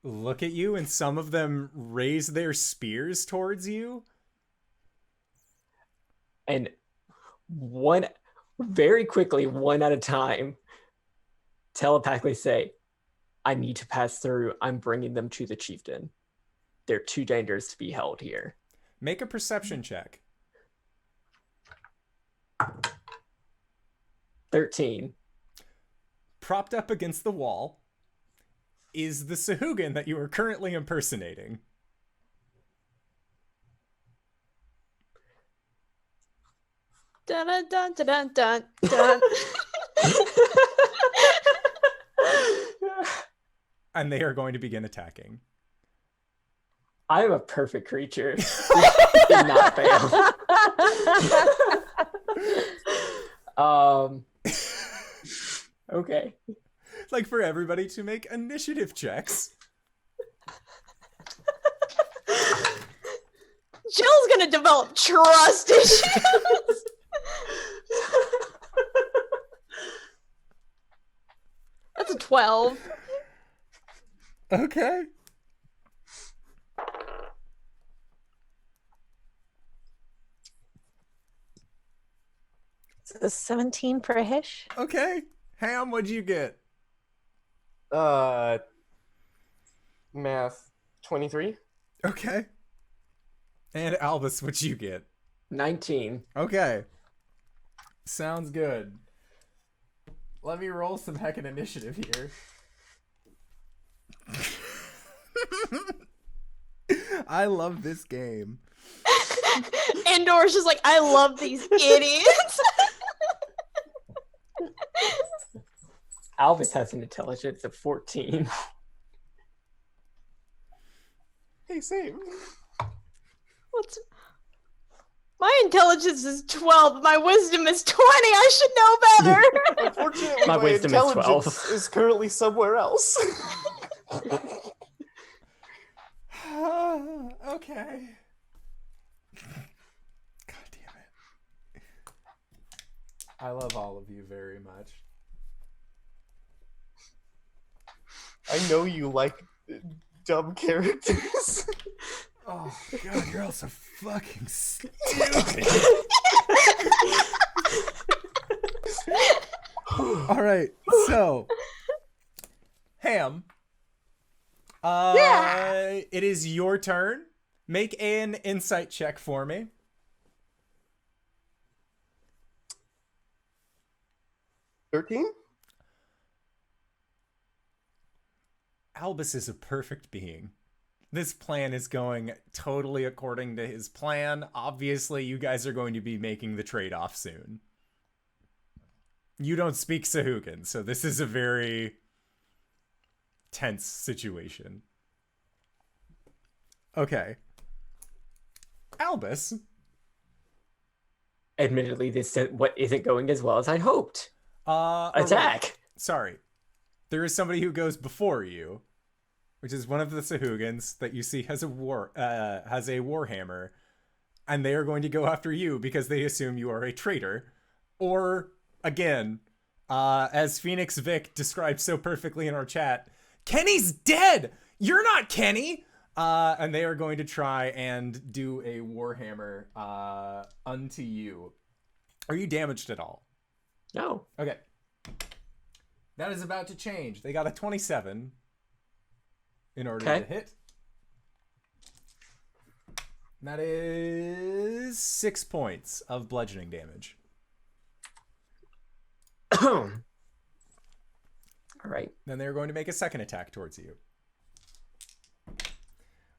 look at you, and some of them raise their spears towards you. And very quickly, one at a time, telepathically say, I need to pass through. I'm bringing them to the chieftain. They're too dangerous to be held here. Make a perception check. 13. Propped up against the wall is the Sahuagin that you are currently impersonating. Dun dun dun dun dun dun. And they are going to begin attacking. I am a perfect creature. Did not fail. Okay. Like for everybody to make initiative checks. Jill's gonna develop trust issues. That's a 12. Okay. So 17 for a Hish. Okay. Ham, what'd you get? Math 23. Okay. And Albus, what'd you get? 19. Okay. Sounds good. Let me roll some heckin' initiative here. I love this game. Indoor's just like, I love these idiots. Albus has an intelligence of 14. Hey, same. My intelligence is 12. My wisdom is 20. I should know better. Unfortunately, My my wisdom is 12. intelligence is currently somewhere else. Okay. God damn it. I love all of you very much. I know you like dumb characters. Oh god, you're all so fucking stupid. Alright, so Ham. It is your turn. Make an insight check for me. 13? Albus is a perfect being. This plan is going totally according to his plan. Obviously, you guys are going to be making the trade-off soon. You don't speak Sahuagin, so this is a very tense situation. Okay. Albus. Admittedly, this what isn't going as well as I'd hoped. Or wait, Attack! sorry. There is somebody who goes before you, which is one of the Sahugans that you see has a warhammer, and they are going to go after you because they assume you are a traitor. Or again, as Phoenix Vic described so perfectly in our chat, Kenny's dead. You're not Kenny. And they are going to try and do a warhammer unto you. Are you damaged at all? No. Okay. That is about to change. They got a 27 in order to hit. That is 6 points of bludgeoning damage. All right. Then they're going to make a second attack towards you.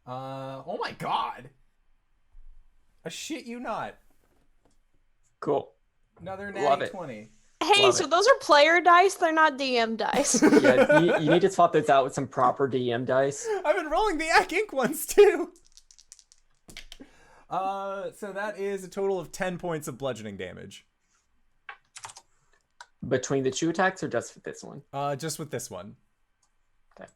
Oh my god! I shit you not. Cool. Another Love natty it. 20. Hey, Love so it. those are player dice. They're not DM dice. Yeah, you need to swap those out with some proper DM dice. I've been rolling the Ak Inc ones too. So that is a total of 10 points of bludgeoning damage. Between the two attacks or just with this one? Just with this one. Okay.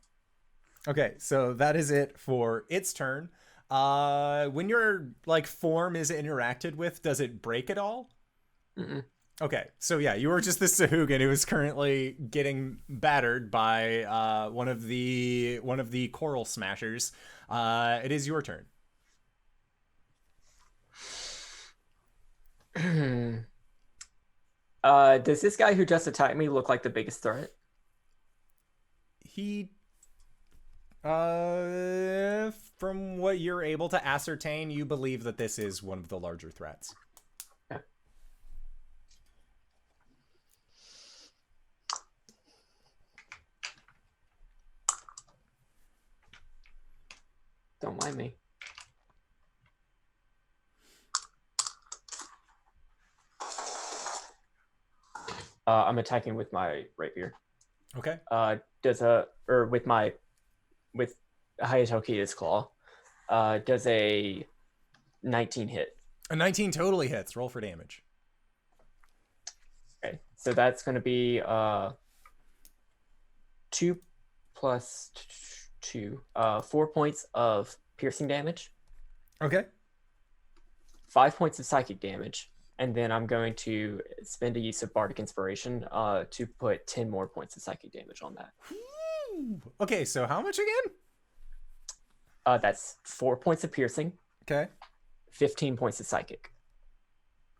Okay, so that is it for its turn. When your form is interacted with, does it break at all? Mm-mm. Okay, so yeah, you are just this Sahuagin who is currently getting battered by one of the coral smashers. It is your turn. Does this guy who just attacked me look like the biggest threat? He, from what you're able to ascertain, you believe that this is one of the larger threats. Yeah. Don't mind me. I'm attacking with my rapier. Okay. With Hayatoki's claw. Does a 19 hit? A 19 totally hits. Roll for damage. Okay, so that's going to be 2 plus 2, 4 points of piercing damage, Okay. 5 points of psychic damage, and then I'm going to spend a use of Bardic Inspiration to put 10 more points of psychic damage on that. Okay, so how much again? That's 4 points of piercing, Okay. 15 points of psychic.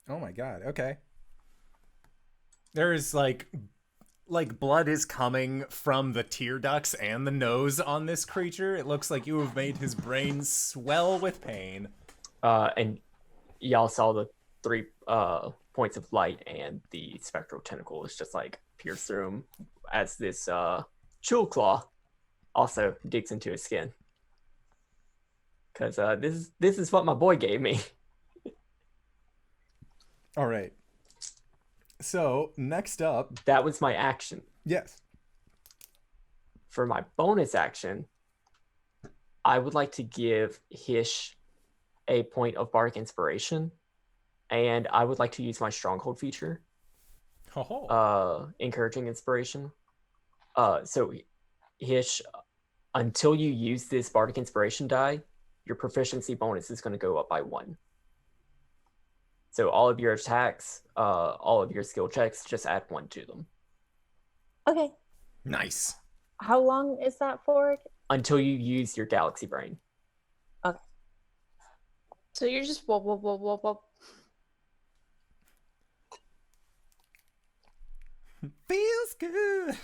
Oh my god. Okay. There is like blood is coming from the tear ducts and the nose on this creature. It looks like you have made his brain swell with pain. And y'all saw the 3 points of light, and the spectral tentacle is just like pierced through him as this jewel claw also digs into his skin. Because this is what my boy gave me. All right. So next up, That was my action. yes. For my bonus action, I would like to give Hish a point of Bardic Inspiration, and I would like to use my Stronghold feature, Encouraging Inspiration. So Hish, until you use this Bardic Inspiration die, your proficiency bonus is going to go up by 1. So all of your attacks, all of your skill checks, just add 1 to them. Okay. Nice. How long is that for? Until you use your Galaxy Brain. So you're just whoop, whoop, whoop, whoop, whoop. Feels good.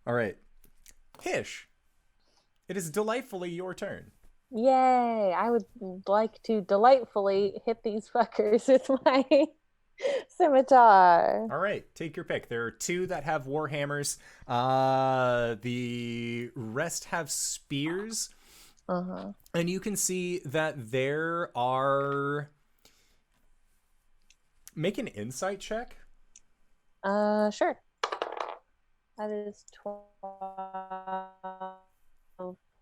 All right. Hish, it is delightfully your turn. Yay! I would like to delightfully hit these fuckers with my scimitar. All right, take your pick. There are 2 that have warhammers. The rest have spears. Uh-huh. And you can see that there are... Make an insight check. Sure. That is 12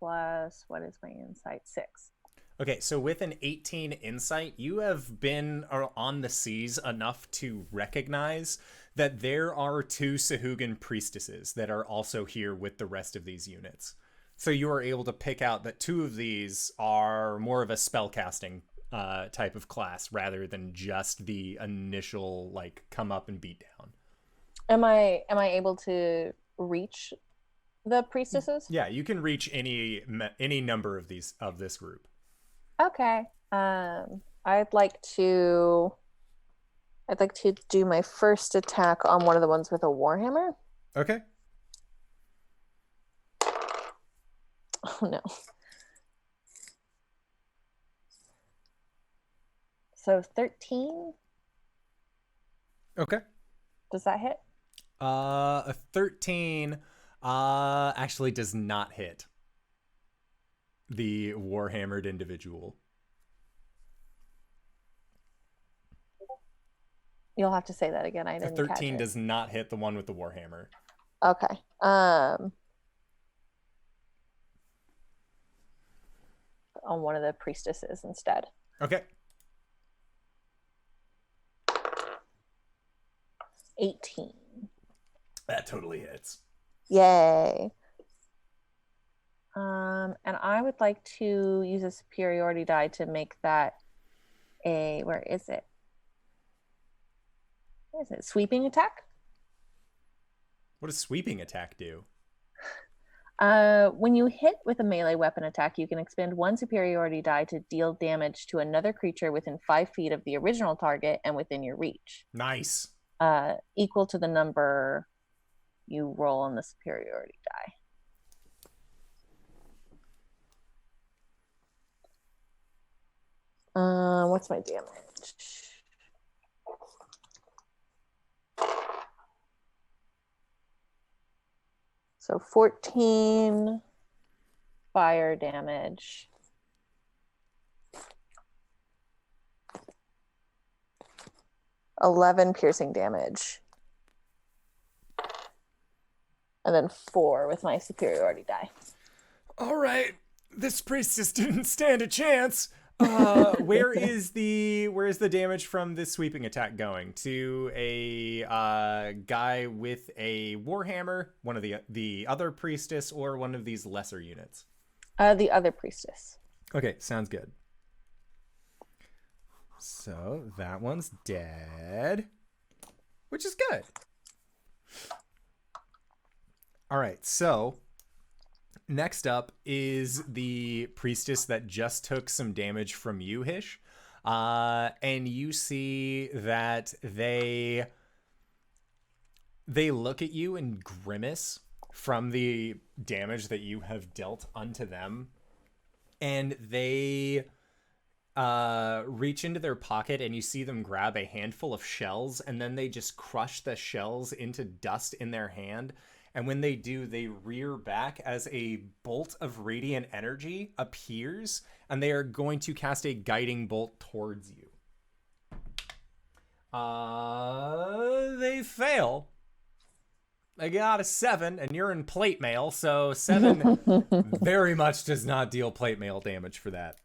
plus, what is my insight? 6. Okay, so with an 18 insight, you have been on the seas enough to recognize that there are 2 Sahuagin priestesses that are also here with the rest of these units. So you are able to pick out that 2 of these are more of a spellcasting type of class rather than just the initial like come up and beat down. Am I able to reach the priestesses? Yeah, you can reach any number of this group. Okay. I'd like to do my first attack on one of the ones with a warhammer. Okay. Oh no. So 13. Okay. Does that hit? A 13 actually does not hit the warhammered individual. You'll have to say that again. I A didn't 13 catch it. does not hit the one with the warhammer. Okay. On one of the priestesses instead. Okay. 18. That totally hits. Yay. And I would like to use a superiority die to make that where is it? Where is it? Sweeping attack? What does sweeping attack do? When you hit with a melee weapon attack, you can expend 1 superiority die to deal damage to another creature within 5 feet of the original target and within your reach. Nice. Equal to the number you roll on the superiority die. What's my damage? So 14 fire damage. 11 piercing damage. And then 4 with my superiority die. All right. This priestess didn't stand a chance. Where is the damage from this sweeping attack going? To a guy with a warhammer, one of the other priestess, or one of these lesser units? The other priestess. Okay, sounds good. So that one's dead, which is good. All right, so next up is the priestess that just took some damage from you, Hish. And you see that they look at you and grimace from the damage that you have dealt unto them. And they reach into their pocket and you see them grab a handful of shells, and then they just crush the shells into dust in their hand. And when they do, they rear back as a bolt of radiant energy appears, and they are going to cast a guiding bolt towards you. They fail. They got a 7, and you're in plate mail, so 7 very much does not deal plate mail damage for that.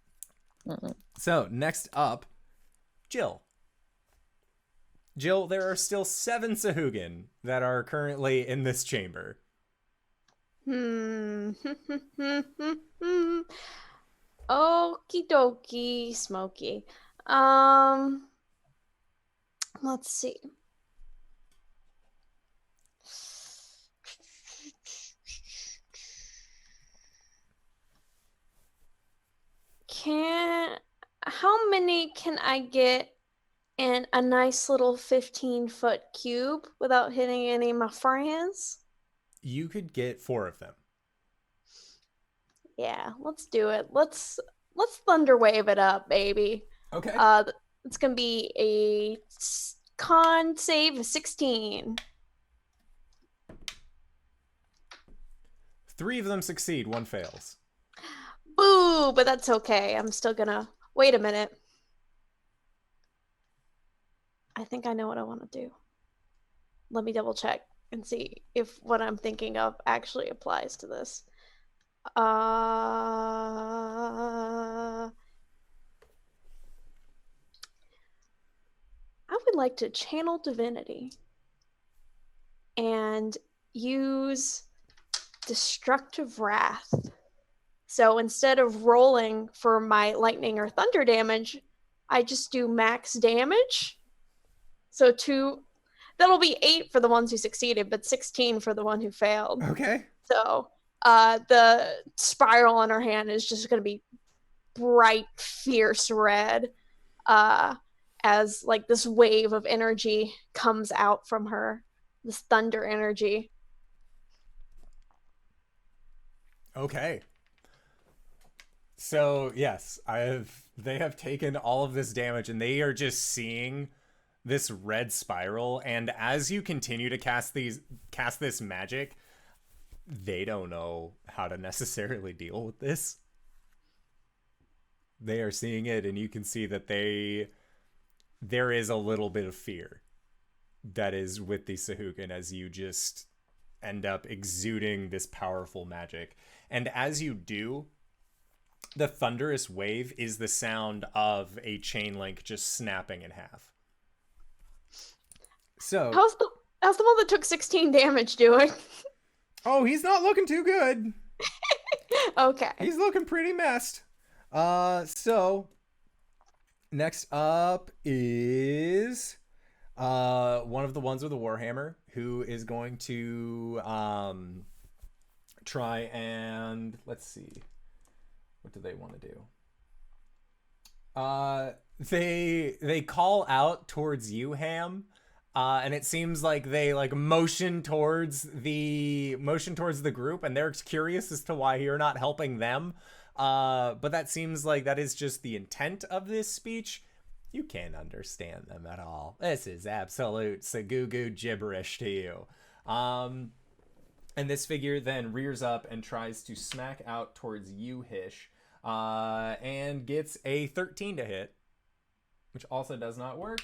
So, next up, Jill. Jill, there are still 7 Sahuagin that are currently in this chamber. Okie dokie, Smokey. Let's see. How many can I get in a nice little 15-foot cube without hitting any of my friends? You could get 4 of them. Yeah, let's do it. Let's thunder wave it up, baby. Okay. It's gonna be a con save of 16. 3 of them succeed, 1 fails. Boo, but that's okay. I'm still gonna wait a minute. I think I know what I want to do. Let me double check and see if what I'm thinking of actually applies to this. I would like to channel divinity and use destructive wrath. So instead of rolling for my lightning or thunder damage, I just do max damage. So that'll be 8 for the ones who succeeded, but 16 for the one who failed. Okay. So the spiral on her hand is just going to be bright, fierce red as like this wave of energy comes out from her, this thunder energy. Okay. So yes, they have taken all of this damage and they are just seeing this red spiral, and as you continue to cast this magic, they don't know how to necessarily deal with this. They are seeing it, and you can see that there is a little bit of fear that is with the Sahuagin as you just end up exuding this powerful magic. And as you do, the thunderous wave is the sound of a chain link just snapping in half. So how's the one that took 16 damage doing? Oh, he's not looking too good. Okay. He's looking pretty messed. So next up is one of the ones with the Warhammer who is going to try and, let's see, what do they want to do? They call out towards you, Ham. And it seems like they like motion towards the group, and they're curious as to why you're not helping them. But that seems like that is just the intent of this speech. You can't understand them at all. This is absolute Sagugu gibberish to you. And this figure then rears up and tries to smack out towards you, Hish, and gets a 13 to hit, which also does not work.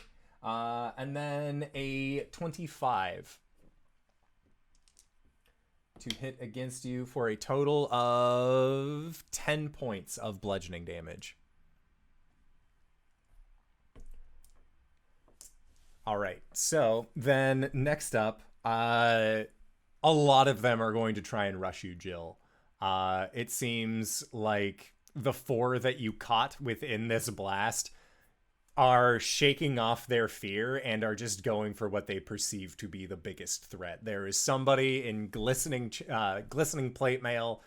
And then a 25 to hit against you for a total of 10 points of bludgeoning damage. All right, so then next up, a lot of them are going to try and rush you, Jill. It seems like the 4 that you caught within this blast are shaking off their fear and are just going for what they perceive to be the biggest threat. There is somebody in glistening plate mail.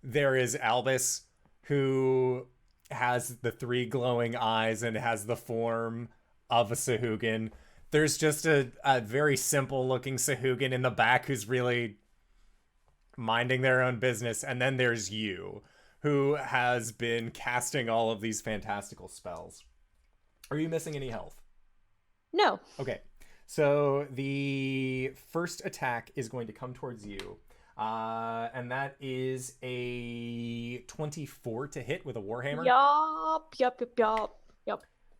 There is Albus, who has the 3 glowing eyes and has the form of a Sahuagin. There's just a very simple looking Sahuagin in the back who's really minding their own business. And then there's you, who has been casting all of these fantastical spells. Are you missing any health? No. Okay. So the first attack is going to come towards you. And that is a 24 to hit with a Warhammer. Yup.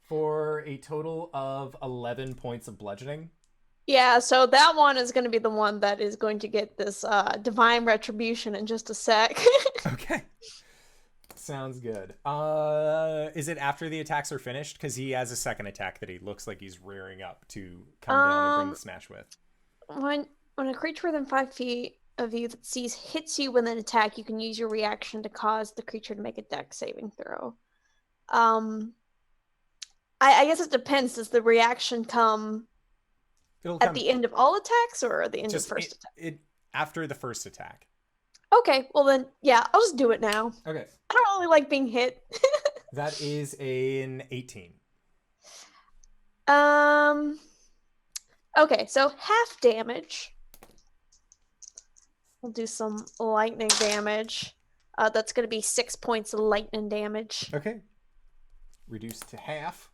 For a total of 11 points of bludgeoning. Yeah, so that one is going to be the one that is going to get this divine retribution in just a sec. Okay. Sounds good. Is it after the attacks are finished? Because he has a second attack that he looks like he's rearing up to come down and bring the smash with. When a creature within 5 feet of you that sees hits you with an attack, you can use your reaction to cause the creature to make a dex saving throw. I guess it depends. Does the reaction come at the end of all attacks or at the end of the first attack? After the first attack. Okay, well then, yeah, I'll just do it now. Okay. I don't really like being hit. That is an 18. Okay, so half damage. We'll do some lightning damage. That's going to be 6 points of lightning damage. Okay. Reduced to half.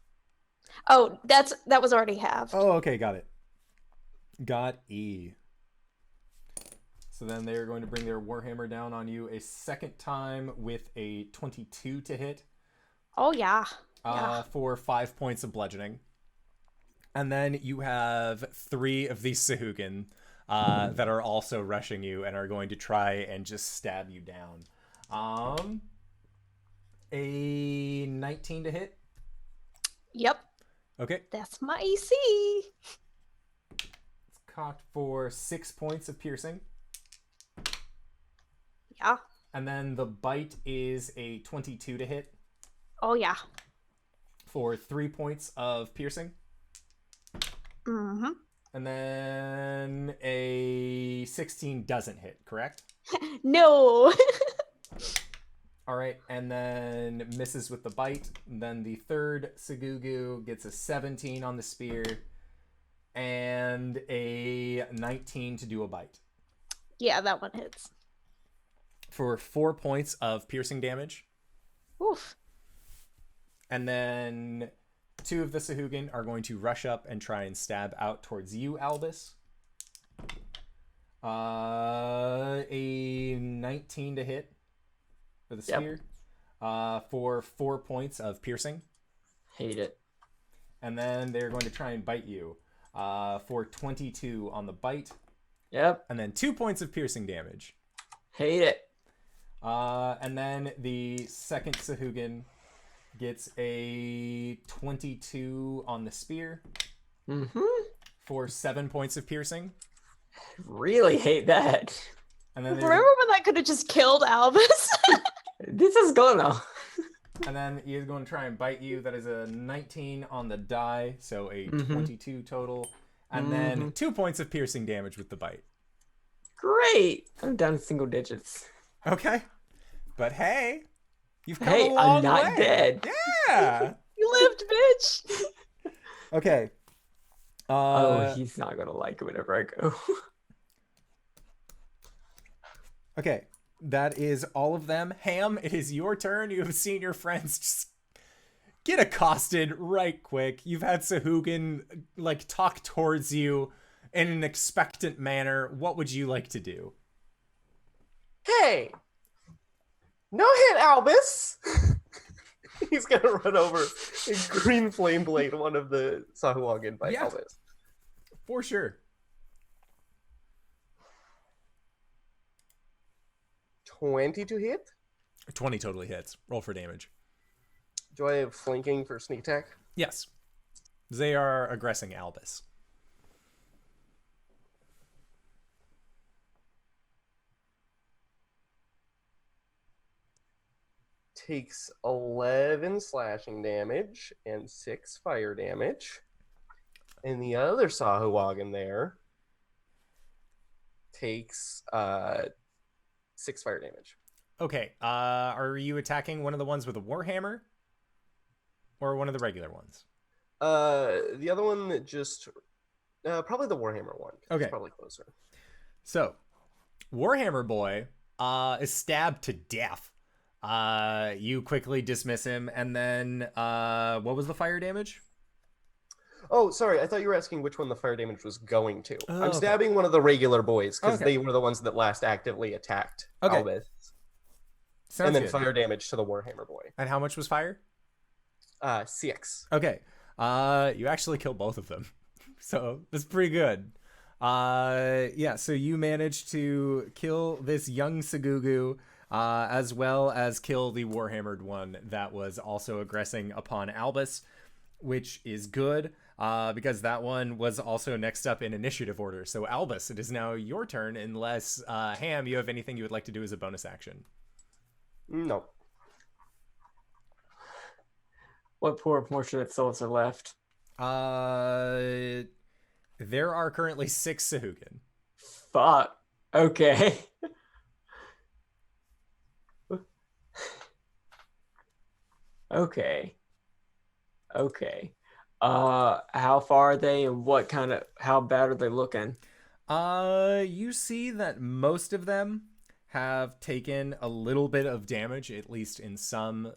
Oh, that was already halved. Oh, okay, got it. Got E. So then they are going to bring their Warhammer down on you a second time with a 22 to hit. Oh, yeah. For 5 points of bludgeoning. And then you have 3 of these Sahuagin that are also rushing you and are going to try and just stab you down. A 19 to hit. Yep, Okay. that's my AC. It's cocked for 6 points of piercing. Yeah. And then the bite is a 22 to hit Oh, yeah. for 3 points of piercing. Mm-hmm. And then a 16 doesn't hit, correct? No. All right, and then misses with the bite. And then the third Segugu gets a 17 on the spear and a 19 to do a bite Yeah, that one hits. for 4 points of piercing damage. Oof. And then 2 of the Sahuagin are going to rush up and try and stab out towards you, Albus. A 19 to hit for the spear. For 4 points of piercing. Hate it. And then they're going to try and bite you for 22 on the bite. Yep. And then 2 points of piercing damage. Hate it. And then the second Sahuagin gets a 22 on the spear Mm-hmm. for 7 points of piercing. Really hate that. And then Remember when that could have just killed Albus? This is gonna. and then he is going to try and bite you. That is a 19 on the die, so a Mhm. 22 total. And then 2 points of piercing damage with the bite. Great. I'm down to single digits. Okay. But hey, you've come Hey, a long I'm not way. dead. Yeah. You lived, bitch. Okay. Oh, he's not gonna like it whenever I go. Okay. That is all of them. Ham, it is your turn. You have seen your friends just get accosted right quick. You've had Sahuagin like talk towards you in an expectant manner. What would you like to do? Hey, no hit, Albus. He's gonna run over and green flame blade one of the Sahuagin by Yeah. Albus. For sure. 20 to hit. 20 totally hits. Roll for damage. Do I have flanking for sneak attack? Yes. They are aggressing Albus. Takes 11 slashing damage and 6 fire damage. And the other Sahuagin there takes 6 fire damage. Okay. Are you attacking one of the ones with a warhammer? Or one of the regular ones? The other one that just probably the Warhammer one. 'Cause Okay. It's probably closer. So, Warhammer Boy is stabbed to death. You quickly dismiss him, and then what was the fire damage? Oh, sorry. I thought you were asking which one the fire damage was going to. Oh, I'm okay. stabbing one of the regular boys because Okay. they were the ones that last actively attacked Okay. Albus. Sounds And then good. fire damage to the Warhammer boy. And how much was fire? 6. Okay. You actually kill both of them. So that's pretty good. Yeah, so you managed to kill this young Segugu, as well as kill the Warhammered one that was also aggressing upon Albus, which is good, because that one was also next up in initiative order. So Albus, it is now your turn, unless, Ham, you have anything you would like to do as a bonus action. No. What poor fortunate souls are left? There are currently 6 Sahuagin. Fuck. Okay. Okay. Okay. How far are they and how bad are they looking? You see that most of them have taken a little bit of damage, at least in some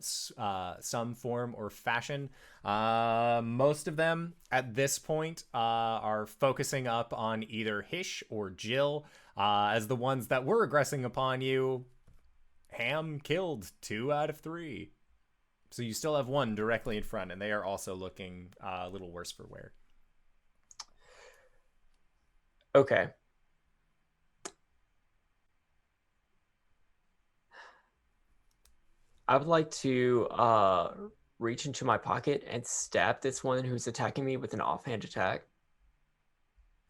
form or fashion. Most of them at this point are focusing up on either Hish or Jill as the ones that were aggressing upon you. Ham killed 2 out of 3. So you still have one directly in front, and they are also looking a little worse for wear. Okay. I would like to reach into my pocket and stab this one who's attacking me with an offhand attack.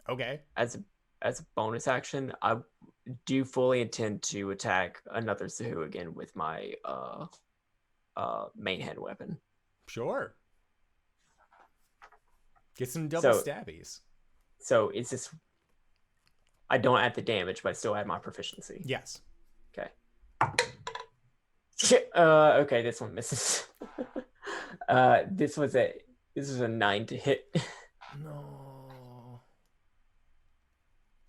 Okay. As a bonus action, I do fully intend to attack another Sahuagin with my main hand weapon. Sure. Get some double stabbies. So it's this. I don't add the damage, but I still add my proficiency. Yes. Okay. Okay, this one misses. This was a 9 to hit. No.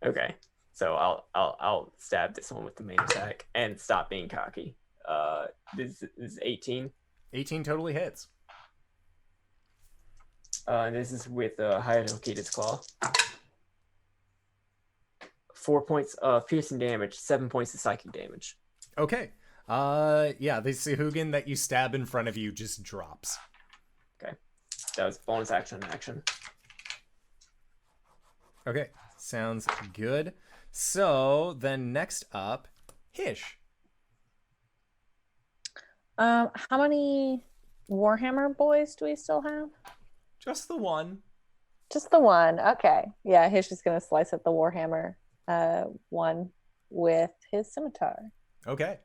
Okay, so I'll stab this one with the main attack and stop being cocky. This is 18. 18 totally hits. And this is with Hyadokita's Claw. 4 points of piercing damage, 7 points of psychic damage. Okay. Yeah, the Sahuagin that you stab in front of you just drops. Okay. That was bonus action. Okay, sounds good. So then next up, Hish. How many Warhammer boys do we still have? Just the one. Just the one. Okay. Yeah, Hish is gonna slice at the Warhammer one with his scimitar. Okay.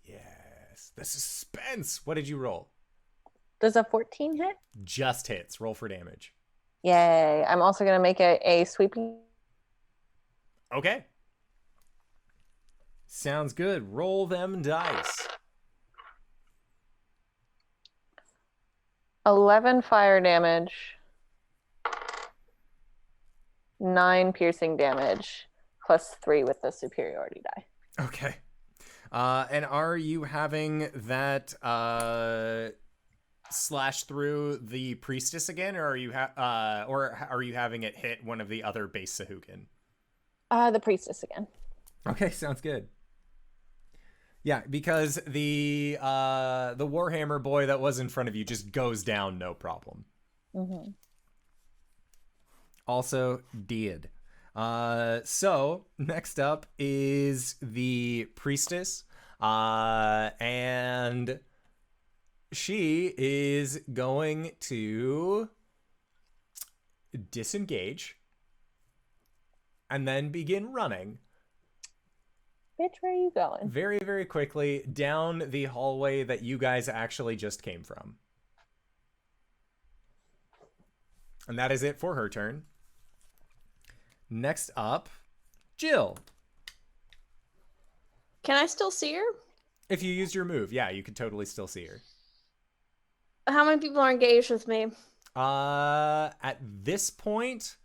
Yes, the suspense. What did you roll? Does a 14 hit? Just hits. Roll for damage. Yay. I'm also gonna make a sweeping. Okay. Sounds good. Roll them dice. 11 fire damage, 9 piercing damage, plus 3 with the superiority die. Okay. And are you having that slash through the priestess again, or are you having it hit one of the other base Sahuagin? The priestess again. Okay, sounds good. Yeah, because the Warhammer boy that was in front of you just goes down, no problem. Mm-hmm. Also did. So next up is the priestess, and she is going to disengage and then begin running. Bitch, where are you going? Very, very quickly down the hallway that you guys actually just came from. And that is it for her turn. Next up, Jill. Can I still see her? If you use your move, yeah, you could totally still see her. How many people are engaged with me? At this point,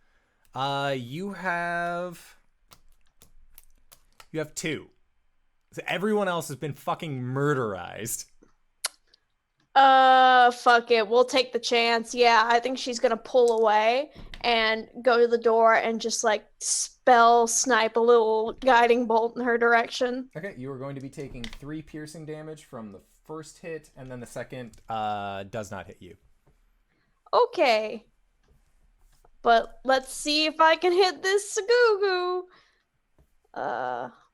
you have 2. So everyone else has been fucking murderized. Fuck it. We'll take the chance. Yeah, I think she's gonna pull away and go to the door and just like spell snipe a little guiding bolt in her direction. Okay, you are going to be taking 3 piercing damage from the first hit, and then the second does not hit you. Okay. But let's see if I can hit this Sagugu.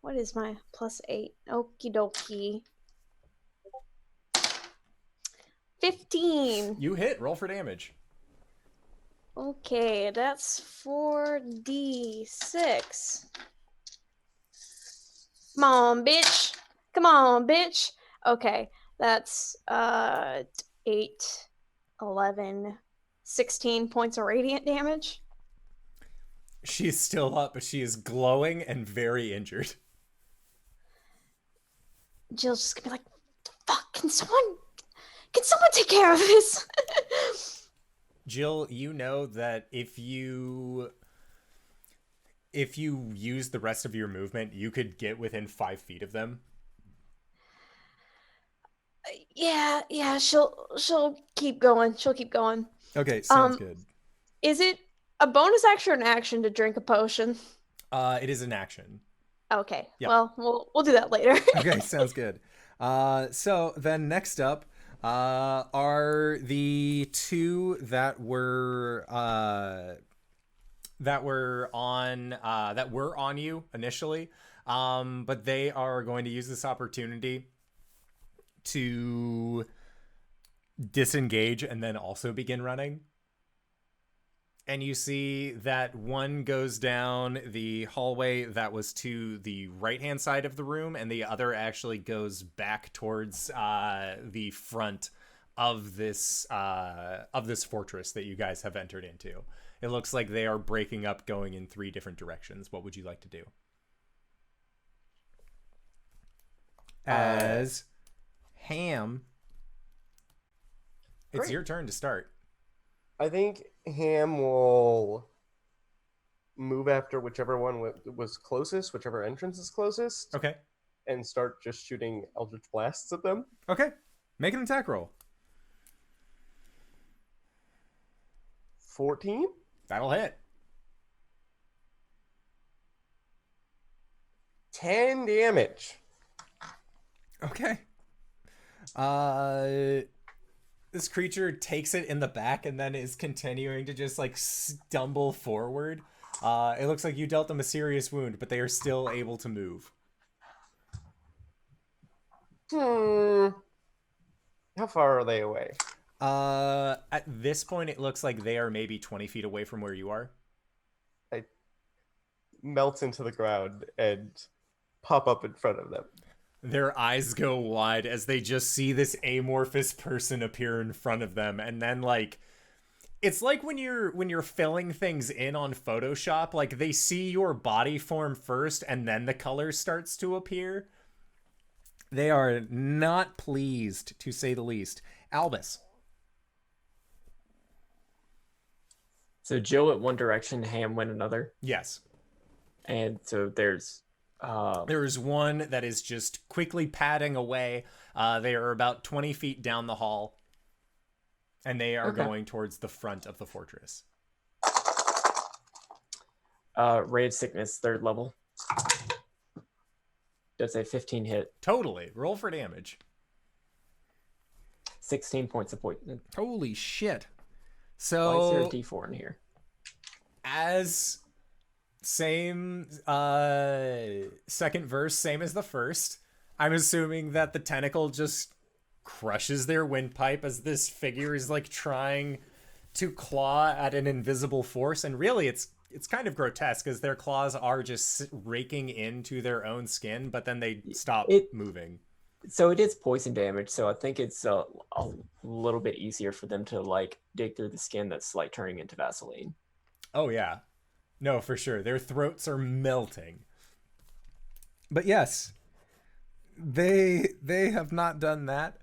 What is my +8? Okie dokie. 15. You hit. Roll for damage. Okay, that's 4d6. Come on, bitch. Come on, bitch. Okay, that's 8, 11, 16 points of radiant damage. She's still up, but she is glowing and very injured. Jill's just gonna be like, fuck, can someone take care of this? Jill, you know that if you use the rest of your movement, you could get within 5 feet of them. Yeah, she'll keep going. She'll keep going. Okay, sounds good. Is it a bonus action or an action to drink a potion? It is an action. Okay. Yep. Well, we'll do that later. Okay, sounds good. So then next up are the 2 that were that were on you initially, but they are going to use this opportunity to disengage and then also begin running. And you see that one goes down the hallway that was to the right-hand side of the room, and the other actually goes back towards the front of this fortress that you guys have entered into. It looks like they are breaking up, going in 3 different directions. What would you like to do? As Ham, it's Great. your turn to start. I think Ham will move after whichever one was closest, whichever entrance is closest, Okay. and start just shooting Eldritch Blasts at them. Okay. Make an attack roll. 14? That'll hit. 10 damage. Okay. This creature takes it in the back and then is continuing to just like stumble forward. It looks like you dealt them a serious wound, but they are still able to move. How far are they away? At this point, it looks like they are maybe 20 feet away from where you are. I melt into the ground and pop up in front of them. Their eyes go wide as they just see this amorphous person appear in front of them, and then like it's like when you're filling things in on Photoshop, like they see your body form first and then the color starts to appear. They are not pleased, to say the least. Albus. So Jill at one direction, Ham went another. Yes. And so there's There is one that is just quickly padding away. They are about 20 feet down the hall, and they are going towards the front of the fortress. Ray of Sickness, 3rd level. Does a 15 hit. Totally. Roll for damage. 16 points of poison. Holy shit. Why is So there a D4 in here? as same second verse, same as the first, I'm assuming that the tentacle just crushes their windpipe as this figure is like trying to claw at an invisible force, and really it's kind of grotesque as their claws are just raking into their own skin, but then they stop moving. So it is poison damage, so I think it's a little bit easier for them to like dig through the skin that's like turning into Vaseline. Oh yeah. No, for sure. Their throats are melting. But yes, they have not done that.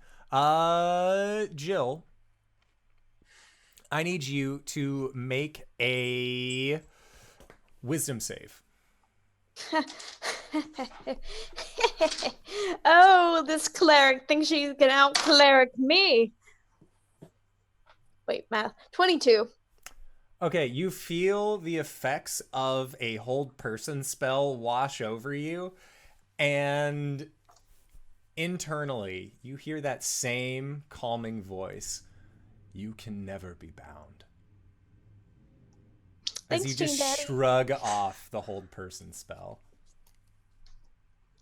Jill, I need you to make a wisdom save. Oh, this cleric thinks she can out cleric me. Wait, math. 22. Okay, you feel the effects of a hold person spell wash over you, and internally you hear that same calming voice. You can never be bound. As Thanks, you just Gene Daddy. shrug off the hold person spell.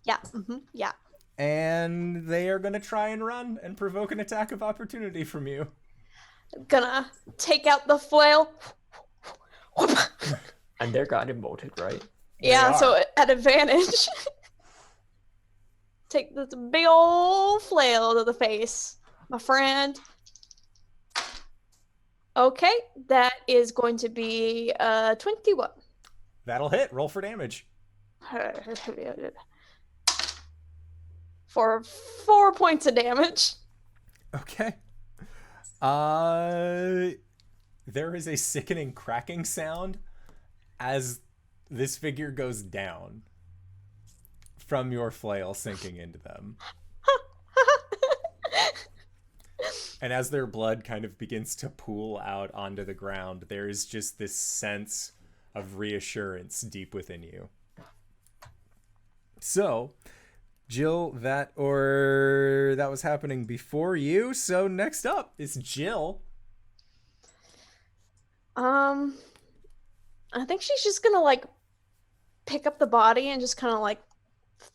Yeah. Yeah. And they are going to try and run and provoke an attack of opportunity from you. Gonna take out the flail. And they're gotten bolted, right? Yeah, They so are. at advantage. Take this big old flail to the face, my friend. Okay, that is going to be 21. That'll hit. Roll for damage. For 4 points of damage. Okay. There is a sickening cracking sound as this figure goes down from your flail sinking into them. And as their blood kind of begins to pool out onto the ground, there is just this sense of reassurance deep within you. So, Jill, that was happening before you. So next up is Jill. I think she's just gonna like pick up the body and just kind of like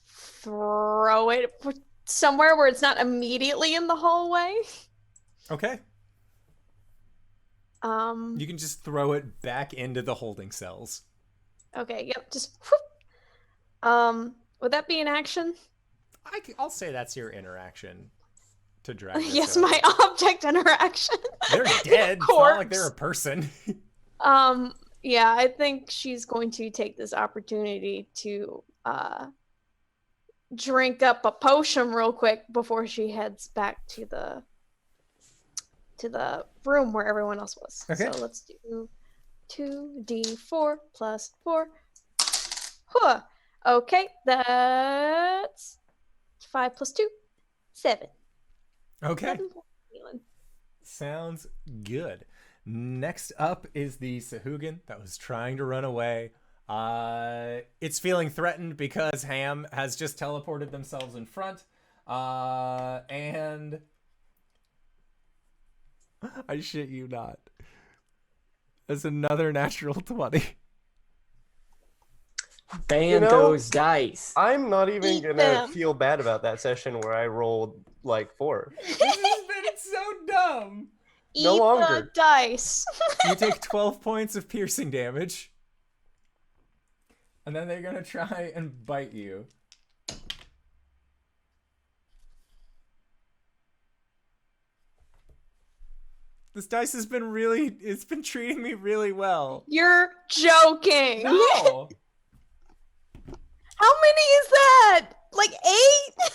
throw it somewhere where it's not immediately in the hallway. Okay. Um. You can just throw it back into the holding cells. Okay. Yep. Just. Whoop. Would that be an action? I'll say that's your interaction to drag this Yes, over. my object interaction. They're dead. It's not like they're a person. Yeah, I think she's going to take this opportunity to drink up a potion real quick before she heads back to the room where everyone else was. Okay. So let's do 2d4 plus 4. Huh. Okay, that's 5 plus 2, 7. Okay. 7 points of healing. Sounds good. Next up is the Sahuagin that was trying to run away. It's feeling threatened because Ham has just teleported themselves in front. And I shit you not. That's another natural 20. Ban those dice. I'm not even Eat gonna them. feel bad about that session where I rolled like 4. This has been so dumb. No Eat longer. the dice. You take 12 points of piercing damage. And then they're gonna try and bite you. This dice has been it's been treating me really well. You're joking. No! How many is that? Like 8?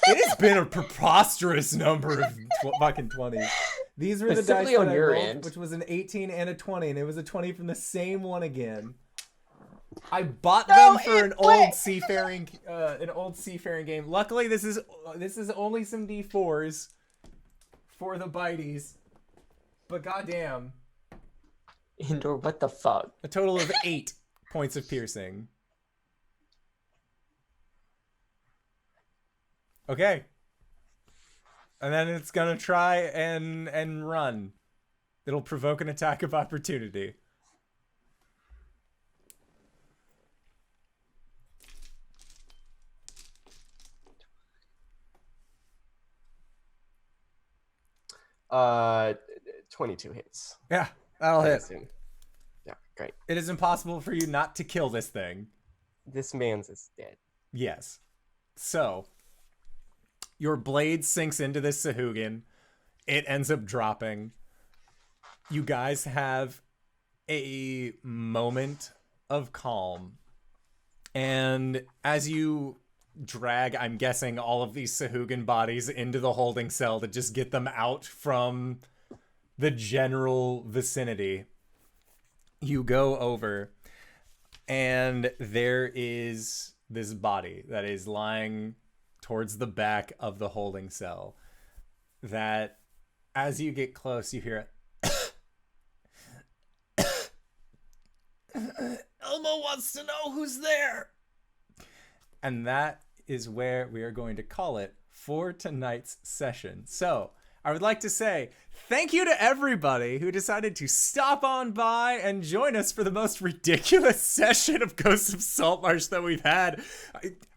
It has been a preposterous number of fucking 20s. These were the dice Specifically that on I your rolled, end. which was an 18 and a 20, and it was a 20 from the same one again. I bought them for an old seafaring game. Luckily, this is only some D4s for the bites. But goddamn, Indoor, what the fuck? a total of 8 points of piercing. Okay. And then it's gonna try and run. It'll provoke an attack of opportunity. Uh, 22 hits. Yeah, that'll hit. Yeah, great. It is impossible for you not to kill this thing. This man's is dead. Yes. So, your blade sinks into this Sahuagin. It ends up dropping. You guys have a moment of calm. And as you drag, I'm guessing, all of these Sahuagin bodies into the holding cell to just get them out from the general vicinity, you go over, and there is this body that is lying towards the back of the holding cell that, as you get close, you hear it. Elmo wants to know who's there. And that is where we are going to call it for tonight's session. So I would like to say thank you to everybody who decided to stop on by and join us for the most ridiculous session of Ghosts of Saltmarsh that we've had.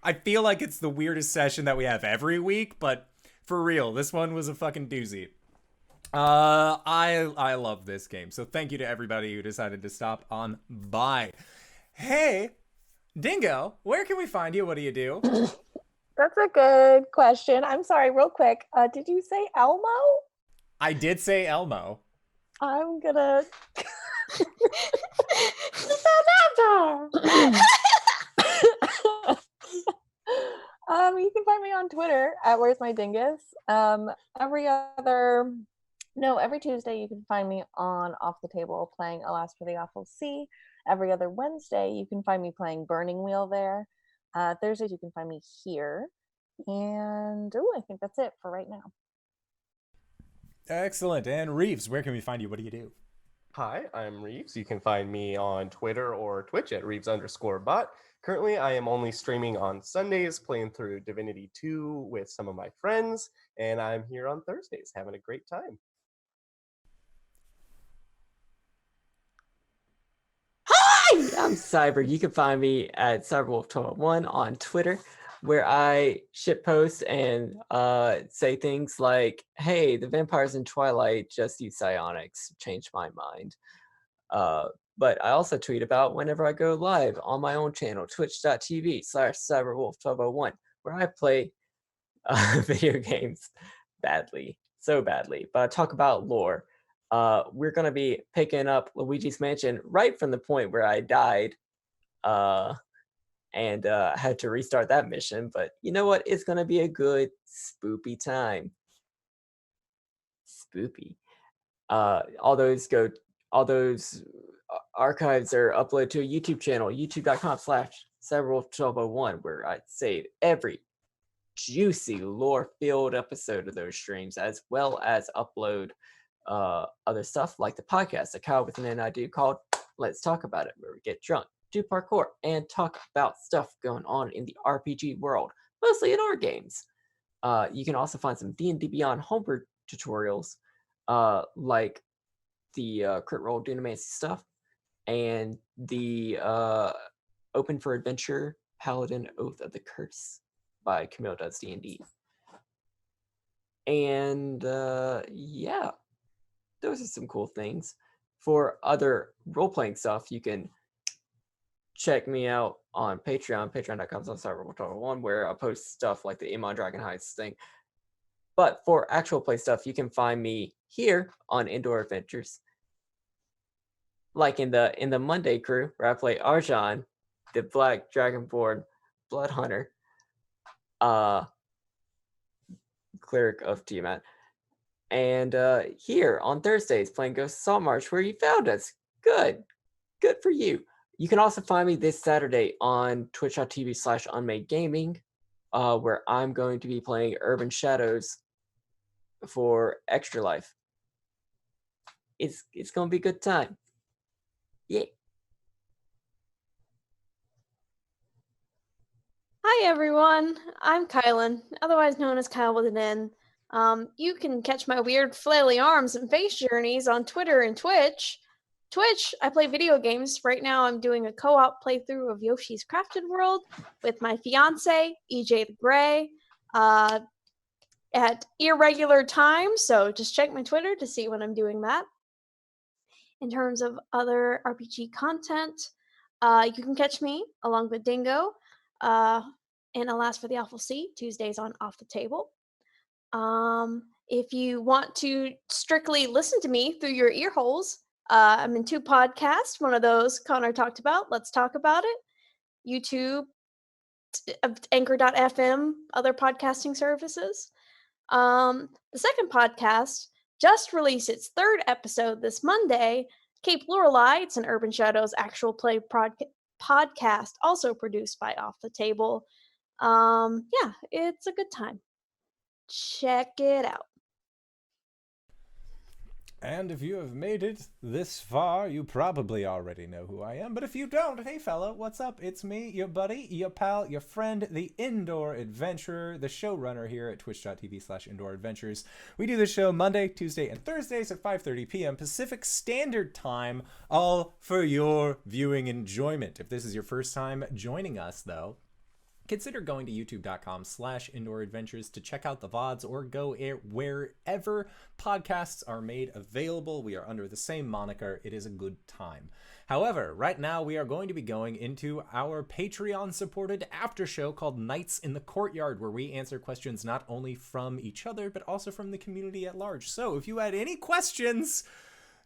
I feel like it's the weirdest session that we have every week, but for real, this one was a fucking doozy. I love this game, so thank you to everybody who decided to stop on by. Hey, Dingo, where can we find you? What do you do? That's a good question. I'm sorry, real quick. Did you say Elmo? I did say Elmo. I'm gonna. You can find me on Twitter at WheresMyDingus. Every Tuesday you can find me on Off the Table playing Alas for the Awful Sea. Every other Wednesday you can find me playing Burning Wheel there. Thursdays you can find me here. And I think that's it for right now. Excellent. And Reeves, where can we find you? What do you do? Hi, I'm Reeves. You can find me on Twitter or Twitch at Reeves_bot. Currently, I am only streaming on Sundays, playing through Divinity 2 with some of my friends, and I'm here on Thursdays, having a great time. Hi, I'm Cyber. You can find me at CyberWolf1201 on Twitter, where I shitpost and say things like, hey, the vampires in Twilight just use psionics. Changed my mind. But I also tweet about whenever I go live on my own channel, twitch.tv/CyberWolf1201, where I play video games badly, so badly. But I talk about lore. We're going to be picking up Luigi's Mansion right from the point where I died and had to restart that mission. But you know what? It's going to be a good spoopy time. Spoopy. All those archives are uploaded to a YouTube channel, youtube.com/CyberWolf1201, where I save every juicy lore-filled episode of those streams, as well as upload other stuff like the podcast that KyleWithAnN I do called Let's Talk About It, where we get drunk, do parkour, and talk about stuff going on in the RPG world, mostly in our games. You can also find some D&D Beyond homebrew tutorials, like the Crit Roll Dunamancy stuff, and the Open for Adventure Paladin Oath of the Curse by Camille Does D&D. And yeah, those are some cool things. For other role-playing stuff, you can check me out on Patreon, patreon.com/cyberwolf1201, where I post stuff like the Amon Dragon Heights thing. But for actual play stuff, you can find me here on Indoor Adventures, like in the Monday crew, where I play Arjan, the Black Dragonborn Blood Hunter, cleric of Tiamat, and here on Thursdays playing Ghost of Saltmarsh, where you found us. Good for you. You can also find me this Saturday on twitch.tv/unmadegaming, where I'm going to be playing Urban Shadows for Extra Life. It's gonna be a good time. Yeah. Hi everyone, I'm KyleWithAnN, otherwise known as KyleWithAnN. You can catch my weird flaily arms and face journeys on Twitter and Twitch. I play video games. Right now I'm doing a co-op playthrough of Yoshi's Crafted World with my fiance, EJ the Grey, at irregular times, so just check my Twitter to see when I'm doing that. In terms of other RPG content, you can catch me along with Dingo in Alas for the Awful Sea, Tuesdays on Off the Table. If you want to strictly listen to me through your ear holes, I'm in 2 podcasts. One of those Connor talked about, Let's Talk About It, YouTube, Anchor.fm, other podcasting services. The second podcast just released its 3rd episode this Monday, Cape Lorelei. It's an Urban Shadows actual play podcast, also produced by Off the Table. Yeah, it's a good time. Check it out. And if you have made it this far, you probably already know who I am. But if you don't, hey fella, what's up? It's me, your buddy, your pal, your friend, the Indoor Adventurer, the showrunner here at twitch.tv/Indoor Adventures. We do the show Monday, Tuesday, and Thursdays at 5:30 p.m. Pacific Standard Time, all for your viewing enjoyment. If this is your first time joining us, though, consider going to youtube.com/Indoor Adventures to check out the VODs, or go wherever podcasts are made available. We are under the same moniker. It is a good time. However, right now we are going to be going into our Patreon-supported after show called Nights in the Courtyard, where we answer questions not only from each other, but also from the community at large. So if you had any questions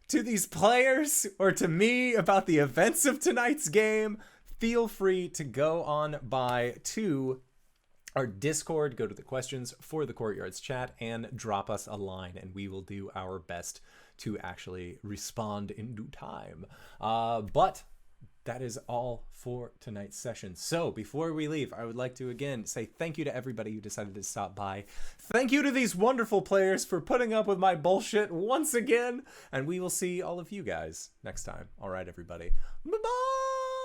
to these players or to me about the events of tonight's game, feel free to go on by to our Discord, go to the questions for the Courtyards chat, and drop us a line, and we will do our best to actually respond in due time. But that is all for tonight's session. So before we leave, I would like to again say thank you to everybody who decided to stop by. Thank you to these wonderful players for putting up with my bullshit once again, and we will see all of you guys next time. All right, everybody. Bye-bye!